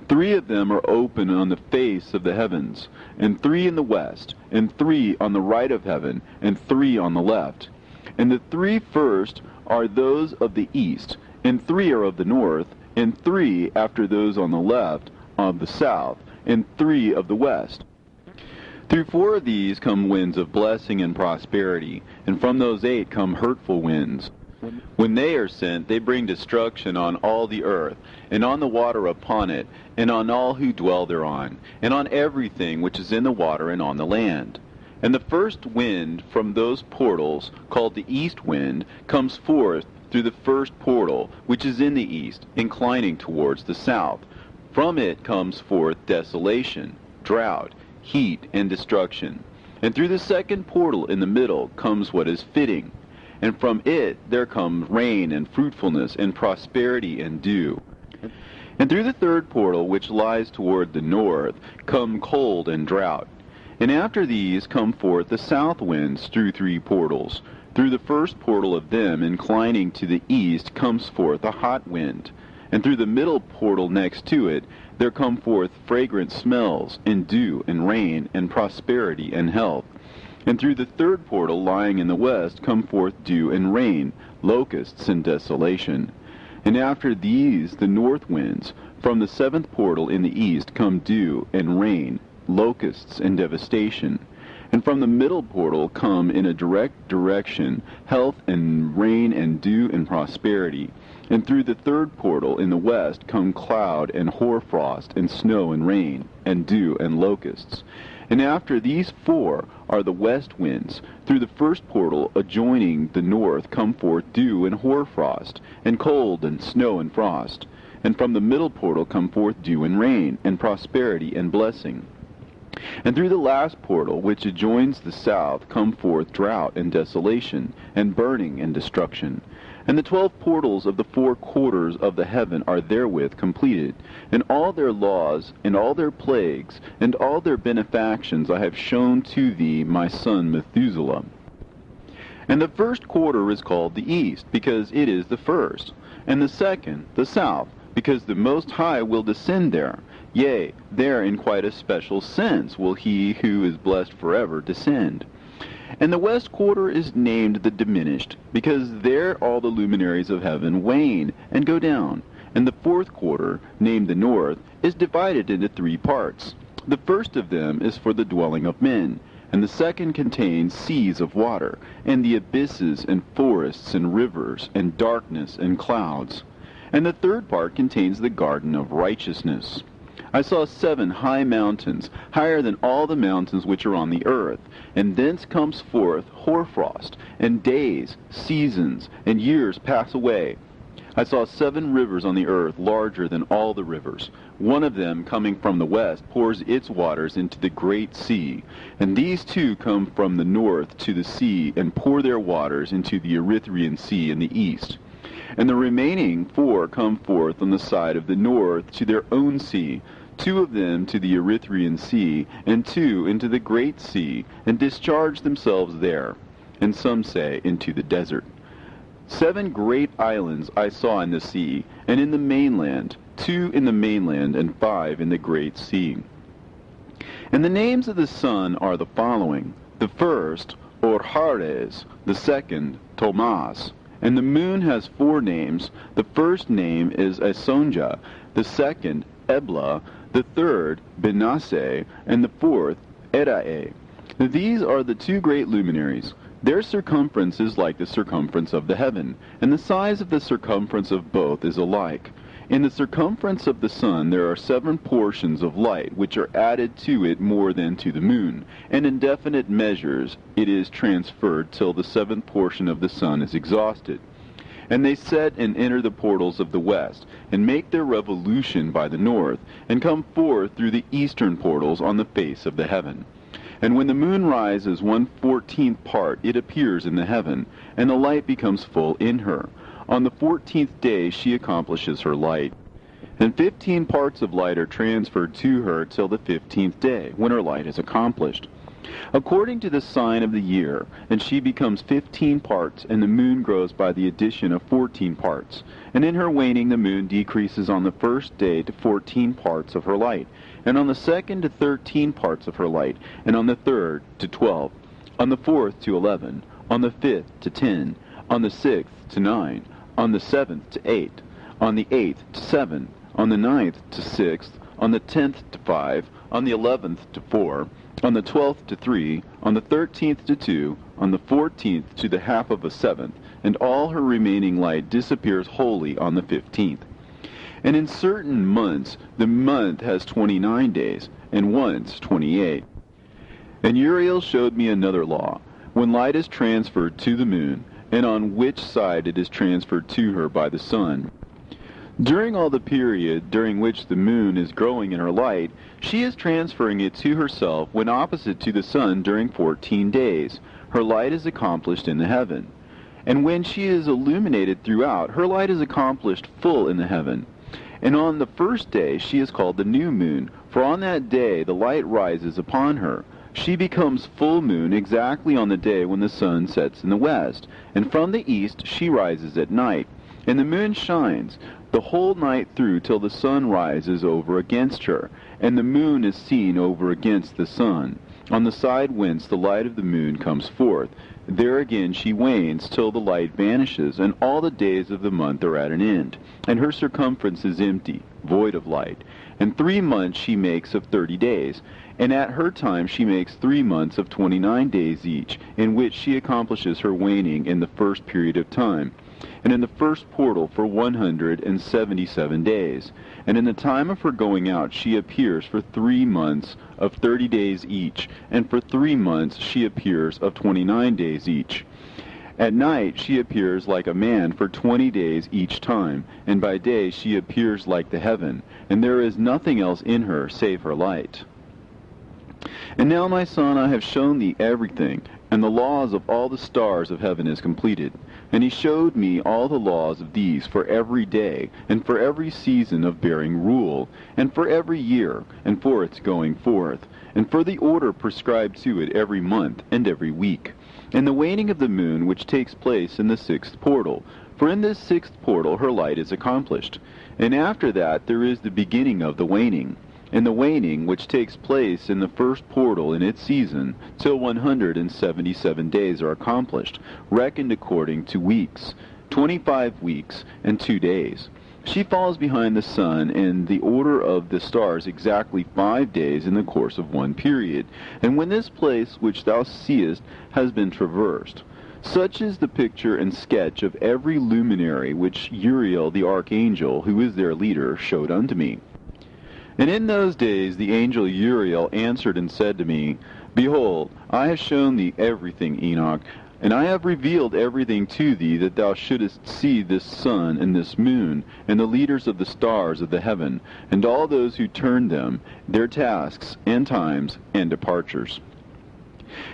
Speaker 1: 3 of them are open on the face of the heavens, and 3 in the west, and 3 on the right of heaven, and 3 on the left. And the 3 first are those of the east, and 3 are of the north, and 3 after those on the left of the south, and 3 of the west. Through 4 of these come winds of blessing and prosperity, and from those 8 come hurtful winds. When they are sent, they bring destruction on all the earth, and on the water upon it, and on all who dwell thereon, and on everything which is in the water and on the land. And the first wind from those portals, called the east wind, comes forth through the first portal, which is in the east, inclining towards the south. From it comes forth desolation, drought, heat, and destruction. And through the second portal in the middle comes what is fitting. And from it there come rain and fruitfulness and prosperity and dew. And through the third portal, which lies toward the north, come cold and drought. And after these come forth the south winds through 3 portals. Through the first portal of them, inclining to the east, comes forth a hot wind. And through the middle portal next to it, there come forth fragrant smells, and dew, and rain, and prosperity, and health. And through the third portal lying in the west come forth dew and rain, locusts and desolation. And after these the north winds. From the 7th portal in the east come dew and rain, locusts and devastation. And from the middle portal come in a direct direction health and rain and dew and prosperity. And through the third portal in the west come cloud and hoarfrost and snow and rain and dew and locusts. And after these 4 are the west winds. Through the first portal adjoining the north come forth dew and hoarfrost, and cold and snow and frost. And from the middle portal come forth dew and rain, and prosperity and blessing. And through the last portal, which adjoins the south, come forth drought and desolation, and burning and destruction. And the 12 portals of the 4 quarters of the heaven are therewith completed. And all their laws, and all their plagues, and all their benefactions I have shown to thee, my son Methuselah. And the first quarter is called the east, because it is the first. And the second, the south, because the Most High will descend there. Yea, there in quite a special sense will he who is blessed forever descend. And the west quarter is named the diminished, because there all the luminaries of heaven wane and go down. And the 4th quarter, named the north, is divided into 3 parts. The first of them is for the dwelling of men, and the second contains seas of water, and the abysses and forests and rivers, and darkness and clouds. And the third part contains the garden of righteousness. I saw 7 high mountains, higher than all the mountains which are on the earth, and thence comes forth hoarfrost, and days, seasons, and years pass away. I saw 7 rivers on the earth, larger than all the rivers. One of them, coming from the west, pours its waters into the great sea. And these 2 come from the north to the sea, and pour their waters into the Erythraean Sea in the east. And the remaining 4 come forth on the side of the north to their own sea, 2 of them to the Erythraean Sea, and 2 into the great sea, and discharge themselves there, and some say into the desert. 7 great islands I saw in the sea, and in the mainland, 2 in the mainland, and 5 in the great sea. And the names of the sun are the following: the first, Orhares; the second, Tomas. And the moon has 4 names. The first name is Asonja, the second, Ebla, the third, Benasse, and the fourth, Erae. These are the 2 great luminaries. Their circumference is like the circumference of the heaven, and the size of the circumference of both is alike. In the circumference of the sun there are 7 portions of light, which are added to it more than to the moon, and in definite measures it is transferred till the 7th portion of the sun is exhausted. And they set and enter the portals of the west, and make their revolution by the north, and come forth through the eastern portals on the face of the heaven. And when the moon rises 1/14th part, it appears in the heaven, and the light becomes full in her. On the 14th day she accomplishes her light. And 15 parts of light are transferred to her till the 15th day, when her light is accomplished, according to the sign of the year, and she becomes 15 parts, and the moon grows by the addition of 14 parts. And in her waning the moon decreases on the first day to 14 parts of her light, and on the second to 13 parts of her light, and on the third to 12, on the fourth to 11, on the 5th to 10, on the 6th to 9, on the 7th to 8, on the 8th to 7, on the 9th to 6th, on the 10th to 5, on the 11th to 4, on the 12th to 3, on the 13th to 2, on the 14th to the half of a 7th, and all her remaining light disappears wholly on the 15th. And in certain months the month has 29 days, and once 28. And Uriel showed me another law, when light is transferred to the moon, and on which side it is transferred to her by the sun. During all the period during which the moon is growing in her light, she is transferring it to herself when opposite to the sun during 14 days. Her light is accomplished in the heaven. And when she is illuminated throughout, her light is accomplished full in the heaven. And on the first day she is called the new moon, for on that day the light rises upon her. She becomes full moon exactly on the day when the sun sets in the west, and from the east she rises at night. And the moon shines the whole night through till the sun rises over against her, and the moon is seen over against the sun, on the side whence the light of the moon comes forth. There again she wanes till the light vanishes, and all the days of the month are at an end, and her circumference is empty, void of light. And 3 months she makes of 30 days, and at her time she makes 3 months of 29 days each, in which she accomplishes her waning in the first period of time, and in the first portal for 177 days. And in the time of her going out she appears for 3 months of 30 days each, and for 3 months she appears of 29 days each. At night she appears like a man for 20 days each time, and by day she appears like the heaven, and there is nothing else in her save her light. And now, my son, I have shown thee everything, and the laws of all the stars of heaven is completed. And he showed me all the laws of these for every day, and for every season of bearing rule, and for every year, and for its going forth, and for the order prescribed to it every month and every week, and the waning of the moon which takes place in the 6th portal. For in this 6th portal her light is accomplished. And after that there is the beginning of the waning, and the waning which takes place in the 1st portal in its season, till 177 days are accomplished, reckoned according to weeks, 25 weeks and 2 days. She falls behind the sun in the order of the stars exactly 5 days in the course of one period. And when this place which thou seest has been traversed, such is the picture and sketch of every luminary which Uriel the archangel, who is their leader, showed unto me. And in those days the angel Uriel answered and said to me, Behold, I have shown thee everything, Enoch. And I have revealed everything to thee, that thou shouldest see this sun and this moon, and the leaders of the stars of the heaven, and all those who turn them, their tasks, and times, and departures.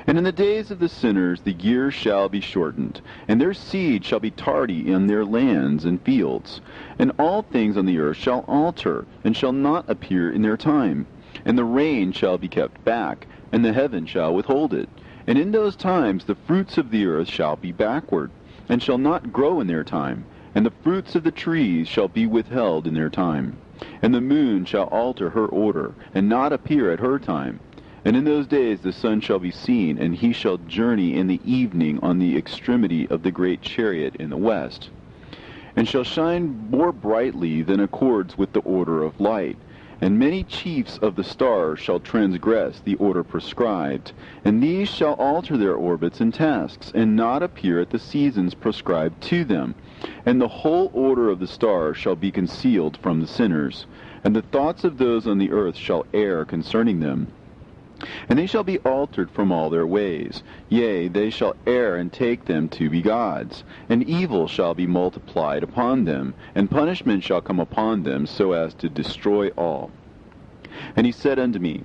Speaker 1: And in the days of the sinners the years shall be shortened, and their seed shall be tardy in their lands and fields. And all things on the earth shall alter, and shall not appear in their time. And the rain shall be kept back, and the heaven shall withhold it. And in those times the fruits of the earth shall be backward, and shall not grow in their time. And the fruits of the trees shall be withheld in their time. And the moon shall alter her order, and not appear at her time. And in those days the sun shall be seen, and he shall journey in the evening on the extremity of the great chariot in the west, and shall shine more brightly than accords with the order of light. And many chiefs of the stars shall transgress the order prescribed, and these shall alter their orbits and tasks, and not appear at the seasons prescribed to them. And the whole order of the stars shall be concealed from the sinners, and the thoughts of those on the earth shall err concerning them. And they shall be altered from all their ways. Yea, they shall err and take them to be gods. And evil shall be multiplied upon them, and punishment shall come upon them, so as to destroy all. And he said unto me,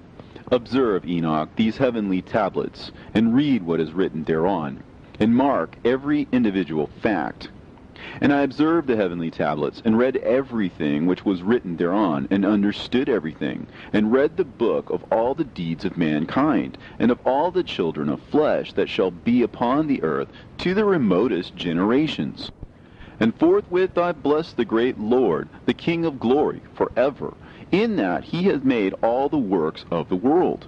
Speaker 1: Observe, Enoch, these heavenly tablets, and read what is written thereon, and mark every individual fact. And I observed the heavenly tablets, and read everything which was written thereon, and understood everything, and read the book of all the deeds of mankind, and of all the children of flesh that shall be upon the earth, to the remotest generations. And forthwith I blessed the great Lord, the King of glory, forever, in that he has made all the works of the world.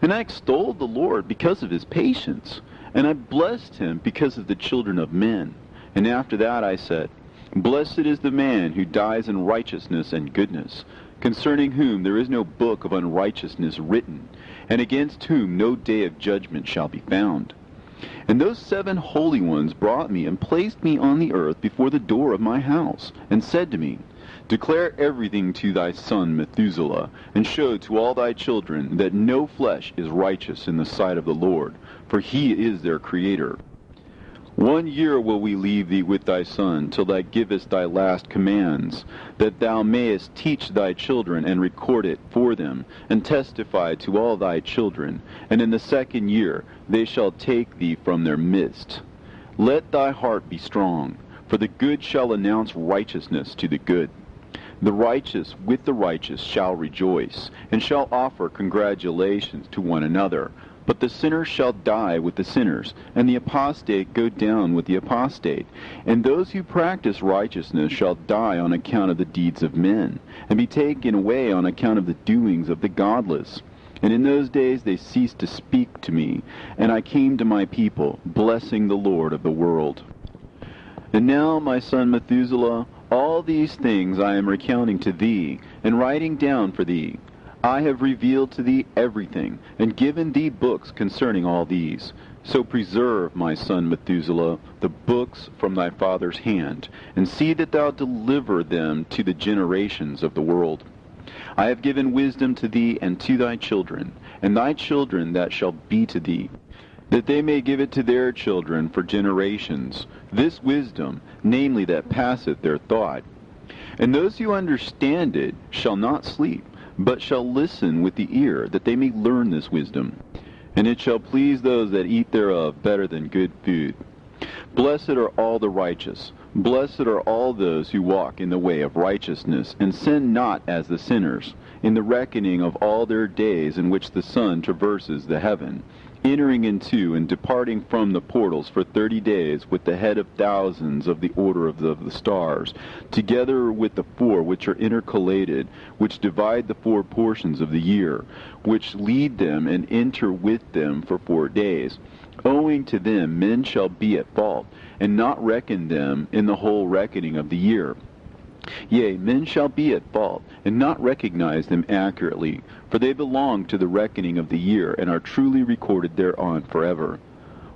Speaker 1: And I extolled the Lord because of his patience, and I blessed him because of the children of men. And after that I said, Blessed is the man who dies in righteousness and goodness, concerning whom there is no book of unrighteousness written, and against whom no day of judgment shall be found. And those 7 holy ones brought me and placed me on the earth before the door of my house, and said to me, Declare everything to thy son Methuselah, and show to all thy children that no flesh is righteous in the sight of the Lord, for he is their Creator. 1 year will we leave thee with thy son, till thou givest thy last commands, that thou mayest teach thy children, and record it for them, and testify to all thy children. And in the 2nd year they shall take thee from their midst. Let thy heart be strong, for the good shall announce righteousness to the good. The righteous with the righteous shall rejoice, and shall offer congratulations to one another. But the sinners shall die with the sinners, and the apostate go down with the apostate. And those who practice righteousness shall die on account of the deeds of men, and be taken away on account of the doings of the godless. And in those days they ceased to speak to me, and I came to my people, blessing the Lord of the world. And now, my son Methuselah, all these things I am recounting to thee, and writing down for thee. I have revealed to thee everything, and given thee books concerning all these. So preserve, my son Methuselah, the books from thy father's hand, and see that thou deliver them to the generations of the world. I have given wisdom to thee and to thy children, and thy children that shall be to thee, that they may give it to their children for generations, this wisdom, namely that passeth their thought. And those who understand it shall not sleep, but shall listen with the ear, that they may learn this wisdom. And it shall please those that eat thereof better than good food. Blessed are all the righteous. Blessed are all those who walk in the way of righteousness, and sin not as the sinners, in the reckoning of all their days in which the sun traverses the heaven, entering into and departing from the portals for 30 days with the head of thousands of the order of the stars, together with the 4 which are intercalated, which divide the 4 portions of the year, which lead them and enter with them for 4 days. Owing to them men shall be at fault, and not reckon them in the whole reckoning of the year. Yea, men shall be at fault, and not recognize them accurately, for they belong to the reckoning of the year, and are truly recorded thereon forever.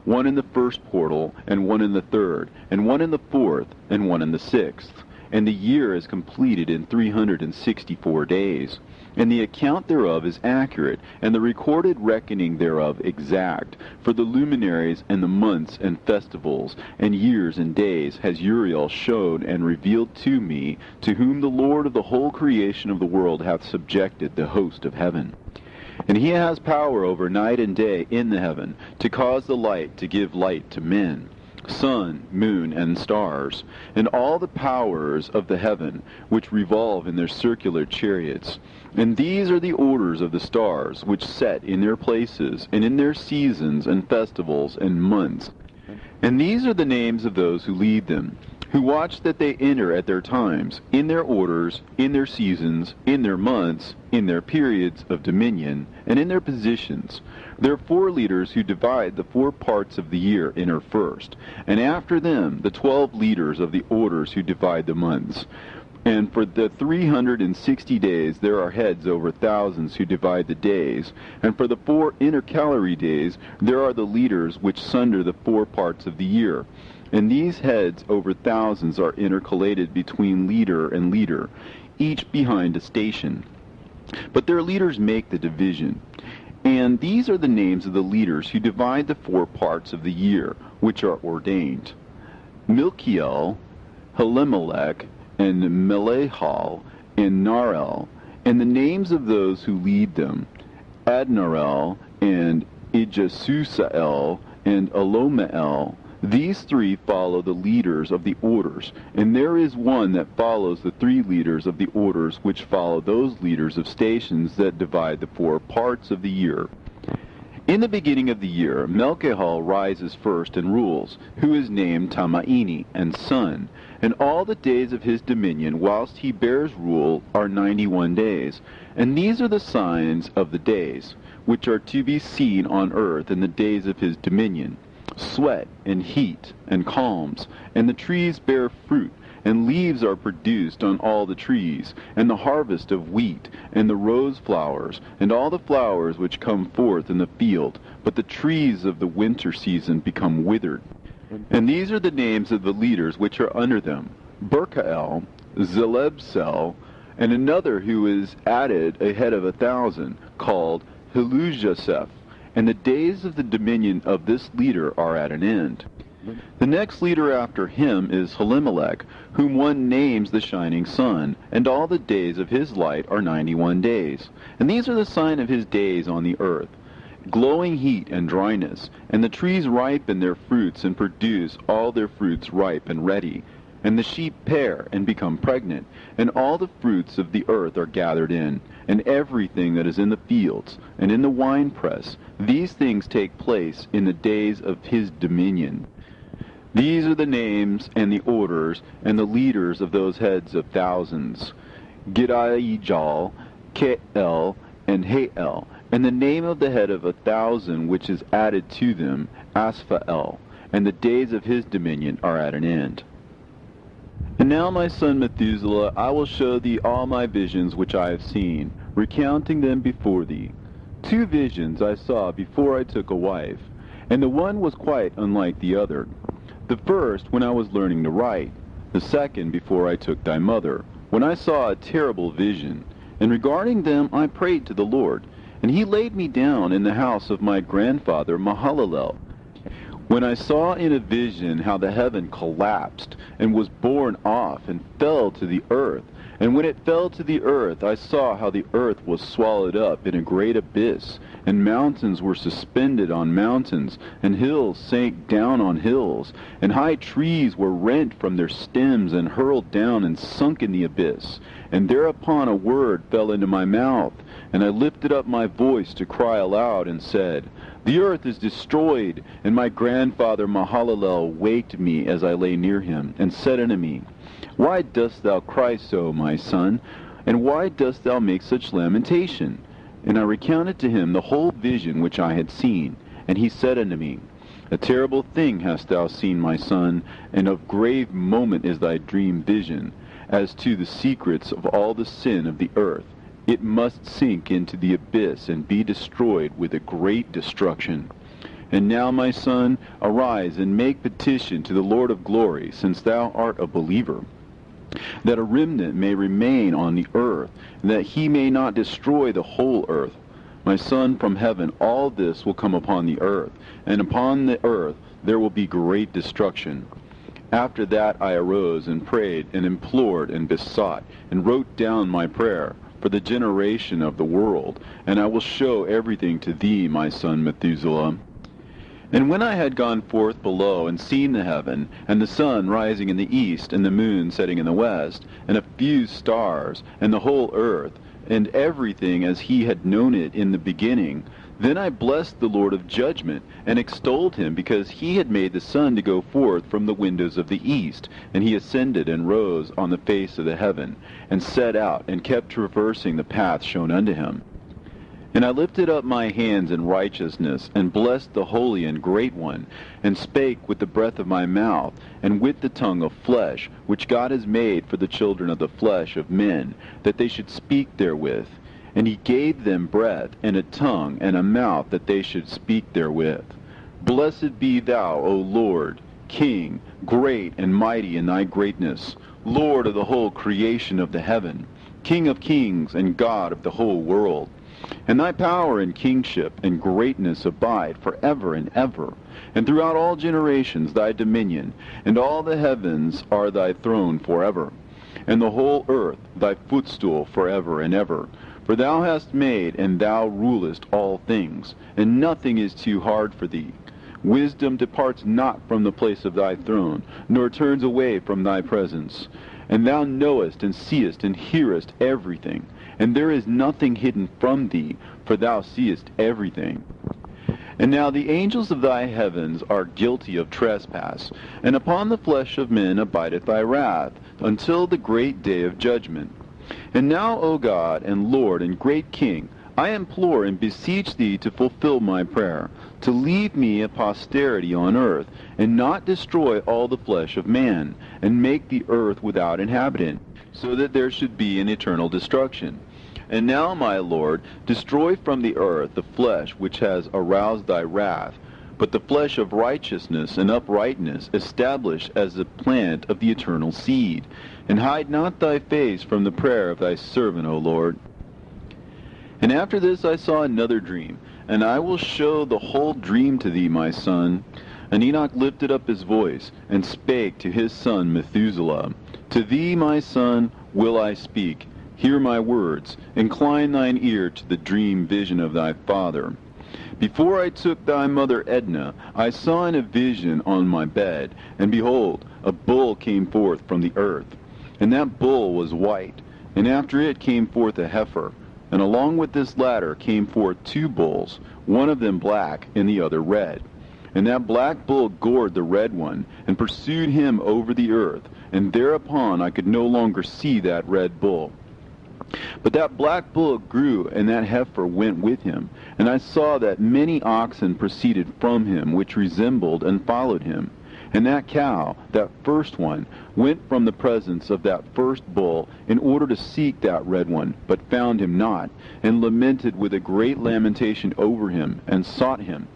Speaker 1: 1 in the 1st portal, and 1 in the 3rd, and 1 in the 4th, and 1 in the 6th. and the year is completed in 364 days. And the account thereof is accurate, and the recorded reckoning thereof exact. For the luminaries and the months and festivals and years and days has Uriel showed and revealed to me, to whom the Lord of the whole creation of the world hath subjected the host of heaven. And he has power over night and day in the heaven, to cause the light to give light to men, sun, moon, and stars, and all the powers of the heaven, which revolve in their circular chariots. And these are the orders of the stars, which set in their places, and in their seasons, and festivals, and months. And these are the names of those who lead them, who watch that they enter at their times, in their orders, in their seasons, in their months, in their periods of dominion, and in their positions. There are 4 leaders who divide the 4 parts of the year enter first, and after them the 12 leaders of the orders who divide the months. And for the 360 days there are heads over thousands who divide the days, and for the 4 intercalary days there are the leaders which sunder the 4 parts of the year. And these heads over thousands are intercalated between leader and leader, each behind a station. But their leaders make the division. And these are the names of the leaders who divide the 4 parts of the year, which are ordained: Milkiel, Helimelech, and Melechal, and Narel, and the names of those who lead them: Adnarel, and Ijasusael, and Elomeel. These 3 follow the leaders of the orders, and there is one that follows the 3 leaders of the orders which follow those leaders of stations that divide the 4 parts of the year. In the beginning of the year, Melchihal rises first and rules, who is named Tamaini, and son, and all the days of his dominion whilst he bears rule are 91 days. And these are the signs of the days, which are to be seen on earth in the days of his dominion: sweat, and heat, and calms, and the trees bear fruit, and leaves are produced on all the trees, and the harvest of wheat, and the rose flowers, and all the flowers which come forth in the field, but the trees of the winter season become withered. And these are the names of the leaders which are under them: Berkael, Zelebsel, and another who is added a head of 1,000, called Helujaseph. And the days of the dominion of this leader are at an end. The next leader after him is Helimelech, whom one names the shining sun, and all the days of his light are 91 days. And these are the sign of his days on the earth: glowing heat and dryness, and the trees ripen their fruits and produce all their fruits ripe and ready. And the sheep pair and become pregnant, and all the fruits of the earth are gathered in, and everything that is in the fields, and in the winepress. These things take place in the days of his dominion. These are the names and the orders and the leaders of those heads of thousands: Gidaijal, Keel, and Hael, and the name of the head of 1,000 which is added to them, Asphael, and the days of his dominion are at an end. And now, my son Methuselah, I will show thee all my visions which I have seen, recounting them before thee. 2 visions I saw before I took a wife, and the one was quite unlike the other. The first when I was learning to write, the second before I took thy mother, when I saw a terrible vision. And regarding them I prayed to the Lord, and he laid me down in the house of my grandfather Mahalalel. When I saw in a vision how the heaven collapsed, and was borne off, and fell to the earth, and when it fell to the earth, I saw how the earth was swallowed up in a great abyss, and mountains were suspended on mountains, and hills sank down on hills, and high trees were rent from their stems, and hurled down and sunk in the abyss. And thereupon a word fell into my mouth, and I lifted up my voice to cry aloud, and said, The earth is destroyed. And my grandfather Mahalalel waked me as I lay near him, and said unto me, Why dost thou cry so, my son? And why dost thou make such lamentation? And I recounted to him the whole vision which I had seen. And he said unto me, A terrible thing hast thou seen, my son, and of grave moment is thy dream vision. As to the secrets of all the sin of the earth, it must sink into the abyss and be destroyed with a great destruction. And now, my son, arise and make petition to the Lord of glory, since thou art a believer. that a remnant may remain on the earth, and that he may not destroy the whole earth. My son, from heaven all this will come upon the earth, and upon the earth there will be great destruction. After that I arose and prayed and implored and besought, and wrote down my prayer for the generation of the world, and I will show everything to thee, my son Methuselah. And when I had gone forth below and seen the heaven, and the sun rising in the east, and the moon setting in the west, and a few stars, and the whole earth, and everything as he had known it in the beginning, then I blessed the Lord of judgment, and extolled him, because he had made the sun to go forth from the windows of the east, and he ascended and rose on the face of the heaven, and set out, and kept traversing the path shown unto him. And I lifted up my hands in righteousness, and blessed the Holy and Great One, and spake with the breath of my mouth, and with the tongue of flesh, which God has made for the children of the flesh of men, that they should speak therewith. And he gave them breath, and a tongue, and a mouth, that they should speak therewith. Blessed be thou, O Lord, King, great and mighty in thy greatness, Lord of the whole creation of the heaven, King of kings, and God of the whole world. And thy power and kingship and greatness abide forever and ever. And throughout all generations thy dominion, and all the heavens are thy throne forever. And the whole earth thy footstool forever and ever. For thou hast made, and thou rulest all things, and nothing is too hard for thee. Wisdom departs not from the place of thy throne, nor turns away from thy presence. And thou knowest and seest and hearest everything. And there is nothing hidden from thee, for thou seest everything. And now the angels of thy heavens are guilty of trespass, and upon the flesh of men abideth thy wrath, until the great day of judgment. And now, O God, and Lord, and great King, I implore and beseech thee to fulfill my prayer, to leave me a posterity on earth, and not destroy all the flesh of man, and make the earth without inhabitant, so that there should be an eternal destruction. And now, my Lord, destroy from the earth the flesh which has aroused thy wrath, but the flesh of righteousness and uprightness establish as the plant of the eternal seed. And hide not thy face from the prayer of thy servant, O Lord. And after this I saw another dream, and I will show the whole dream to thee, my son. And Enoch lifted up his voice, and spake to his son Methuselah, To thee, my son, will I speak. Hear my words. Incline thine ear to the dream vision of thy father. Before I took thy mother Edna, I saw in a vision on my bed, and behold, a bull came forth from the earth. And that bull was white, and after it came forth a heifer. And along with this latter came forth two bulls, one of them black, and the other red. And that black bull gored the red one, and pursued him over the earth, and thereupon I could no longer see that red bull. But that black bull grew, and that heifer went with him. And I saw that many oxen proceeded from him, which resembled and followed him. And that cow, that first one, went from the presence of that first bull, in order to seek that red one, but found him not, and lamented with a great lamentation over him, and sought him.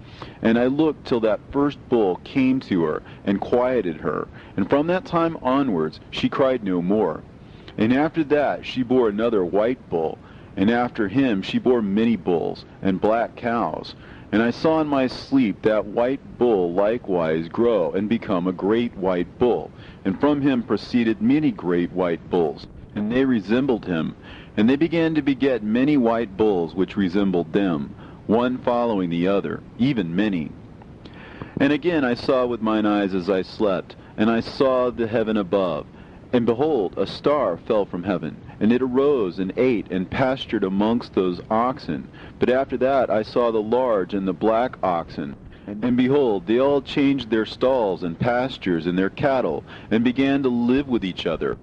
Speaker 1: And I looked till that first bull came to her, and quieted her. And from that time onwards she cried no more. And after that she bore another white bull, and after him she bore many bulls, and black cows. And I saw in my sleep that white bull likewise grow, and become a great white bull. And from him proceeded many great white bulls, and they resembled him. And they began to beget many white bulls which resembled them, one following the other, even many. And again I saw with mine eyes as I slept, and I saw the heaven above. And behold, a star fell from heaven, and it arose and ate and pastured amongst those oxen. But after that I saw the large and the black oxen. And behold, they all changed their stalls and pastures and their cattle, and began to live with each other.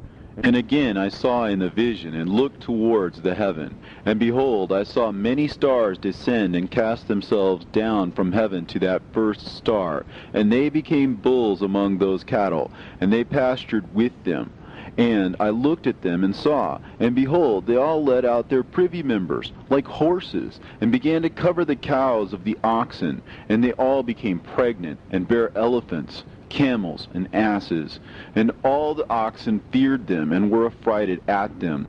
Speaker 1: And again I saw in the vision, and looked towards the heaven. And behold, I saw many stars descend and cast themselves down from heaven to that first star. And they became bulls among those cattle, and they pastured with them. And I looked at them and saw, and behold, they all let out their privy members, like horses, and began to cover the cows of the oxen. And they all became pregnant, and bare elephants, camels, and asses. And all the oxen feared them, and were affrighted at them.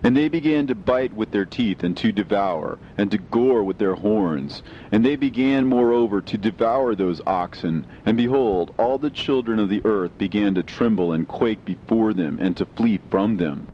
Speaker 1: And they began to bite with their teeth, and to devour, and to gore with their horns. And they began moreover to devour those oxen. And behold, all the children of the earth began to tremble and quake before them, and to flee from them.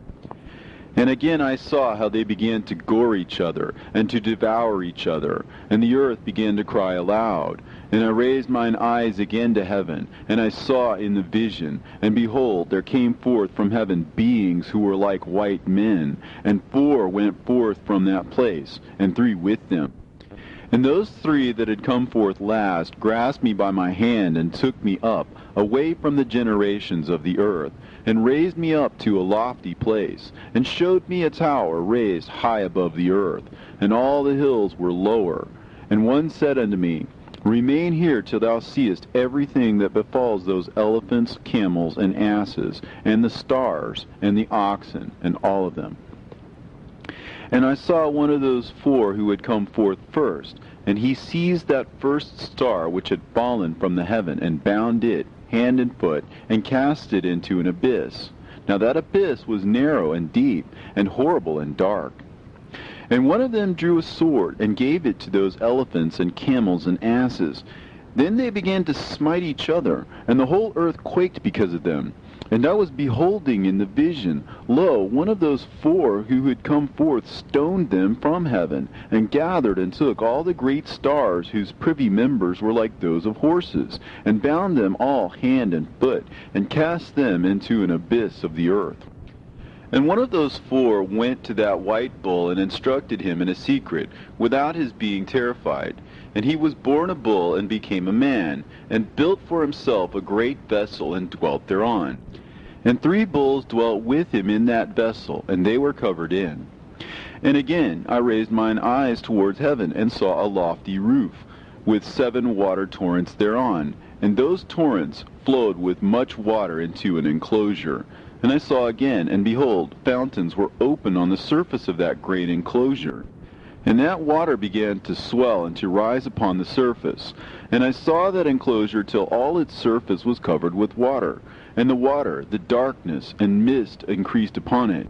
Speaker 1: And again I saw how they began to gore each other, and to devour each other. And the earth began to cry aloud. And I raised mine eyes again to heaven, and I saw in the vision, and behold, there came forth from heaven beings who were like white men, and 4 went forth from that place, and 3 with them. And those 3 that had come forth last grasped me by my hand, and took me up, away from the generations of the earth, and raised me up to a lofty place, and showed me a tower raised high above the earth, and all the hills were lower. And one said unto me, Remain here till thou seest everything that befalls those elephants, camels, and asses, and the stars, and the oxen, and all of them. And I saw one of those 4 who had come forth first, and he seized that first star which had fallen from the heaven, and bound it, hand and foot, and cast it into an abyss. Now that abyss was narrow and deep, and horrible and dark. And one of them drew a sword, and gave it to those elephants and camels and asses. Then they began to smite each other, and the whole earth quaked because of them. And I was beholding in the vision, lo, one of those 4 who had come forth stoned them from heaven, and gathered and took all the great stars whose privy members were like those of horses, and bound them all hand and foot, and cast them into an abyss of the earth. And one of those 4 went to that white bull, and instructed him in a secret, without his being terrified. And he was born a bull, and became a man, and built for himself a great vessel, and dwelt thereon. And 3 bulls dwelt with him in that vessel, and they were covered in. And again I raised mine eyes towards heaven, and saw a lofty roof, with 7 water torrents thereon, and those torrents flowed with much water into an enclosure. And I saw again, and behold, fountains were open on the surface of that great enclosure. And that water began to swell and to rise upon the surface. And I saw that enclosure till all its surface was covered with water. And the water, the darkness, and mist increased upon it.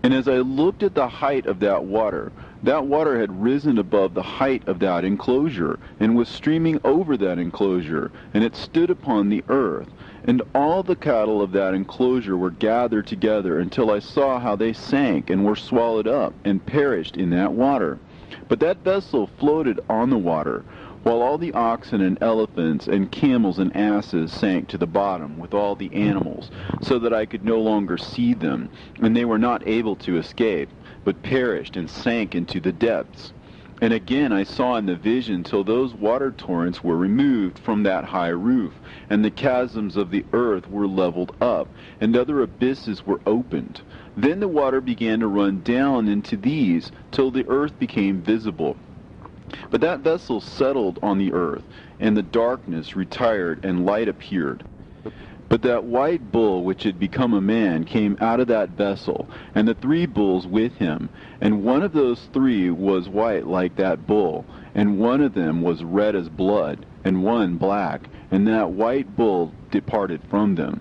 Speaker 1: And as I looked at the height of that water had risen above the height of that enclosure, and was streaming over that enclosure, and it stood upon the earth. And all the cattle of that enclosure were gathered together, until I saw how they sank, and were swallowed up, and perished in that water. But that vessel floated on the water, while all the oxen and elephants and camels and asses sank to the bottom with all the animals, so that I could no longer see them, and they were not able to escape, but perished and sank into the depths. And again I saw in the vision till those water torrents were removed from that high roof, and the chasms of the earth were leveled up, and other abysses were opened. Then the water began to run down into these, till the earth became visible. But that vessel settled on the earth, and the darkness retired, and light appeared. But that white bull which had become a man came out of that vessel, and the 3 bulls with him. And one of those 3 was white like that bull, and one of them was red as blood, and one black. And that white bull departed from them.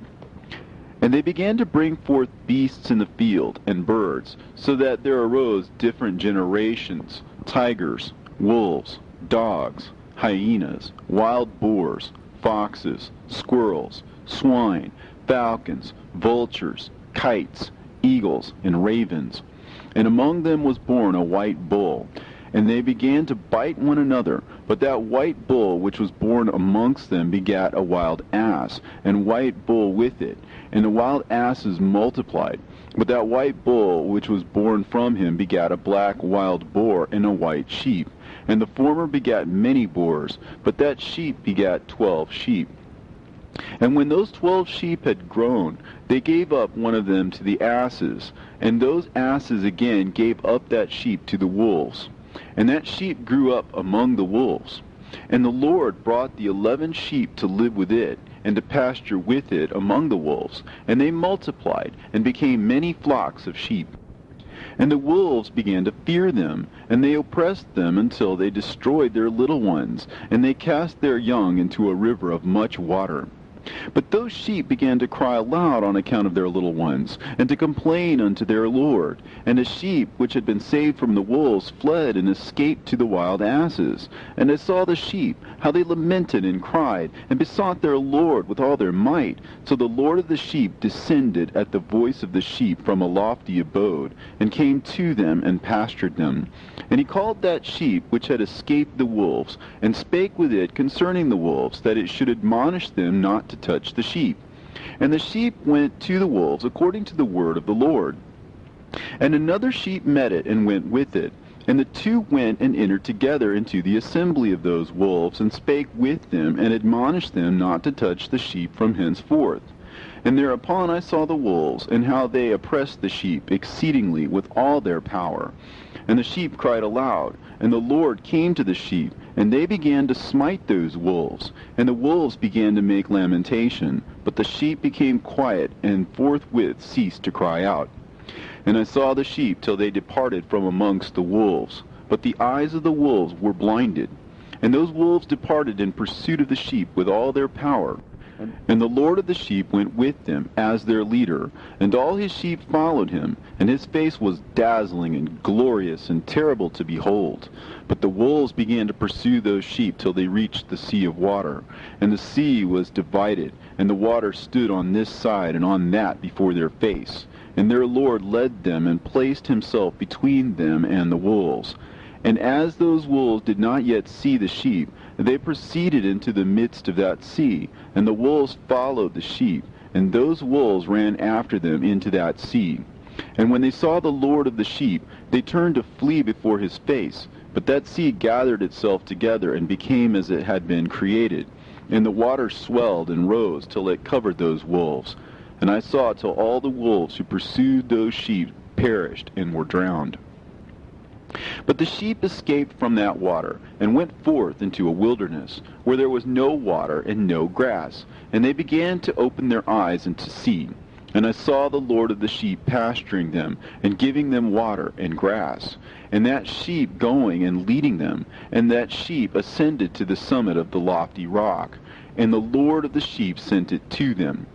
Speaker 1: And they began to bring forth beasts in the field, and birds, so that there arose different generations, tigers, wolves, dogs, hyenas, wild boars, foxes, squirrels, swine, falcons, vultures, kites, eagles, and ravens. And among them was born a white bull. And they began to bite one another. But that white bull which was born amongst them begat a wild ass, and white bull with it. And the wild asses multiplied. But that white bull which was born from him begat a black wild boar and a white sheep. And the former begat many boars, but that sheep begat 12 sheep. And when those 12 sheep had grown, they gave up one of them to the asses, and those asses again gave up that sheep to the wolves. And that sheep grew up among the wolves. And the Lord brought the 11 sheep to live with it, and to pasture with it among the wolves. And they multiplied, and became many flocks of sheep. And the wolves began to fear them, and they oppressed them until they destroyed their little ones, and they cast their young into a river of much water. But those sheep began to cry aloud on account of their little ones, and to complain unto their Lord. And the sheep which had been saved from the wolves fled and escaped to the wild asses. And I saw the sheep, how they lamented and cried, and besought their Lord with all their might. So the Lord of the sheep descended at the voice of the sheep from a lofty abode, and came to them and pastured them. And he called that sheep which had escaped the wolves, and spake with it concerning the wolves, that it should admonish them not to touch the sheep. And the sheep went to the wolves according to the word of the Lord. And another sheep met it, and went with it. And the two went and entered together into the assembly of those wolves, and spake with them, and admonished them not to touch the sheep from henceforth. And thereupon I saw the wolves, and how they oppressed the sheep exceedingly with all their power. And the sheep cried aloud, and the Lord came to the sheep, and they began to smite those wolves. And the wolves began to make lamentation, but the sheep became quiet, and forthwith ceased to cry out. And I saw the sheep till they departed from amongst the wolves. But the eyes of the wolves were blinded. And those wolves departed in pursuit of the sheep with all their power. And the Lord of the sheep went with them as their leader, and all his sheep followed him, and his face was dazzling and glorious and terrible to behold. But the wolves began to pursue those sheep till they reached the sea of water. And the sea was divided, and the water stood on this side and on that before their face. And their Lord led them, and placed himself between them and the wolves. And as those wolves did not yet see the sheep, they proceeded into the midst of that sea, and the wolves followed the sheep, and those wolves ran after them into that sea. And when they saw the Lord of the sheep, they turned to flee before his face. But that sea gathered itself together, and became as it had been created. And the water swelled and rose till it covered those wolves. And I saw till all the wolves who pursued those sheep perished and were drowned. But the sheep escaped from that water, and went forth into a wilderness, where there was no water and no grass. And they began to open their eyes and to see. And I saw the Lord of the sheep pasturing them, and giving them water and grass. And that sheep going and leading them, and that sheep ascended to the summit of the lofty rock. And the Lord of the sheep sent it to them.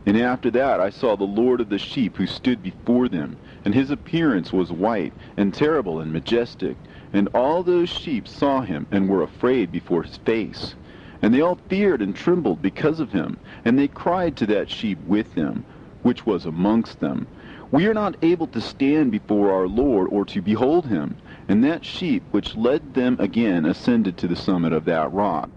Speaker 1: And after that I saw the Lord of the sheep, who stood before them, and his appearance was white, and terrible, and majestic. And all those sheep saw him, and were afraid before his face. And they all feared and trembled because of him. And they cried to that sheep with them, which was amongst them, We are not able to stand before our Lord, or to behold him. And that sheep which led them again ascended to the summit of that rock.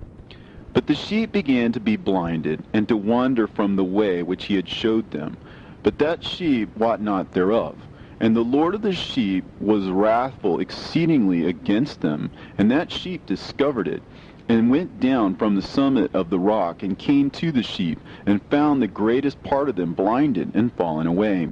Speaker 1: But the sheep began to be blinded, and to wander from the way which he had showed them. But that sheep wot not thereof. And the Lord of the sheep was wrathful exceedingly against them. And that sheep discovered it, and went down from the summit of the rock, and came to the sheep, and found the greatest part of them blinded and fallen away.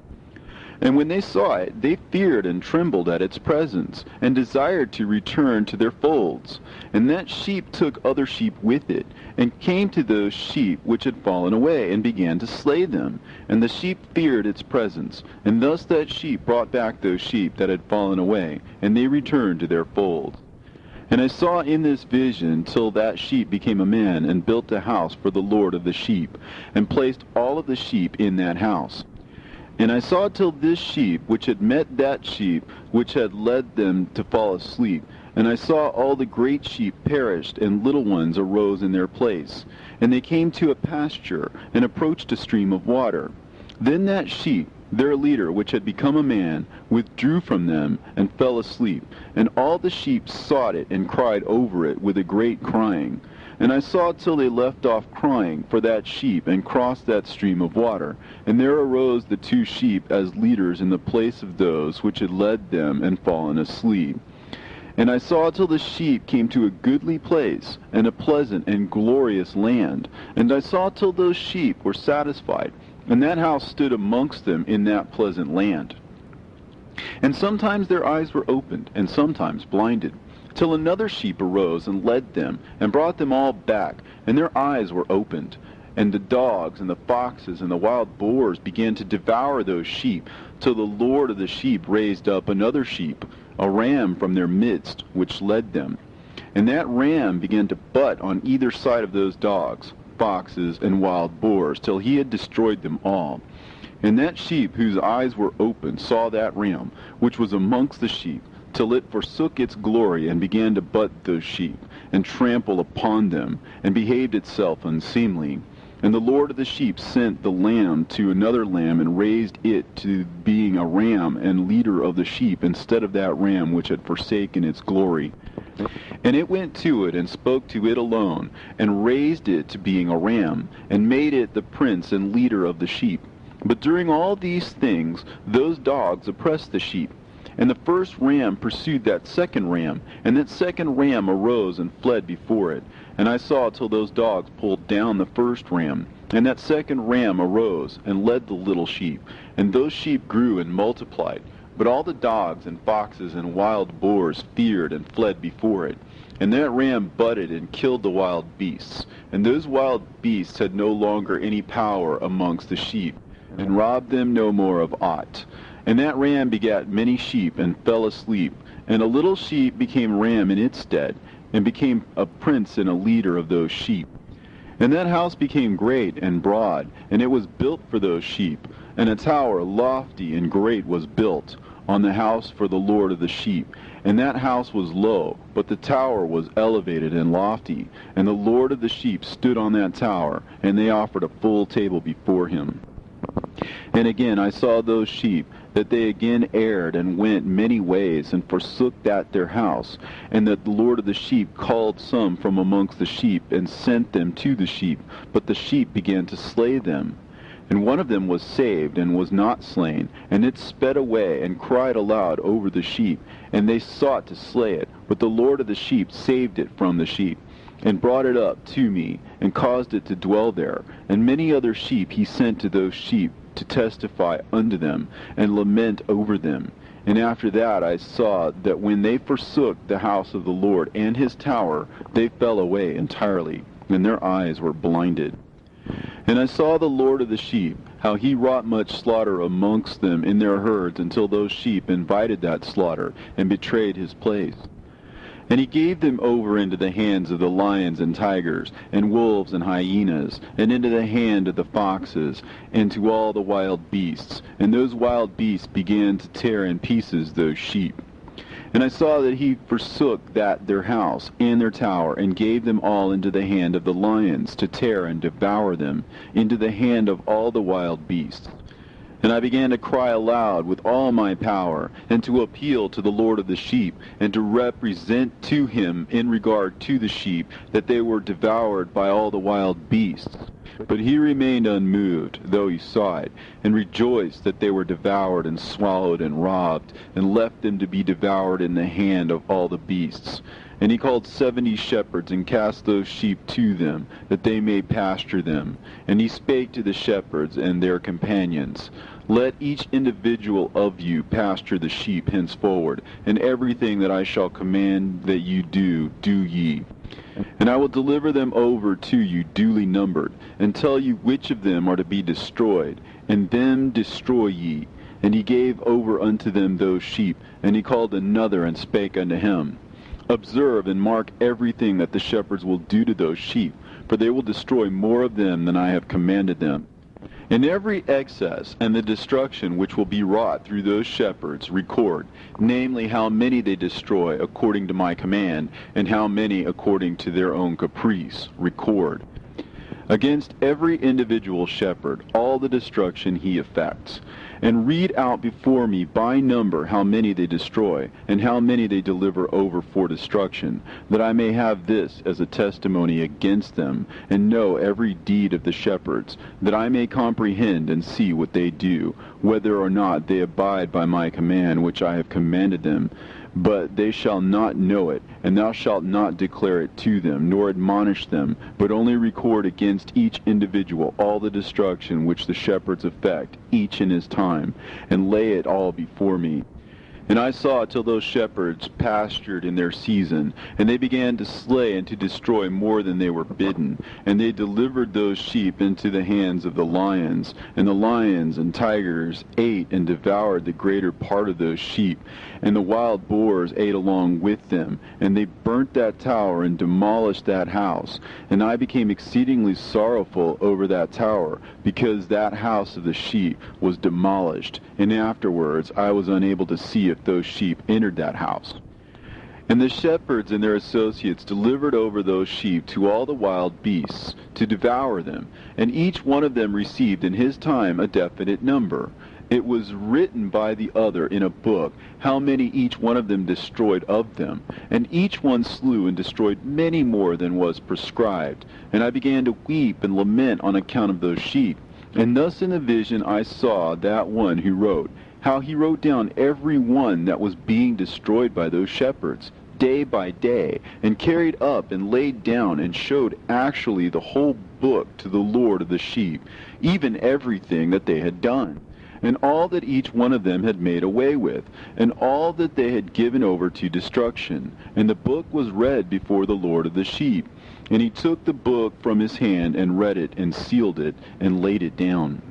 Speaker 1: And when they saw it, they feared and trembled at its presence, and desired to return to their folds. And that sheep took other sheep with it, and came to those sheep which had fallen away, and began to slay them. And the sheep feared its presence, and thus that sheep brought back those sheep that had fallen away, and they returned to their folds. And I saw in this vision till that sheep became a man, and built a house for the Lord of the sheep, and placed all of the sheep in that house. And I saw till this sheep, which had met that sheep, which had led them to fall asleep. And I saw all the great sheep perished, and little ones arose in their place. And they came to a pasture, and approached a stream of water. Then that sheep, their leader, which had become a man, withdrew from them, and fell asleep. And all the sheep sought it, and cried over it with a great crying. And I saw till they left off crying for that sheep, and crossed that stream of water. And there arose the two sheep as leaders in the place of those which had led them and fallen asleep. And I saw till the sheep came to a goodly place, and a pleasant and glorious land. And I saw till those sheep were satisfied, and that house stood amongst them in that pleasant land. And sometimes their eyes were opened, and sometimes blinded, till another sheep arose and led them, and brought them all back, and their eyes were opened. And the dogs and the foxes and the wild boars began to devour those sheep, till the Lord of the sheep raised up another sheep, a ram from their midst, which led them. And that ram began to butt on either side of those dogs. foxes, and wild boars, till he had destroyed them all. And that sheep whose eyes were open saw that ram, which was amongst the sheep, till it forsook its glory, and began to butt those sheep, and trample upon them, and behaved itself unseemly. And the Lord of the sheep sent the lamb to another lamb, and raised it to being a ram and leader of the sheep, instead of that ram which had forsaken its glory. And it went to it, and spoke to it alone, and raised it to being a ram, and made it the prince and leader of the sheep. But during all these things, those dogs oppressed the sheep. And the first ram pursued that second ram, and that second ram arose and fled before it. And I saw till those dogs pulled down the first ram. And that second ram arose and led the little sheep, and those sheep grew and multiplied. But all the dogs and foxes and wild boars feared and fled before it. And that ram butted and killed the wild beasts. And those wild beasts had no longer any power amongst the sheep, and robbed them no more of aught. And that ram begat many sheep, and fell asleep. And a little sheep became ram in its stead, and became a prince and a leader of those sheep. And that house became great and broad, and it was built for those sheep. And a tower lofty and great was built on the house for the Lord of the sheep. And that house was low, but the tower was elevated and lofty. And the Lord of the sheep stood on that tower, and they offered a full table before him. And again I saw those sheep, that they again erred and went many ways, and forsook that their house, and that the Lord of the sheep called some from amongst the sheep, and sent them to the sheep, but the sheep began to slay them. And one of them was saved, and was not slain, and it sped away, and cried aloud over the sheep, and they sought to slay it, but the Lord of the sheep saved it from the sheep, and brought it up to me, and caused it to dwell there. And many other sheep he sent to those sheep, to testify unto them, and lament over them. And after that I saw that when they forsook the house of the Lord and his tower, they fell away entirely, and their eyes were blinded. And I saw the Lord of the sheep, how he wrought much slaughter amongst them in their herds, until those sheep invited that slaughter, and betrayed his place. And he gave them over into the hands of the lions and tigers, and wolves and hyenas, and into the hand of the foxes, and to all the wild beasts. And those wild beasts began to tear in pieces those sheep. And I saw that he forsook that their house and their tower, and gave them all into the hand of the lions, to tear and devour them, into the hand of all the wild beasts. And I began to cry aloud with all my power, and to appeal to the Lord of the sheep, and to represent to him in regard to the sheep, that they were devoured by all the wild beasts. But he remained unmoved, though he saw it, and rejoiced that they were devoured and swallowed and robbed, and left them to be devoured in the hand of all the beasts. And he called 70 shepherds, and cast those sheep to them, that they may pasture them. And he spake to the shepherds and their companions, Let each individual of you pasture the sheep henceforward, and everything that I shall command that you do, do ye. And I will deliver them over to you duly numbered, and tell you which of them are to be destroyed, and them destroy ye. And he gave over unto them those sheep, and he called another, and spake unto him, Observe and mark everything that the shepherds will do to those sheep, for they will destroy more of them than I have commanded them. And every excess and the destruction which will be wrought through those shepherds record, namely how many they destroy according to my command, and how many according to their own caprice, record. Against every individual shepherd all the destruction he effects. And read out before me by number how many they destroy, and how many they deliver over for destruction, that I may have this as a testimony against them, and know every deed of the shepherds, that I may comprehend and see what they do, whether or not they abide by my command which I have commanded them. But they shall not know it, and thou shalt not declare it to them, nor admonish them, but only record against each individual all the destruction which the shepherds effect, each in his time, and lay it all before me. And I saw till those shepherds pastured in their season, and they began to slay and to destroy more than they were bidden. And they delivered those sheep into the hands of the lions, and the lions and tigers ate and devoured the greater part of those sheep. And the wild boars ate along with them, and they burnt that tower and demolished that house. And I became exceedingly sorrowful over that tower, because that house of the sheep was demolished. And afterwards I was unable to see if those sheep entered that house. And the shepherds and their associates delivered over those sheep to all the wild beasts to devour them, and each one of them received in his time a definite number. It was written by the other in a book how many each one of them destroyed of them, and each one slew and destroyed many more than was prescribed. And I began to weep and lament on account of those sheep. And thus in the vision I saw that one who wrote, how he wrote down every one that was being destroyed by those shepherds, day by day, and carried up and laid down and showed actually the whole book to the Lord of the sheep, even everything that they had done, and all that each one of them had made away with, and all that they had given over to destruction. And the book was read before the Lord of the sheep. And he took the book from his hand and read it and sealed it and laid it down.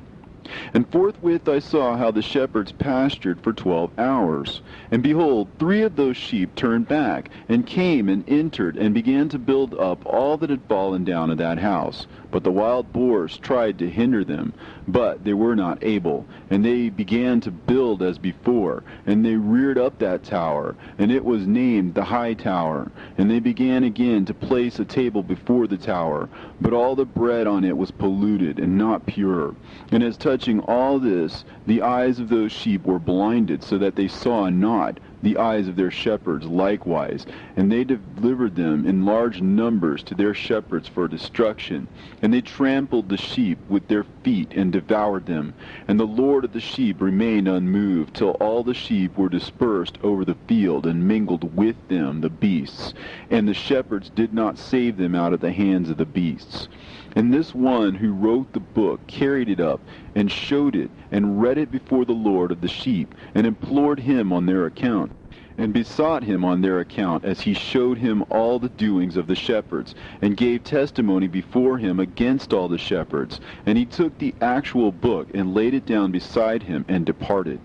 Speaker 1: And forthwith I saw how the shepherds pastured for 12 hours. And behold, 3 of those sheep turned back, and came and entered, and began to build up all that had fallen down in that house. But the wild boars tried to hinder them, but they were not able. And they began to build as before, and they reared up that tower, and it was named the High Tower. And they began again to place a table before the tower, but all the bread on it was polluted and not pure. And as touching all this, the eyes of those sheep were blinded, so that they saw not, the eyes of their shepherds likewise. And they delivered them in large numbers to their shepherds for destruction. And they trampled the sheep with their feet and devoured them. And the Lord of the sheep remained unmoved, till all the sheep were dispersed over the field, and mingled with them the beasts. And the shepherds did not save them out of the hands of the beasts. And this one who wrote the book carried it up, and showed it, and read it before the Lord of the sheep, and implored him on their account, and besought him on their account, as he showed him all the doings of the shepherds, and gave testimony before him against all the shepherds. And he took the actual book, and laid it down beside him, and departed.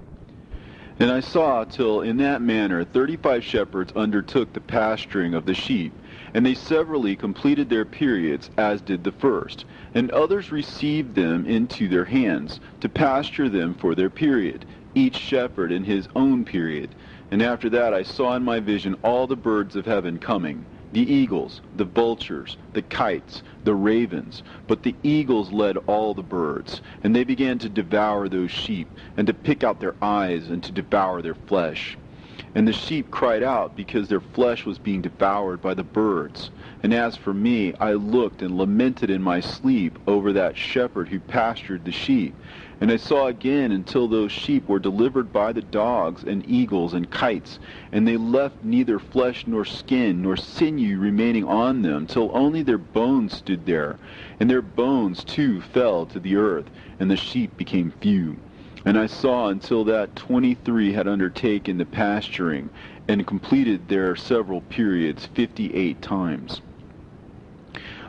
Speaker 1: And I saw till in that manner 35 shepherds undertook the pasturing of the sheep, and they severally completed their periods, as did the first. And others received them into their hands, to pasture them for their period, each shepherd in his own period. And after that I saw in my vision all the birds of heaven coming, the eagles, the vultures, the kites, the ravens. But the eagles led all the birds, and they began to devour those sheep, and to pick out their eyes, and to devour their flesh. And the sheep cried out, because their flesh was being devoured by the birds. And as for me, I looked and lamented in my sleep over that shepherd who pastured the sheep. And I saw again until those sheep were delivered by the dogs and eagles and kites, and they left neither flesh nor skin nor sinew remaining on them, till only their bones stood there. And their bones too fell to the earth, and the sheep became few. And I saw until that 23 had undertaken the pasturing, and completed their several periods 58 times.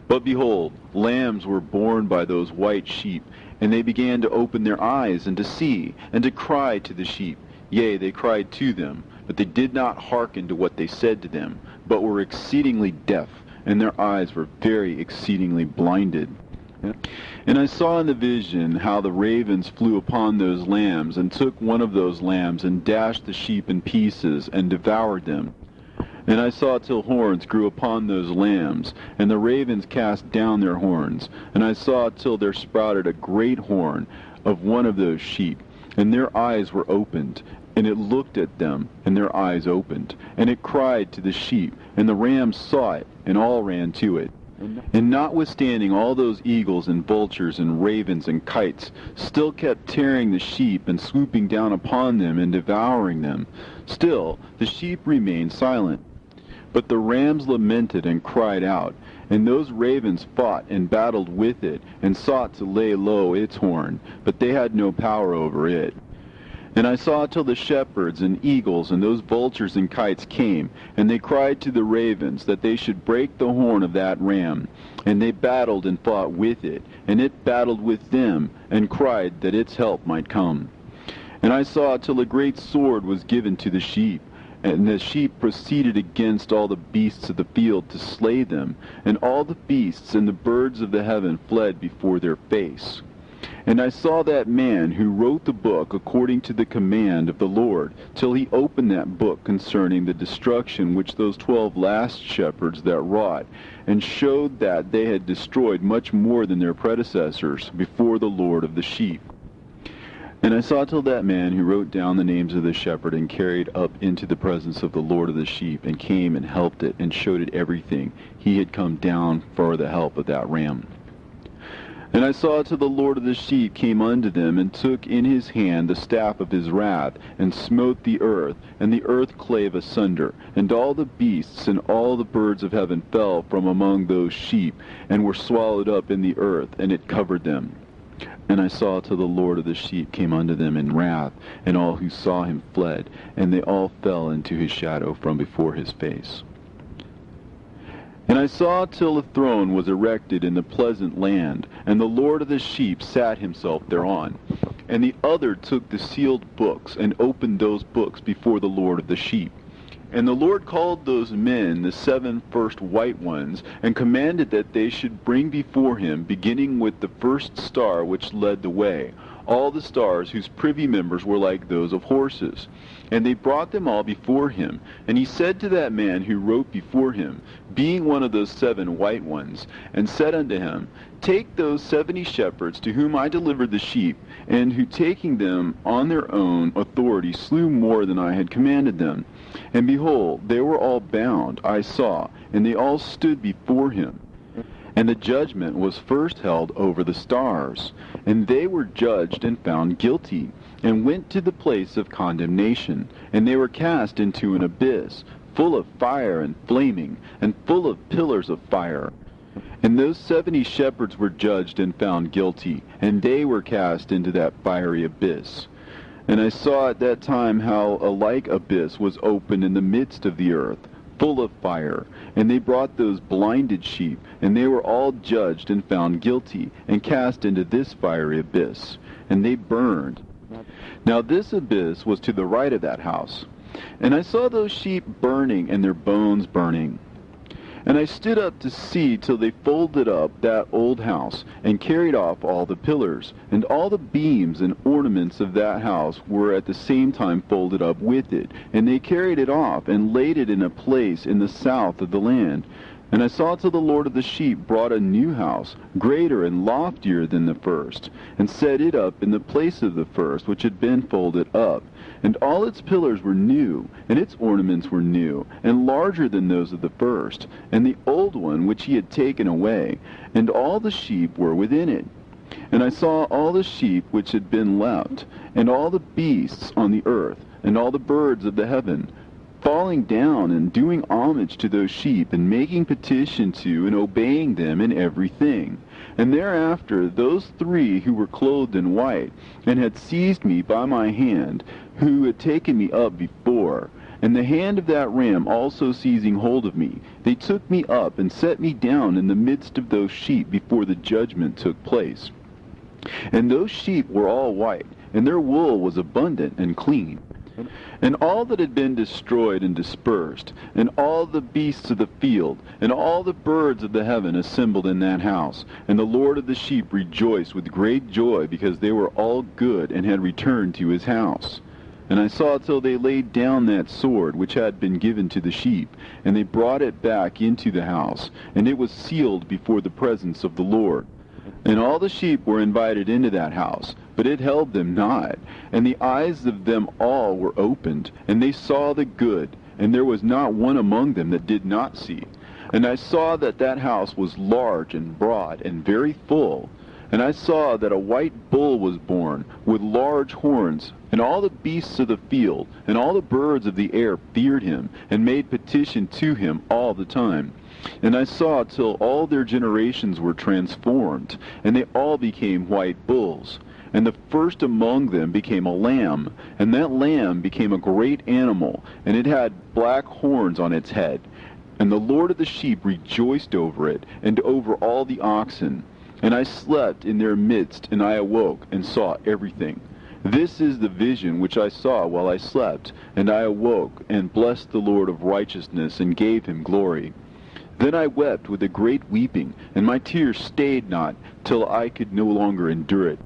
Speaker 1: But behold, lambs were born by those white sheep, and they began to open their eyes, and to see, and to cry to the sheep. Yea, they cried to them, but they did not hearken to what they said to them, but were exceedingly deaf, and their eyes were very exceedingly blinded. And I saw in the vision how the ravens flew upon those lambs, and took one of those lambs, and dashed the sheep in pieces, and devoured them. And I saw till horns grew upon those lambs, and the ravens cast down their horns. And I saw till there sprouted a great horn of one of those sheep, and their eyes were opened. And it looked at them, and their eyes opened. And it cried to the sheep, and the rams saw it, and all ran to it. And notwithstanding all those eagles and vultures and ravens and kites still kept tearing the sheep, and swooping down upon them and devouring them, still the sheep remained silent. But the rams lamented and cried out, and those ravens fought and battled with it, and sought to lay low its horn, but they had no power over it. And I saw till the shepherds and eagles and those vultures and kites came, and they cried to the ravens that they should break the horn of that ram. And they battled and fought with it, and it battled with them, and cried that its help might come. And I saw till a great sword was given to the sheep, and the sheep proceeded against all the beasts of the field to slay them, and all the beasts and the birds of the heaven fled before their face. And I saw that man who wrote the book according to the command of the Lord, till he opened that book concerning the destruction which those 12 last shepherds that wrought, and showed that they had destroyed much more than their predecessors before the Lord of the sheep. And I saw till that man who wrote down the names of the shepherd and carried up into the presence of the Lord of the sheep, and came and helped it, and showed it everything. He had come down for the help of that ram. And I saw till the Lord of the sheep came unto them, and took in his hand the staff of his wrath, and smote the earth, and the earth clave asunder, and all the beasts and all the birds of heaven fell from among those sheep, and were swallowed up in the earth, and it covered them. And I saw till the Lord of the sheep came unto them in wrath, and all who saw him fled, and they all fell into his shadow from before his face. And I saw till a throne was erected in the pleasant land, and the Lord of the sheep sat himself thereon. And the other took the sealed books, and opened those books before the Lord of the sheep. And the Lord called those men the 7 first white ones, and commanded that they should bring before him, beginning with the first star which led the way, all the stars whose privy members were like those of horses. And they brought them all before him. And he said to that man who wrote before him, being one of those 7 white ones, and said unto him, Take those 70 shepherds to whom I delivered the sheep, and who taking them on their own authority slew more than I had commanded them. And behold, they were all bound, I saw, and they all stood before him. And the judgment was first held over the stars, and they were judged and found guilty, and went to the place of condemnation, and they were cast into an abyss, full of fire and flaming, and full of pillars of fire. And those 70 shepherds were judged and found guilty, and they were cast into that fiery abyss. And I saw at that time how a like abyss was opened in the midst of the earth, full of fire. And they brought those blinded sheep, and they were all judged and found guilty, and cast into this fiery abyss. And they burned. Now this abyss was to the right of that house. And I saw those sheep burning, and their bones burning. And I stood up to see till they folded up that old house, and carried off all the pillars, and all the beams and ornaments of that house were at the same time folded up with it. And they carried it off, and laid it in a place in the south of the land. And I saw till the Lord of the sheep brought a new house, greater and loftier than the first, and set it up in the place of the first, which had been folded up. And all its pillars were new, and its ornaments were new, and larger than those of the first, and the old one which he had taken away, and all the sheep were within it. And I saw all the sheep which had been left, and all the beasts on the earth, and all the birds of the heaven, falling down and doing homage to those sheep, and making petition to and obeying them in everything. And thereafter those 3 who were clothed in white, and had seized me by my hand, who had taken me up before, and the hand of that ram also seizing hold of me, they took me up and set me down in the midst of those sheep before the judgment took place. And those sheep were all white, and their wool was abundant and clean. And all that had been destroyed and dispersed, and all the beasts of the field, and all the birds of the heaven assembled in that house. And the Lord of the sheep rejoiced with great joy, because they were all good, and had returned to his house. And I saw till they laid down that sword which had been given to the sheep, and they brought it back into the house, and it was sealed before the presence of the Lord. And all the sheep were invited into that house, but it held them not. And the eyes of them all were opened, and they saw the good, and there was not one among them that did not see. And I saw that that house was large and broad, and very full. And I saw that a white bull was born, with large horns, and all the beasts of the field, and all the birds of the air feared him, and made petition to him all the time. And I saw till all their generations were transformed, and they all became white bulls. And the first among them became a lamb, and that lamb became a great animal, and it had black horns on its head. And the Lord of the sheep rejoiced over it, and over all the oxen. And I slept in their midst, and I awoke, and saw everything. This is the vision which I saw while I slept, and I awoke, and blessed the Lord of righteousness, and gave him glory. Then I wept with a great weeping, and my tears stayed not, till I could no longer endure it.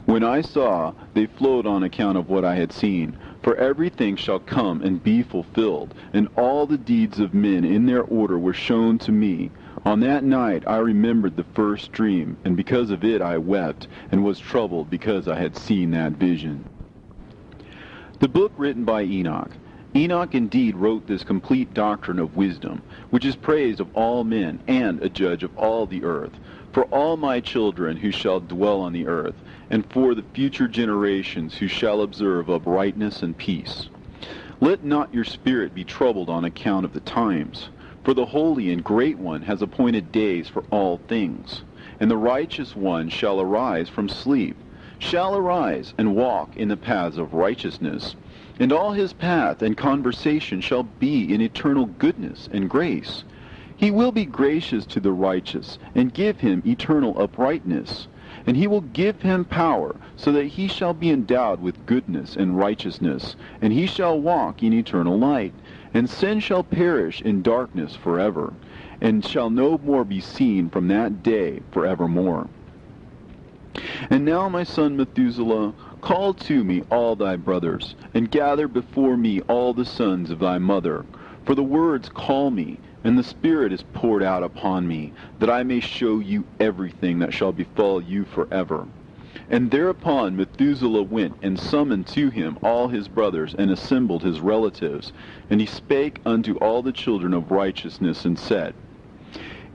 Speaker 1: When I saw, they flowed on account of what I had seen. For everything shall come and be fulfilled, and all the deeds of men in their order were shown to me. On that night I remembered the first dream, and because of it I wept, and was troubled because I had seen that vision. The book written by Enoch. Enoch indeed wrote this complete doctrine of wisdom, which is praised of all men, and a judge of all the earth, for all my children who shall dwell on the earth, and for the future generations who shall observe uprightness and peace. Let not your spirit be troubled on account of the times, for the Holy and Great One has appointed days for all things, and the righteous one shall arise from sleep, shall arise and walk in the paths of righteousness, and all his path and conversation shall be in eternal goodness and grace. He will be gracious to the righteous, and give him eternal uprightness. And he will give him power, so that he shall be endowed with goodness and righteousness, and he shall walk in eternal light. And sin shall perish in darkness forever, and shall no more be seen from that day forevermore. And now, my son Methuselah, call to me all thy brothers, and gather before me all the sons of thy mother. For the words call me, and the Spirit is poured out upon me, that I may show you everything that shall befall you forever. And thereupon Methuselah went and summoned to him all his brothers, and assembled his relatives. And he spake unto all the children of righteousness, and said,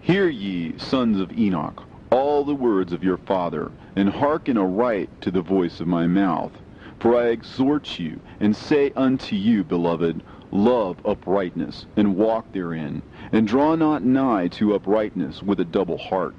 Speaker 1: Hear ye, sons of Enoch, all the words of your father, and hearken aright to the voice of my mouth. For I exhort you, and say unto you, beloved, love uprightness, and walk therein, and draw not nigh to uprightness with a double heart.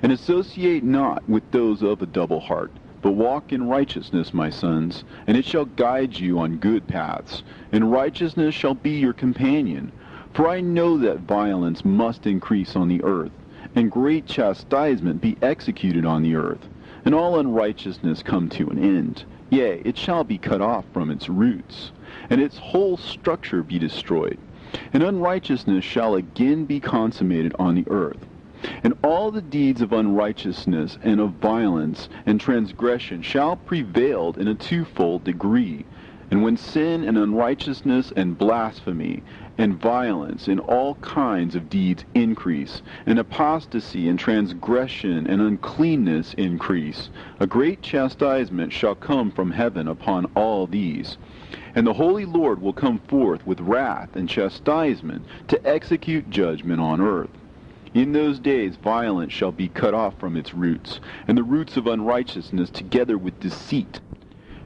Speaker 1: And associate not with those of a double heart, but walk in righteousness, my sons, and it shall guide you on good paths, and righteousness shall be your companion. For I know that violence must increase on the earth, and great chastisement be executed on the earth, and all unrighteousness come to an end. Yea, it shall be cut off from its roots, and its whole structure be destroyed. And unrighteousness shall again be consummated on the earth. And all the deeds of unrighteousness and of violence and transgression shall prevail in a twofold degree. And when sin and unrighteousness and blasphemy and violence and all kinds of deeds increase, and apostasy and transgression and uncleanness increase, a great chastisement shall come from heaven upon all these. And the Holy Lord will come forth with wrath and chastisement to execute judgment on earth. In those days violence shall be cut off from its roots, and the roots of unrighteousness together with deceit.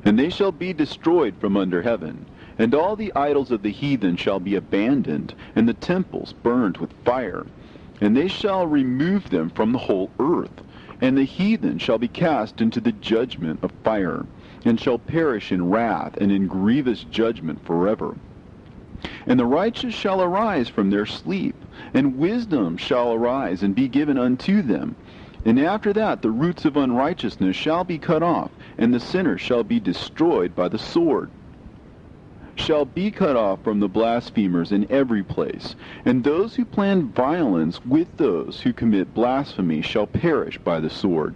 Speaker 1: And they shall be destroyed from under heaven. And all the idols of the heathen shall be abandoned, and the temples burned with fire. And they shall remove them from the whole earth. And the heathen shall be cast into the judgment of fire, and shall perish in wrath and in grievous judgment forever. And the righteous shall arise from their sleep, and wisdom shall arise and be given unto them. And after that the roots of unrighteousness shall be cut off, and the sinner shall be destroyed by the sword. Shall be cut off from the blasphemers in every place, and those who plan violence with those who commit blasphemy shall perish by the sword.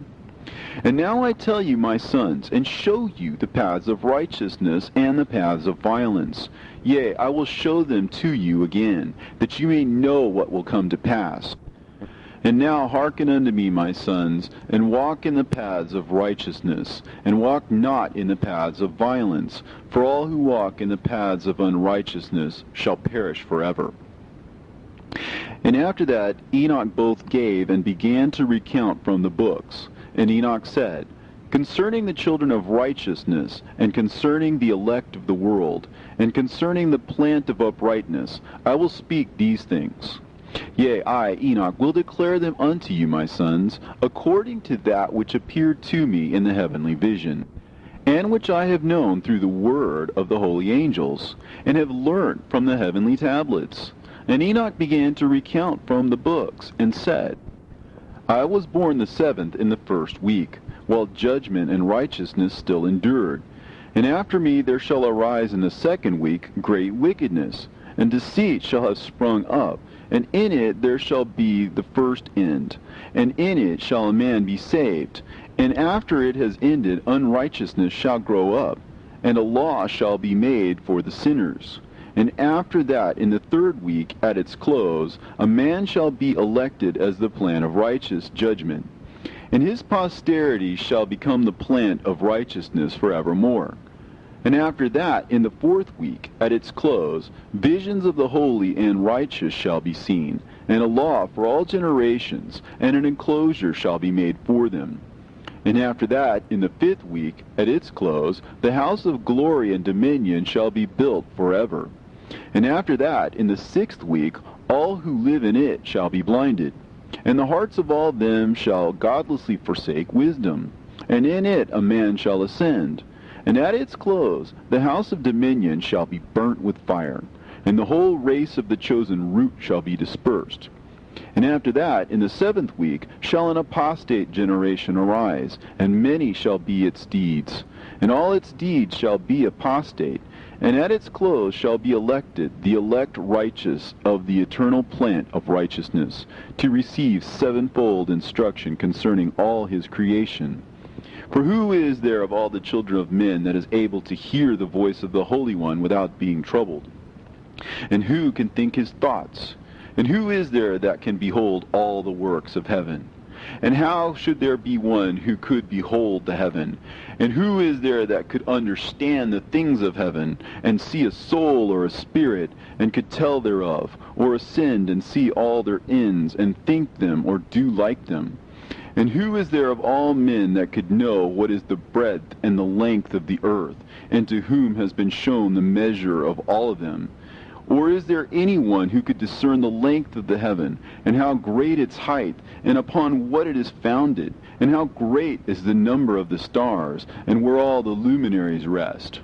Speaker 1: And now I tell you, my sons, and show you the paths of righteousness and the paths of violence. Yea, I will show them to you again, that you may know what will come to pass. And now hearken unto me, my sons, and walk in the paths of righteousness, and walk not in the paths of violence, for all who walk in the paths of unrighteousness shall perish forever. And after that Enoch both gave and began to recount from the books. And Enoch said, Concerning the children of righteousness, and concerning the elect of the world, and concerning the plant of uprightness, I will speak these things. Yea, I, Enoch, will declare them unto you, my sons, according to that which appeared to me in the heavenly vision, and which I have known through the word of the holy angels, and have learnt from the heavenly tablets. And Enoch began to recount from the books, and said, I was born the 7th in the 1st week, while judgment and righteousness still endured. And after me there shall arise in the 2nd week great wickedness, and deceit shall have sprung up, and in it there shall be the first end, and in it shall a man be saved. And after it has ended, unrighteousness shall grow up, and a law shall be made for the sinners. And after that, in the 3rd week, at its close, a man shall be elected as the plant of righteous judgment, and his posterity shall become the plant of righteousness forevermore. And after that, in the 4th week, at its close, visions of the holy and righteous shall be seen, and a law for all generations, and an enclosure shall be made for them. And after that, in the 5th week, at its close, the house of glory and dominion shall be built forever. And after that, in the 6th week, all who live in it shall be blinded, and the hearts of all them shall godlessly forsake wisdom, and in it a man shall ascend. And at its close, the house of dominion shall be burnt with fire, and the whole race of the chosen root shall be dispersed. And after that, in the 7th week, shall an apostate generation arise, and many shall be its deeds. And all its deeds shall be apostate, and at its close shall be elected the elect righteous of the eternal plant of righteousness, to receive 7-fold instruction concerning all his creation. For who is there of all the children of men that is able to hear the voice of the Holy One without being troubled? And who can think his thoughts? And who is there that can behold all the works of heaven? And how should there be one who could behold the heaven? And who is there that could understand the things of heaven, and see a soul or a spirit, and could tell thereof, or ascend and see all their ends, and think them, or do like them? And who is there of all men that could know what is the breadth and the length of the earth, and to whom has been shown the measure of all of them? Or is there anyone who could discern the length of the heaven, and how great its height, and upon what it is founded, and how great is the number of the stars, and where all the luminaries rest?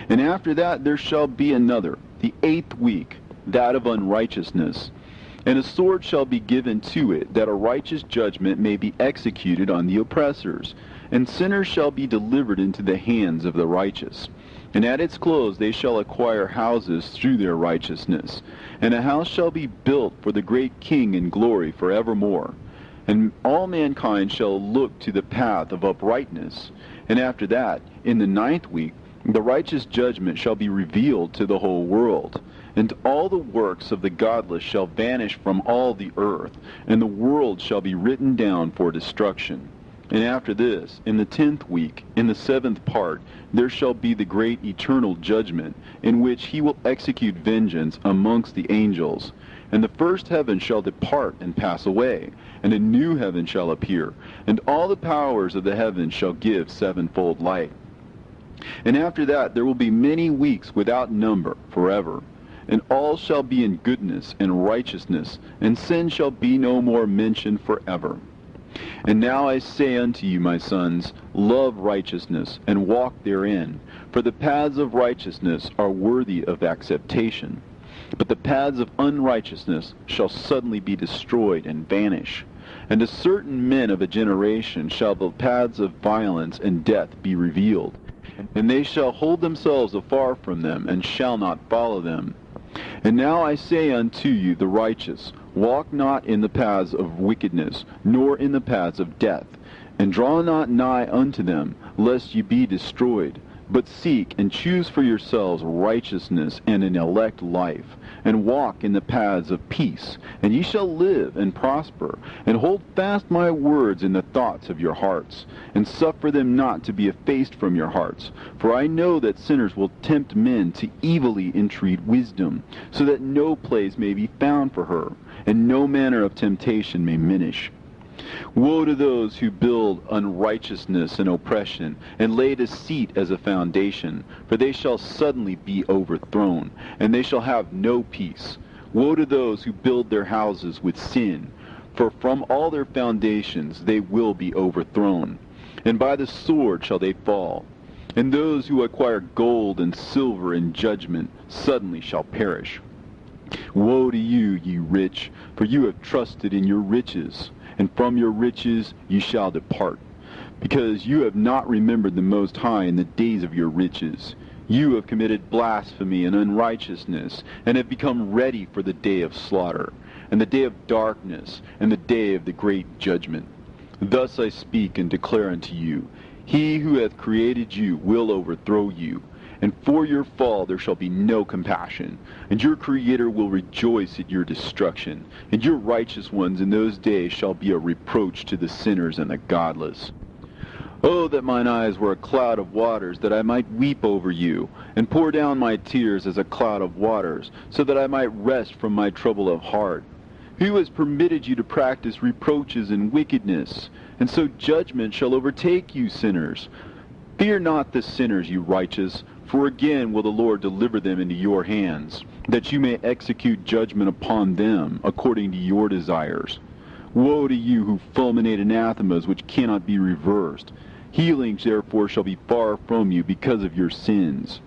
Speaker 1: And after that there shall be another, the 8th week, that of unrighteousness. And a sword shall be given to it, that a righteous judgment may be executed on the oppressors, and sinners shall be delivered into the hands of the righteous. And at its close they shall acquire houses through their righteousness, and a house shall be built for the great King in glory forevermore. And all mankind shall look to the path of uprightness. And after that, in the 9th week, the righteous judgment shall be revealed to the whole world. And all the works of the godless shall vanish from all the earth, and the world shall be written down for destruction. And after this, in the 10th week, in the 7th part, there shall be the great eternal judgment, in which he will execute vengeance amongst the angels. And the first heaven shall depart and pass away, and a new heaven shall appear, and all the powers of the heavens shall give 7-fold light. And after that there will be many weeks without number forever. And all shall be in goodness and righteousness, and sin shall be no more mentioned forever. And now I say unto you, my sons, love righteousness, and walk therein. For the paths of righteousness are worthy of acceptation. But the paths of unrighteousness shall suddenly be destroyed and vanish. And to certain men of a generation shall the paths of violence and death be revealed. And they shall hold themselves afar from them, and shall not follow them. And now I say unto you, the righteous, walk not in the paths of wickedness, nor in the paths of death, and draw not nigh unto them, lest ye be destroyed. But seek and choose for yourselves righteousness and an elect life, and walk in the paths of peace, and ye shall live and prosper. And hold fast my words in the thoughts of your hearts, and suffer them not to be effaced from your hearts. For I know that sinners will tempt men to evilly entreat wisdom, so that no place may be found for her, and no manner of temptation may minish. Woe to those who build unrighteousness and oppression, and lay deceit as a foundation, for they shall suddenly be overthrown, and they shall have no peace. Woe to those who build their houses with sin, for from all their foundations they will be overthrown, and by the sword shall they fall. And those who acquire gold and silver in judgment suddenly shall perish. Woe to you, ye rich, for you have trusted in your riches, and from your riches you shall depart, because you have not remembered the Most High in the days of your riches. You have committed blasphemy and unrighteousness, and have become ready for the day of slaughter, and the day of darkness, and the day of the great judgment. Thus I speak and declare unto you, He who hath created you will overthrow you, and for your fall there shall be no compassion, and your Creator will rejoice at your destruction, and your righteous ones in those days shall be a reproach to the sinners and the godless. Oh, that mine eyes were a cloud of waters, that I might weep over you, and pour down my tears as a cloud of waters, so that I might rest from my trouble of heart. Who has permitted you to practice reproaches and wickedness? And so judgment shall overtake you, sinners. Fear not the sinners, you righteous, for again will the Lord deliver them into your hands, that you may execute judgment upon them according to your desires. Woe to you who fulminate anathemas which cannot be reversed. Healings therefore shall be far from you because of your sins.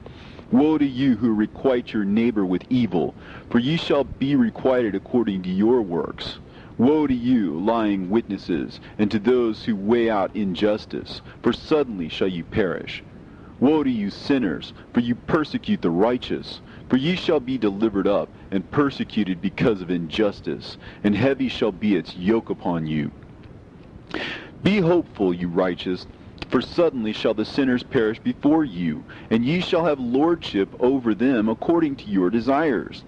Speaker 1: Woe to you who requite your neighbor with evil, for ye shall be requited according to your works. Woe to you, lying witnesses, and to those who weigh out injustice, for suddenly shall you perish. Woe to you, sinners, for you persecute the righteous, for ye shall be delivered up, and persecuted because of injustice, and heavy shall be its yoke upon you. Be hopeful, you righteous, for suddenly shall the sinners perish before you, and ye shall have lordship over them according to your desires.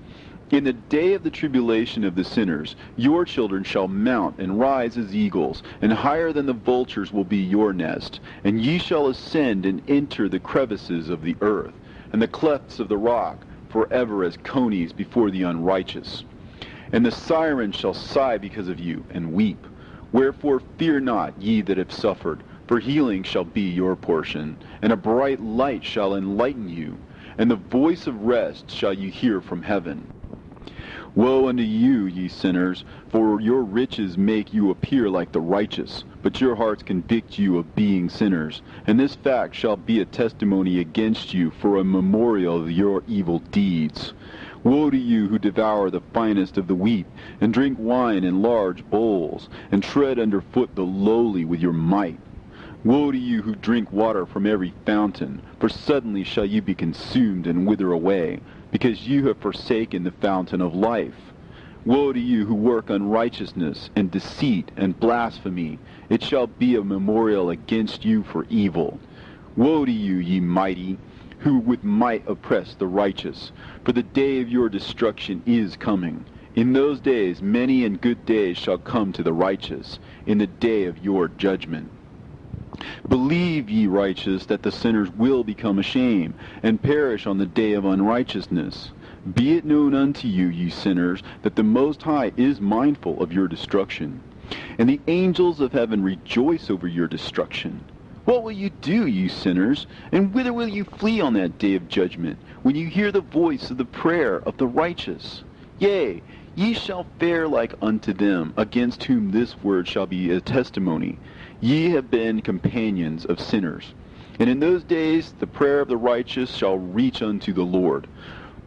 Speaker 1: In the day of the tribulation of the sinners, your children shall mount and rise as eagles, and higher than the vultures will be your nest. And ye shall ascend and enter the crevices of the earth, and the clefts of the rock, forever as conies before the unrighteous. And the sirens shall sigh because of you, and weep. Wherefore fear not, ye that have suffered, for healing shall be your portion, and a bright light shall enlighten you, and the voice of rest shall you hear from heaven. Woe unto you, ye sinners, for your riches make you appear like the righteous, but your hearts convict you of being sinners, and this fact shall be a testimony against you for a memorial of your evil deeds. Woe to you who devour the finest of the wheat, and drink wine in large bowls, and tread underfoot the lowly with your might. Woe to you who drink water from every fountain, for suddenly shall you be consumed and wither away, because you have forsaken the fountain of life. Woe to you who work unrighteousness and deceit and blasphemy, it shall be a memorial against you for evil. Woe to you, ye mighty, who with might oppress the righteous, for the day of your destruction is coming. In those days many and good days shall come to the righteous, in the day of your judgment. Believe, ye righteous, that the sinners will become ashamed, and perish on the day of unrighteousness. Be it known unto you, ye sinners, that the Most High is mindful of your destruction, and the angels of heaven rejoice over your destruction. What will you do, ye sinners, and whither will you flee on that day of judgment, when you hear the voice of the prayer of the righteous? Yea, ye shall fare like unto them, against whom this word shall be a testimony. Ye have been companions of sinners. And in those days the prayer of the righteous shall reach unto the Lord.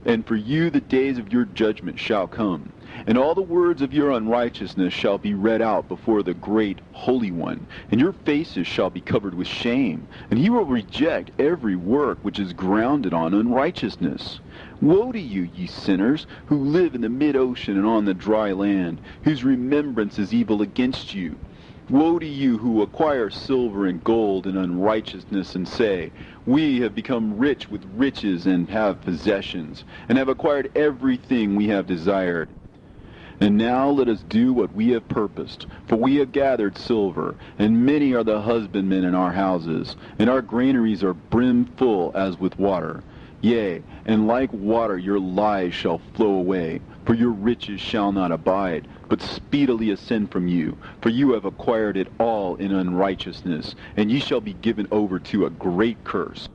Speaker 1: And for you the days of your judgment shall come, and all the words of your unrighteousness shall be read out before the great Holy One, and your faces shall be covered with shame, and he will reject every work which is grounded on unrighteousness. Woe to you, ye sinners, who live in the mid-ocean and on the dry land, whose remembrance is evil against you. Woe to you who acquire silver and gold in unrighteousness, and say, We have become rich with riches and have possessions, and have acquired everything we have desired. And now let us do what we have purposed, for we have gathered silver, and many are the husbandmen in our houses, and our granaries are brimful as with water. Yea, and like water your lies shall flow away, for your riches shall not abide, but speedily ascend from you, for you have acquired it all in unrighteousness, and ye shall be given over to a great curse.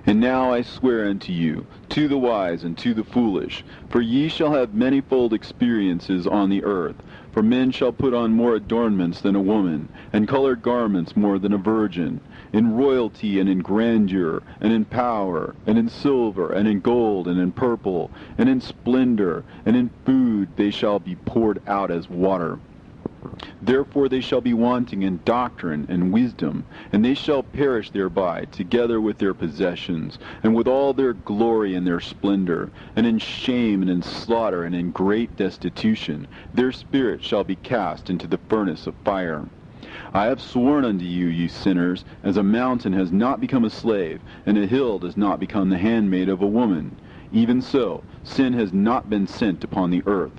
Speaker 1: And now I swear unto you, to the wise and to the foolish, for ye shall have manifold experiences on the earth. For men shall put on more adornments than a woman, and colored garments more than a virgin. In royalty and in grandeur, and in power, and in silver, and in gold, and in purple, and in splendor, and in food they shall be poured out as water. Therefore they shall be wanting in doctrine and wisdom, and they shall perish thereby, together with their possessions, and with all their glory and their splendor, and in shame and in slaughter and in great destitution. Their spirit shall be cast into the furnace of fire. I have sworn unto you, ye sinners, as a mountain has not become a slave, and a hill does not become the handmaid of a woman. Even so, sin has not been sent upon the earth,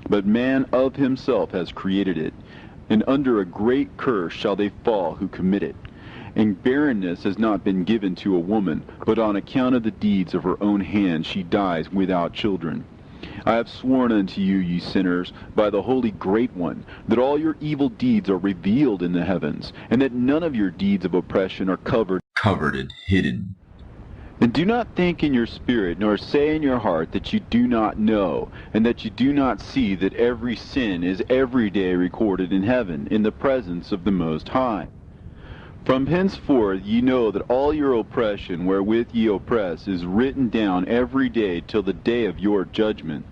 Speaker 1: but man of himself has created it. And under a great curse shall they fall who commit it. And barrenness has not been given to a woman, but on account of the deeds of her own hand she dies without children. I have sworn unto you, ye sinners, by the Holy Great One, that all your evil deeds are revealed in the heavens, and that none of your deeds of oppression are covered and hidden. And do not think in your spirit, nor say in your heart that you do not know, and that you do not see that every sin is every day recorded in heaven, in the presence of the Most High. From henceforth ye know that all your oppression wherewith ye oppress is written down every day till the day of your judgment.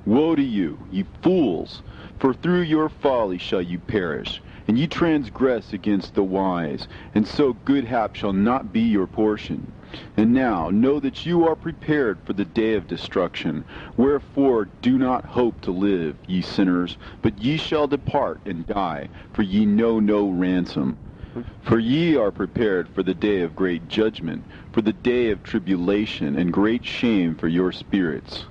Speaker 1: Woe to you, ye fools! For through your folly shall you perish, and ye transgress against the wise, and so good hap shall not be your portion. And now know that you are prepared for the day of destruction. Wherefore do not hope to live, ye sinners, but ye shall depart and die, for ye know no ransom. For ye are prepared for the day of great judgment, for the day of tribulation and great shame for your spirits.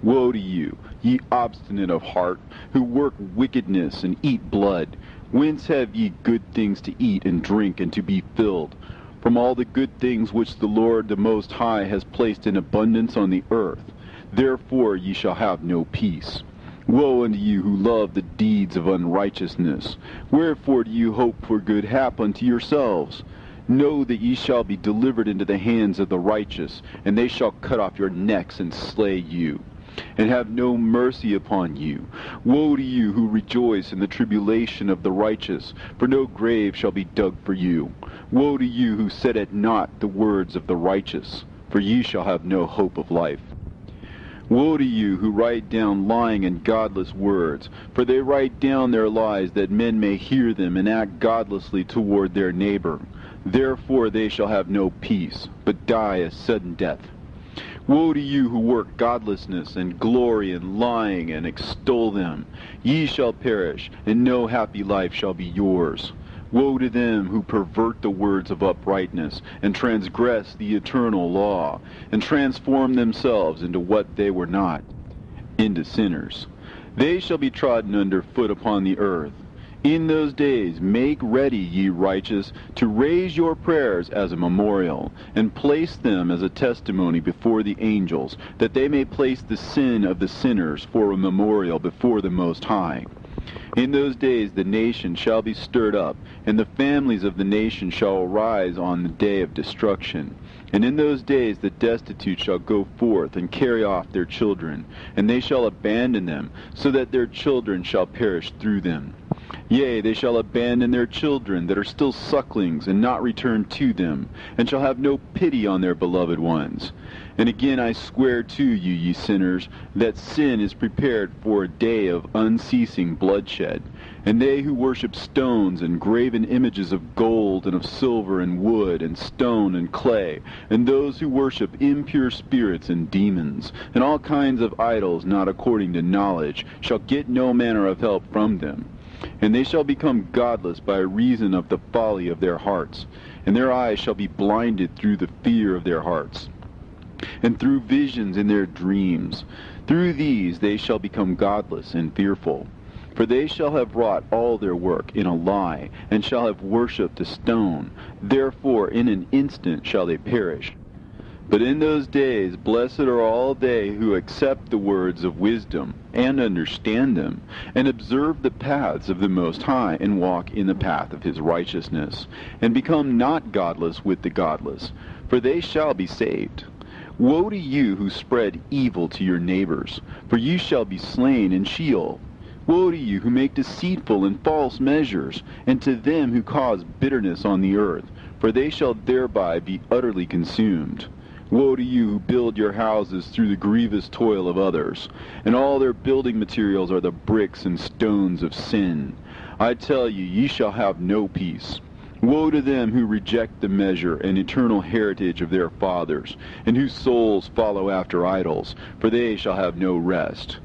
Speaker 1: Woe to you, ye obstinate of heart, who work wickedness and eat blood. Whence have ye good things to eat and drink and to be filled? From all the good things which the Lord the Most High has placed in abundance on the earth. Therefore ye shall have no peace. Woe unto you who love the deeds of unrighteousness. Wherefore do you hope for good hap unto yourselves? Know that ye shall be delivered into the hands of the righteous, and they shall cut off your necks and slay you, and have no mercy upon you. Woe to you who rejoice in the tribulation of the righteous, for no grave shall be dug for you. Woe to you who set at naught the words of the righteous, for ye shall have no hope of life. Woe to you who write down lying and godless words, for they write down their lies that men may hear them and act godlessly toward their neighbor. Therefore they shall have no peace, but die a sudden death. Woe to you who work godlessness and glory in lying and extol them. Ye shall perish, and no happy life shall be yours. Woe to them who pervert the words of uprightness, and transgress the eternal law, and transform themselves into what they were not, into sinners. They shall be trodden under foot upon the earth. In those days make ready, ye righteous, to raise your prayers as a memorial, and place them as a testimony before the angels, that they may place the sin of the sinners for a memorial before the Most High. In those days the nation shall be stirred up, and the families of the nation shall arise on the day of destruction. And in those days the destitute shall go forth and carry off their children, and they shall abandon them, so that their children shall perish through them. Yea, they shall abandon their children that are still sucklings, and not return to them, and shall have no pity on their beloved ones. And again I swear to you, ye sinners, that sin is prepared for a day of unceasing bloodshed. And they who worship stones and graven images of gold and of silver and wood and stone and clay, and those who worship impure spirits and demons, and all kinds of idols not according to knowledge, shall get no manner of help from them. And they shall become godless by reason of the folly of their hearts, and their eyes shall be blinded through the fear of their hearts, and through visions in their dreams. Through these they shall become godless and fearful. For they shall have wrought all their work in a lie, and shall have worshipped a stone. Therefore in an instant shall they perish. But in those days blessed are all they who accept the words of wisdom, and understand them, and observe the paths of the Most High, and walk in the path of his righteousness, and become not godless with the godless. for they shall be saved. Woe to you who spread evil to your neighbors, for you shall be slain in Sheol. Woe to you who make deceitful and false measures, and to them who cause bitterness on the earth, for they shall thereby be utterly consumed. Woe to you who build your houses through the grievous toil of others, and all their building materials are the bricks and stones of sin. I tell you, ye shall have no peace. Woe to them who reject the measure and eternal heritage of their fathers, and whose souls follow after idols, for they shall have no rest.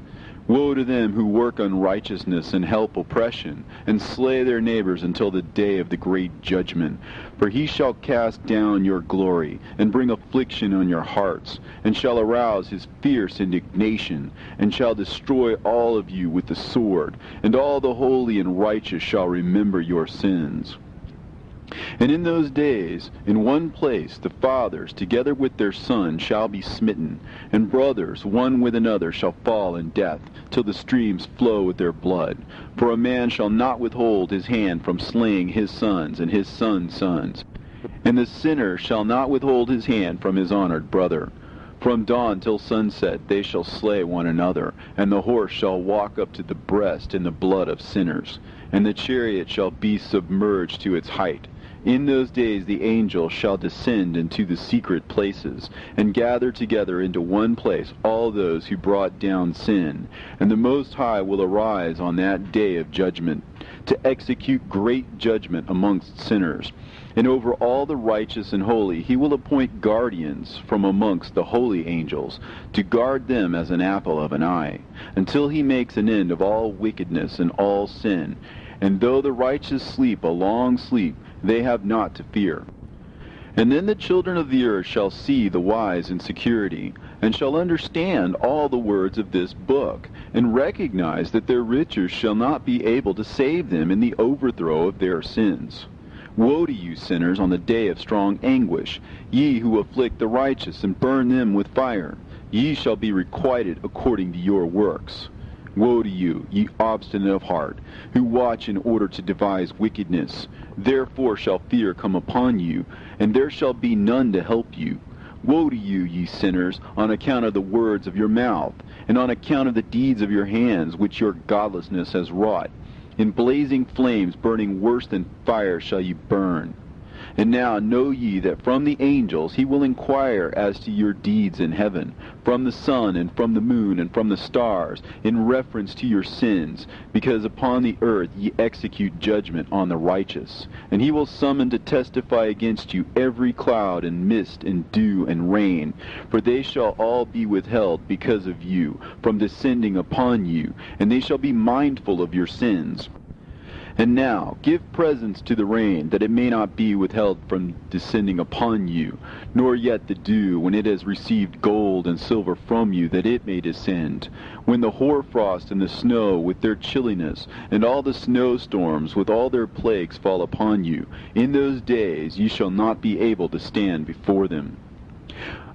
Speaker 1: Woe to them who work unrighteousness and help oppression, and slay their neighbors until the day of the great judgment. For he shall cast down your glory, and bring affliction on your hearts, and shall arouse his fierce indignation, and shall destroy all of you with the sword, and all the holy and righteous shall remember your sins. And in those days, in one place, the fathers, together with their sons, shall be smitten, and brothers, one with another, shall fall in death, till the streams flow with their blood. For a man shall not withhold his hand from slaying his sons and his sons' sons. And the sinner shall not withhold his hand from his honored brother. From dawn till sunset they shall slay one another, and the horse shall walk up to the breast in the blood of sinners, and the chariot shall be submerged to its height. In those days the angel shall descend into the secret places, and gather together into one place all those who brought down sin. And the Most High will arise on that day of judgment, to execute great judgment amongst sinners. And over all the righteous and holy he will appoint guardians from amongst the holy angels, to guard them as an apple of an eye, until he makes an end of all wickedness and all sin. And though the righteous sleep a long sleep, they have not to fear. And then the children of the earth shall see the wise in security, and shall understand all the words of this book, and recognize that their riches shall not be able to save them in the overthrow of their sins. Woe to you, sinners, on the day of strong anguish, ye who afflict the righteous and burn them with fire. Ye shall be requited according to your works. Woe to you, ye obstinate of heart, who watch in order to devise wickedness. Therefore shall fear come upon you, and there shall be none to help you. Woe to you, ye sinners, on account of the words of your mouth, and on account of the deeds of your hands, which your godlessness has wrought. In blazing flames burning worse than fire shall ye burn. And now know ye that from the angels he will inquire as to your deeds in heaven, from the sun and from the moon and from the stars, in reference to your sins, because upon the earth ye execute judgment on the righteous. And he will summon to testify against you every cloud and mist and dew and rain, for they shall all be withheld because of you, from descending upon you, and they shall be mindful of your sins. And now give presents to the rain, that it may not be withheld from descending upon you, nor yet the dew, when it has received gold and silver from you, that it may descend. When the hoarfrost and the snow with their chilliness, and all the snowstorms with all their plagues fall upon you, in those days ye shall not be able to stand before them.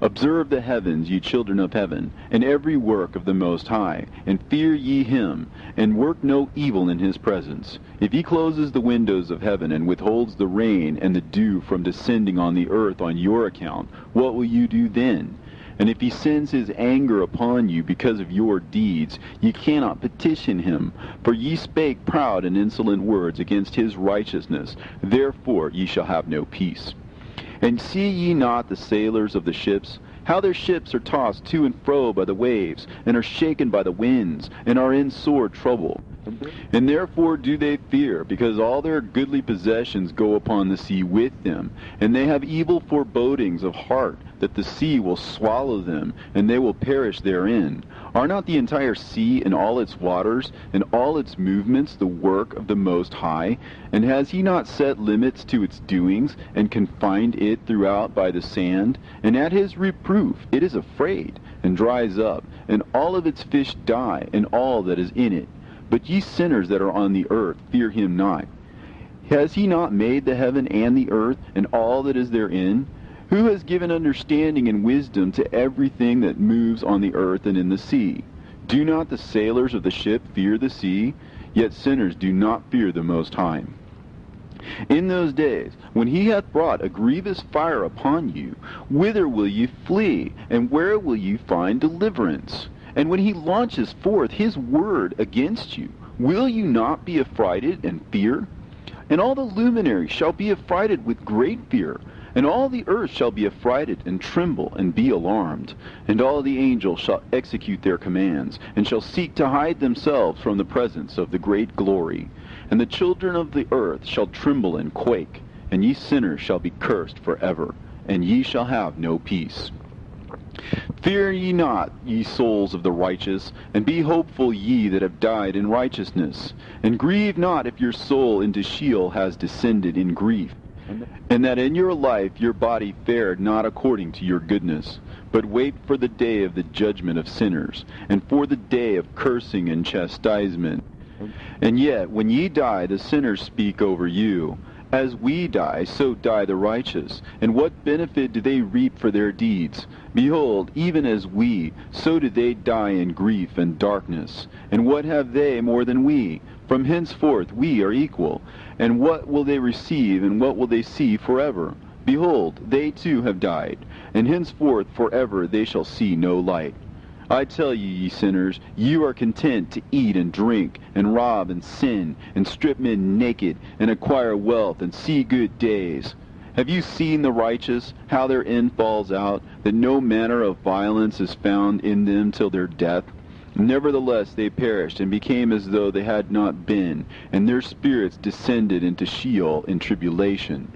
Speaker 1: Observe the heavens, ye children of heaven, and every work of the Most High, and fear ye him, and work no evil in his presence. If he closes the windows of heaven, and withholds the rain and the dew from descending on the earth on your account, what will you do then? And if he sends his anger upon you because of your deeds, ye cannot petition him, for ye spake proud and insolent words against his righteousness. Therefore ye shall have no peace. And see ye not the sailors of the ships, how their ships are tossed to and fro by the waves, and are shaken by the winds, and are in sore trouble? And therefore do they fear, because all their goodly possessions go upon the sea with them, and they have evil forebodings of heart, that the sea will swallow them, and they will perish therein. Are not the entire sea and all its waters, and all its movements, the work of the Most High? And has he not set limits to its doings, and confined it throughout by the sand? And at his reproof it is afraid, and dries up, and all of its fish die, and all that is in it. But ye sinners that are on the earth, fear him not. Has he not made the heaven and the earth, and all that is therein? Who has given understanding and wisdom to everything that moves on the earth and in the sea? Do not the sailors of the ship fear the sea? Yet sinners do not fear the Most High. In those days, when he hath brought a grievous fire upon you, whither will ye flee, and where will ye find deliverance? And when he launches forth his word against you, will you not be affrighted and fear? And all the luminaries shall be affrighted with great fear, and all the earth shall be affrighted and tremble and be alarmed. And all the angels shall execute their commands, and shall seek to hide themselves from the presence of the great glory. And the children of the earth shall tremble and quake, and ye sinners shall be cursed forever, and ye shall have no peace. Fear ye not, ye souls of the righteous, and be hopeful ye that have died in righteousness. And grieve not if your soul into Sheol has descended in grief, and that in your life your body fared not according to your goodness. But wait for the day of the judgment of sinners, and for the day of cursing and chastisement. And yet, when ye die, the sinners speak over you. As we die, so die the righteous. And what benefit do they reap for their deeds? Behold, even as we, so do they die in grief and darkness. And what have they more than we? From henceforth we are equal. And what will they receive, and what will they see forever? Behold, they too have died, and henceforth forever they shall see no light. I tell you, ye sinners, you are content to eat and drink, and rob and sin, and strip men naked, and acquire wealth, and see good days. Have you seen the righteous, how their end falls out, that no manner of violence is found in them till their death? Nevertheless they perished, and became as though they had not been, and their spirits descended into Sheol in tribulation.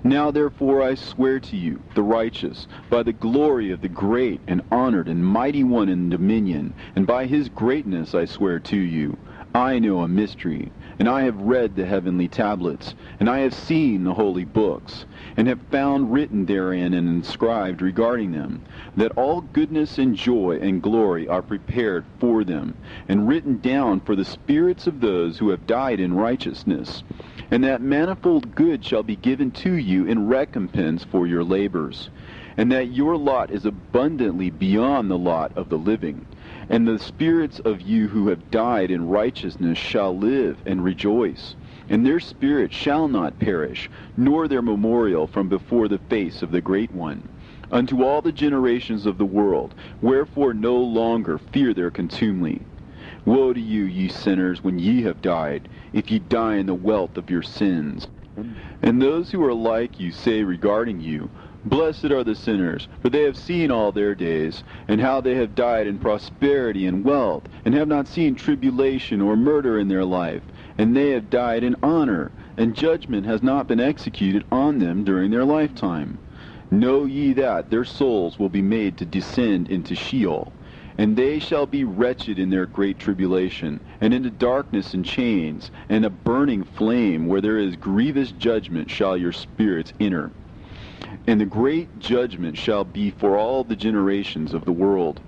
Speaker 1: Now therefore I swear to you, the righteous, by the glory of the great and honored and mighty one in dominion, and by his greatness I swear to you, I know a mystery, and I have read the heavenly tablets, and I have seen the holy books, and have found written therein and inscribed regarding them, that all goodness and joy and glory are prepared for them, and written down for the spirits of those who have died in righteousness, and that manifold good shall be given to you in recompense for your labors, and that your lot is abundantly beyond the lot of the living. And the spirits of you who have died in righteousness shall live and rejoice, and their spirit shall not perish, nor their memorial from before the face of the Great One, unto all the generations of the world, wherefore no longer fear their contumely. Woe to you, ye sinners, when ye have died, if ye die in the wealth of your sins. And those who are like you say regarding you, Blessed are the sinners, for they have seen all their days, and how they have died in prosperity and wealth, and have not seen tribulation or murder in their life, and they have died in honor, and judgment has not been executed on them during their lifetime. Know ye that their souls will be made to descend into Sheol, and they shall be wretched in their great tribulation, and into darkness and chains, and a burning flame, where there is grievous judgment shall your spirits enter. And the great judgment shall be for all the generations of the world.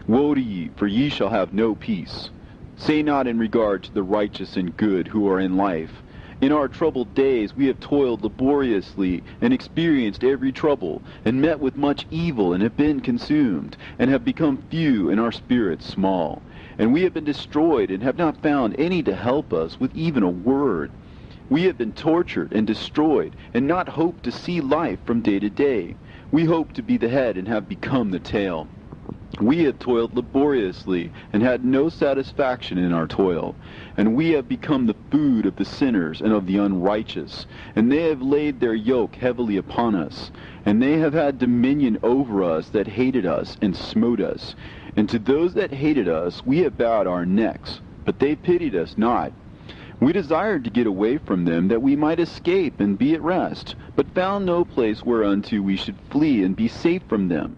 Speaker 1: Woe to ye, for ye shall have no peace. Say not in regard to the righteous and good who are in life, In our troubled days we have toiled laboriously, and experienced every trouble, and met with much evil, and have been consumed, and have become few, and our spirits small. And we have been destroyed, and have not found any to help us with even a word. We have been tortured and destroyed, and not hoped to see life from day to day. We hoped to be the head, and have become the tail. We have toiled laboriously, and had no satisfaction in our toil. And we have become the food of the sinners and of the unrighteous. And they have laid their yoke heavily upon us. And they have had dominion over us that hated us and smote us. And to those that hated us we have bowed our necks, but they pitied us not. We desired to get away from them, that we might escape and be at rest, but found no place whereunto we should flee and be safe from them.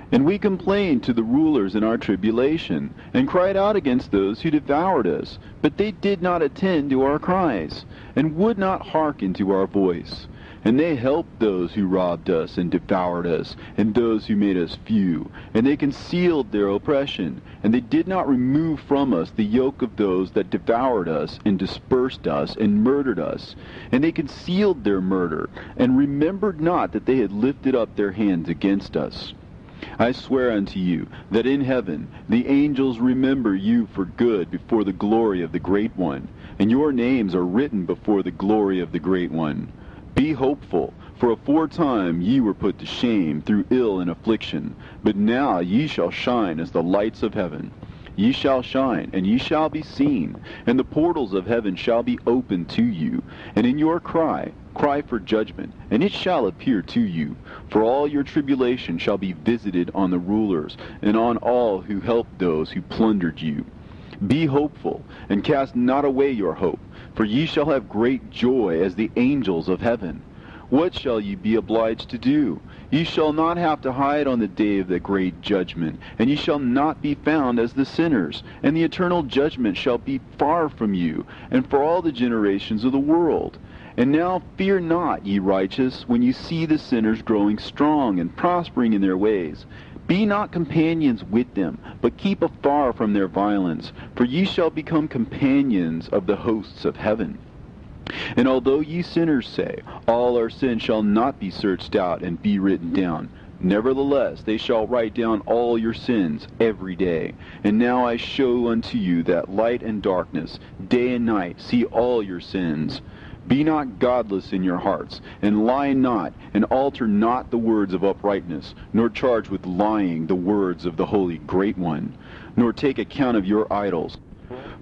Speaker 1: And we complained to the rulers in our tribulation, and cried out against those who devoured us. But they did not attend to our cries, and would not hearken to our voice. And they helped those who robbed us and devoured us, and those who made us few. And they concealed their oppression, and they did not remove from us the yoke of those that devoured us, and dispersed us, and murdered us. And they concealed their murder, and remembered not that they had lifted up their hands against us. I swear unto you that in heaven the angels remember you for good before the glory of the Great One, and your names are written before the glory of the Great One. Be hopeful, for aforetime ye were put to shame through ill and affliction, but now ye shall shine as the lights of heaven. Ye shall shine, and ye shall be seen, and the portals of heaven shall be opened to you. And in your cry for judgment, and it shall appear to you. For all your tribulation shall be visited on the rulers, and on all who helped those who plundered you. Be hopeful, and cast not away your hope, for ye shall have great joy as the angels of heaven. What shall ye be obliged to do? Ye shall not have to hide on the day of the great judgment, and ye shall not be found as the sinners, and the eternal judgment shall be far from you, and for all the generations of the world. And now fear not, ye righteous, when ye see the sinners growing strong and prospering in their ways. Be not companions with them, but keep afar from their violence, for ye shall become companions of the hosts of heaven. And although ye sinners say, all our sins shall not be searched out and be written down, nevertheless they shall write down all your sins every day. And now I show unto you that light and darkness, day and night, see all your sins. Be not godless in your hearts, and lie not, and alter not the words of uprightness, nor charge with lying the words of the Holy Great One, nor take account of your idols.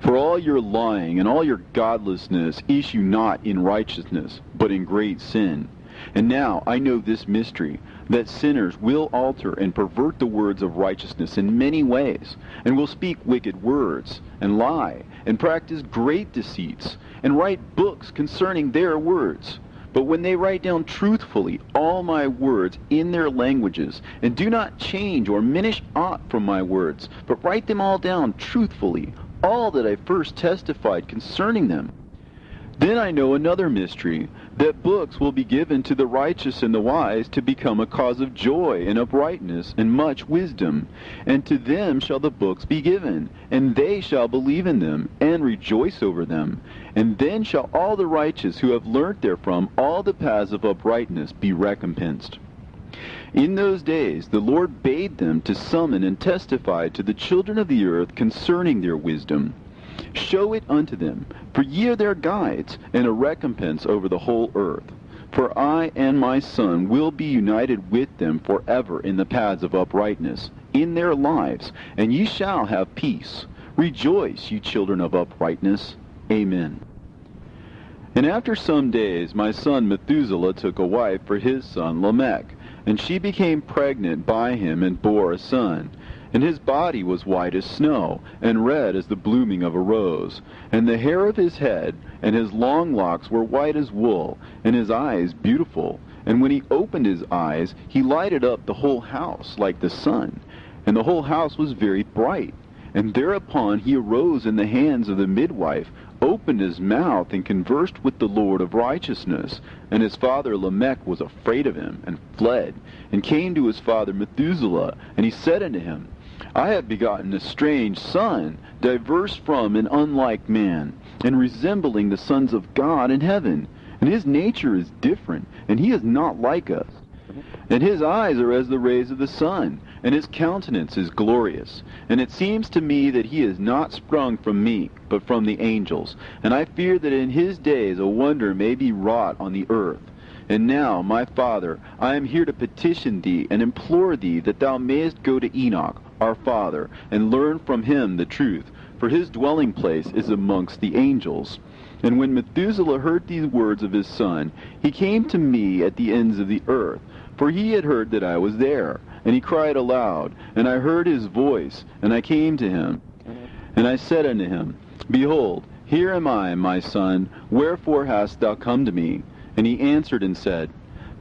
Speaker 1: For all your lying and all your godlessness issue not in righteousness, but in great sin. And now I know this mystery, that sinners will alter and pervert the words of righteousness in many ways, and will speak wicked words, and lie, and practice great deceits, and write books concerning their words. But when they write down truthfully all my words in their languages, and do not change or minish aught from my words, but write them all down truthfully, all that I first testified concerning them. Then I know another mystery, that books will be given to the righteous and the wise to become a cause of joy and uprightness and much wisdom. And to them shall the books be given, and they shall believe in them, and rejoice over them. And then shall all the righteous who have learnt therefrom all the paths of uprightness be recompensed. In those days the Lord bade them to summon and testify to the children of the earth concerning their wisdom. Show it unto them, for ye are their guides, and a recompense over the whole earth. For I and my Son will be united with them forever in the paths of uprightness, in their lives, and ye shall have peace. Rejoice, ye children of uprightness. Amen. And after some days my son Methuselah took a wife for his son Lamech, and she became pregnant by him and bore a son. And his body was white as snow, and red as the blooming of a rose. And the hair of his head and his long locks were white as wool, and his eyes beautiful. And when he opened his eyes, he lighted up the whole house like the sun. And the whole house was very bright. And thereupon he arose in the hands of the midwife, opened his mouth, and conversed with the Lord of righteousness. And his father Lamech was afraid of him, and fled, and came to his father Methuselah. And he said unto him, I have begotten a strange son, diverse from and unlike man, and resembling the sons of God in heaven. And his nature is different, and he is not like us. And his eyes are as the rays of the sun, and his countenance is glorious. And it seems to me that he is not sprung from me, but from the angels. And I fear that in his days a wonder may be wrought on the earth. And now, my father, I am here to petition thee, and implore thee that thou mayest go to Enoch, our father, and learn from him the truth, for his dwelling place is amongst the angels. And when Methuselah heard these words of his son, he came to me at the ends of the earth, for he had heard that I was there. And he cried aloud, and I heard his voice, and I came to him. And I said unto him, Behold, here am I, my son, wherefore hast thou come to me? And he answered and said,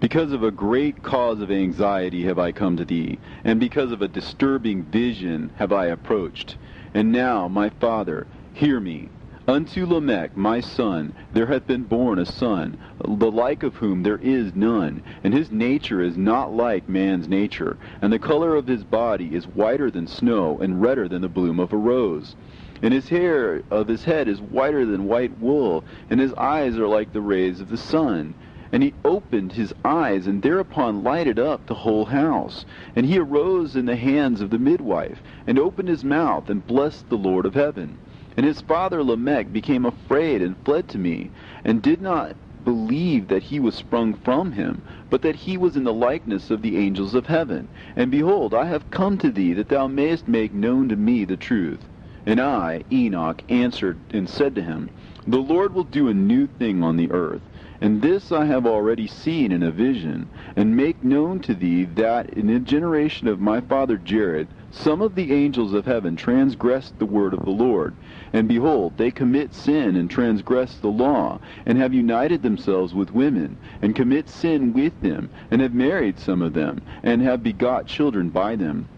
Speaker 1: Because of a great cause of anxiety have I come to thee, and because of a disturbing vision have I approached. And now, my father, hear me. Unto Lamech, my son, there hath been born a son, the like of whom there is none, and his nature is not like man's nature, and the color of his body is whiter than snow, and redder than the bloom of a rose. And his hair of his head is whiter than white wool, and his eyes are like the rays of the sun. And he opened his eyes, and thereupon lighted up the whole house. And he arose in the hands of the midwife, and opened his mouth, and blessed the Lord of heaven. And his father Lamech became afraid, and fled to me, and did not believe that he was sprung from him, but that he was in the likeness of the angels of heaven. And behold, I have come to thee, that thou mayest make known to me the truth. And I, Enoch, answered and said to him, The Lord will do a new thing on the earth. And this I have already seen in a vision, and make known to thee that in the generation of my father Jared, some of the angels of heaven transgressed the word of the Lord. And behold, they commit sin and transgress the law, and have united themselves with women, and commit sin with them, and have married some of them, and have begot children by them.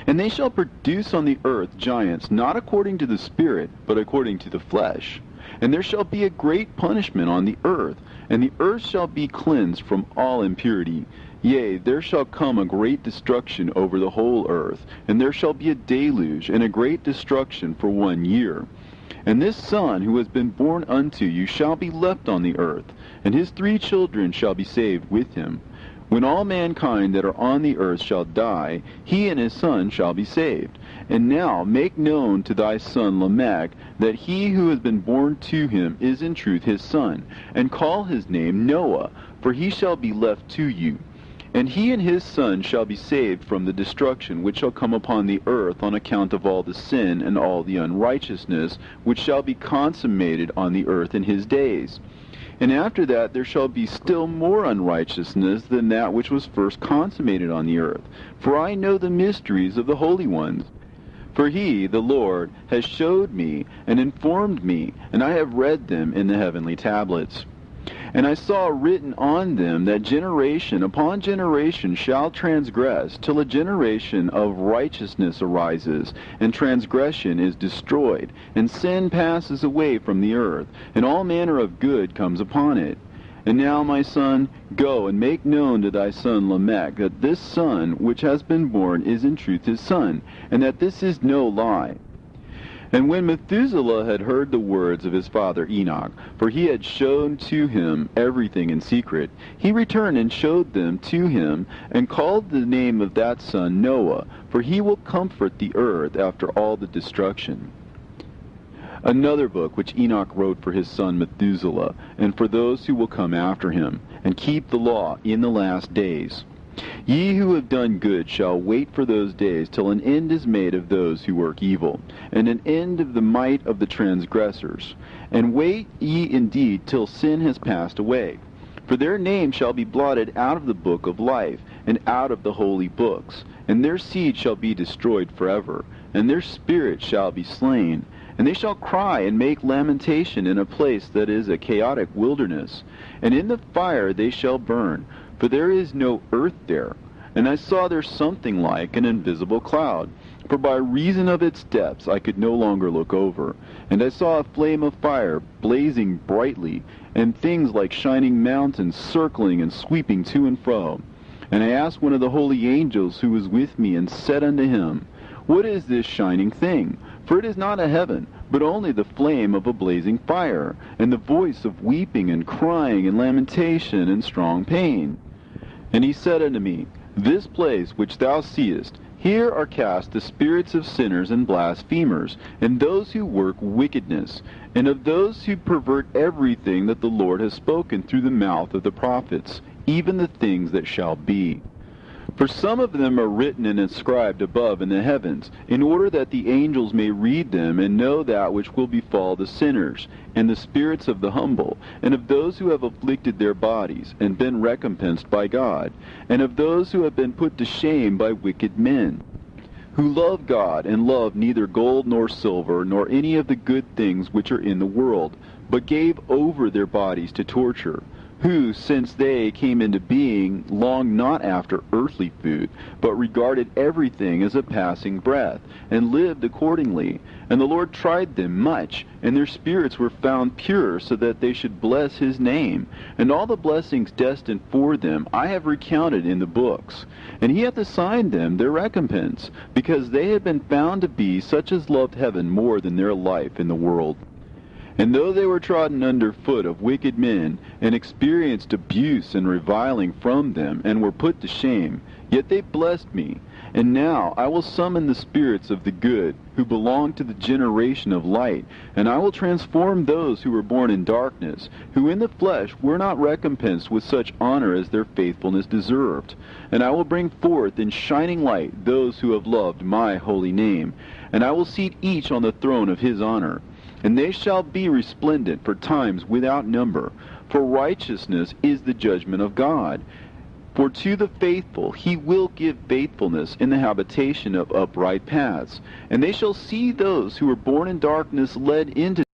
Speaker 1: And they shall produce on the earth giants, not according to the Spirit, but according to the flesh. And there shall be a great punishment on the earth, and the earth shall be cleansed from all impurity. Yea, there shall come a great destruction over the whole earth, and there shall be a deluge, and a great destruction for 1 year. And this son who has been born unto you shall be left on the earth, and his 3 children shall be saved with him. When all mankind that are on the earth shall die, he and his son shall be saved. And now make known to thy son Lamech that he who has been born to him is in truth his son, and call his name Noah, for he shall be left to you. And he and his son shall be saved from the destruction which shall come upon the earth on account of all the sin and all the unrighteousness which shall be consummated on the earth in his days. And after that there shall be still more unrighteousness than that which was first consummated on the earth. For I know the mysteries of the holy ones. For he, the Lord, has showed me and informed me, and I have read them in the heavenly tablets. And I saw written on them that generation upon generation shall transgress, till a generation of righteousness arises, and transgression is destroyed, and sin passes away from the earth, and all manner of good comes upon it. And now, my son, go and make known to thy son Lamech that this son which has been born is in truth his son, and that this is no lie. And when Methuselah had heard the words of his father Enoch, for he had shown to him everything in secret, he returned and showed them to him, and called the name of that son Noah, for he will comfort the earth after all the destruction. Another book which Enoch wrote for his son Methuselah, and for those who will come after him, and keep the law in the last days. Ye who have done good shall wait for those days till an end is made of those who work evil, and an end of the might of the transgressors. And wait ye indeed till sin has passed away. For their name shall be blotted out of the book of life, and out of the holy books. And their seed shall be destroyed forever, and their spirit shall be slain. And they shall cry and make lamentation in a place that is a chaotic wilderness. And in the fire they shall burn, for there is no earth there. And I saw there something like an invisible cloud, for by reason of its depths I could no longer look over. And I saw a flame of fire blazing brightly, and things like shining mountains circling and sweeping to and fro. And I asked one of the holy angels who was with me, and said unto him, What is this shining thing? For it is not a heaven, but only the flame of a blazing fire, and the voice of weeping and crying and lamentation and strong pain. And he said unto me, This place which thou seest, here are cast the spirits of sinners and blasphemers, and those who work wickedness, and of those who pervert everything that the Lord has spoken through the mouth of the prophets, even the things that shall be. For some of them are written and inscribed above in the heavens, in order that the angels may read them and know that which will befall the sinners, and the spirits of the humble, and of those who have afflicted their bodies, and been recompensed by God, and of those who have been put to shame by wicked men, who love God, and love neither gold nor silver, nor any of the good things which are in the world, but gave over their bodies to torture, who, since they came into being, longed not after earthly food, but regarded everything as a passing breath, and lived accordingly. And the Lord tried them much, and their spirits were found pure, so that they should bless his name. And all the blessings destined for them I have recounted in the books. And he hath assigned them their recompense, because they had been found to be such as loved heaven more than their life in the world. And though they were trodden under foot of wicked men, and experienced abuse and reviling from them, and were put to shame, yet they blessed me. And now I will summon the spirits of the good, who belong to the generation of light, and I will transform those who were born in darkness, who in the flesh were not recompensed with such honor as their faithfulness deserved. And I will bring forth in shining light those who have loved my holy name, and I will seat each on the throne of his honor. And they shall be resplendent for times without number, for righteousness is the judgment of God. For to the faithful he will give faithfulness in the habitation of upright paths. And they shall see those who were born in darkness led into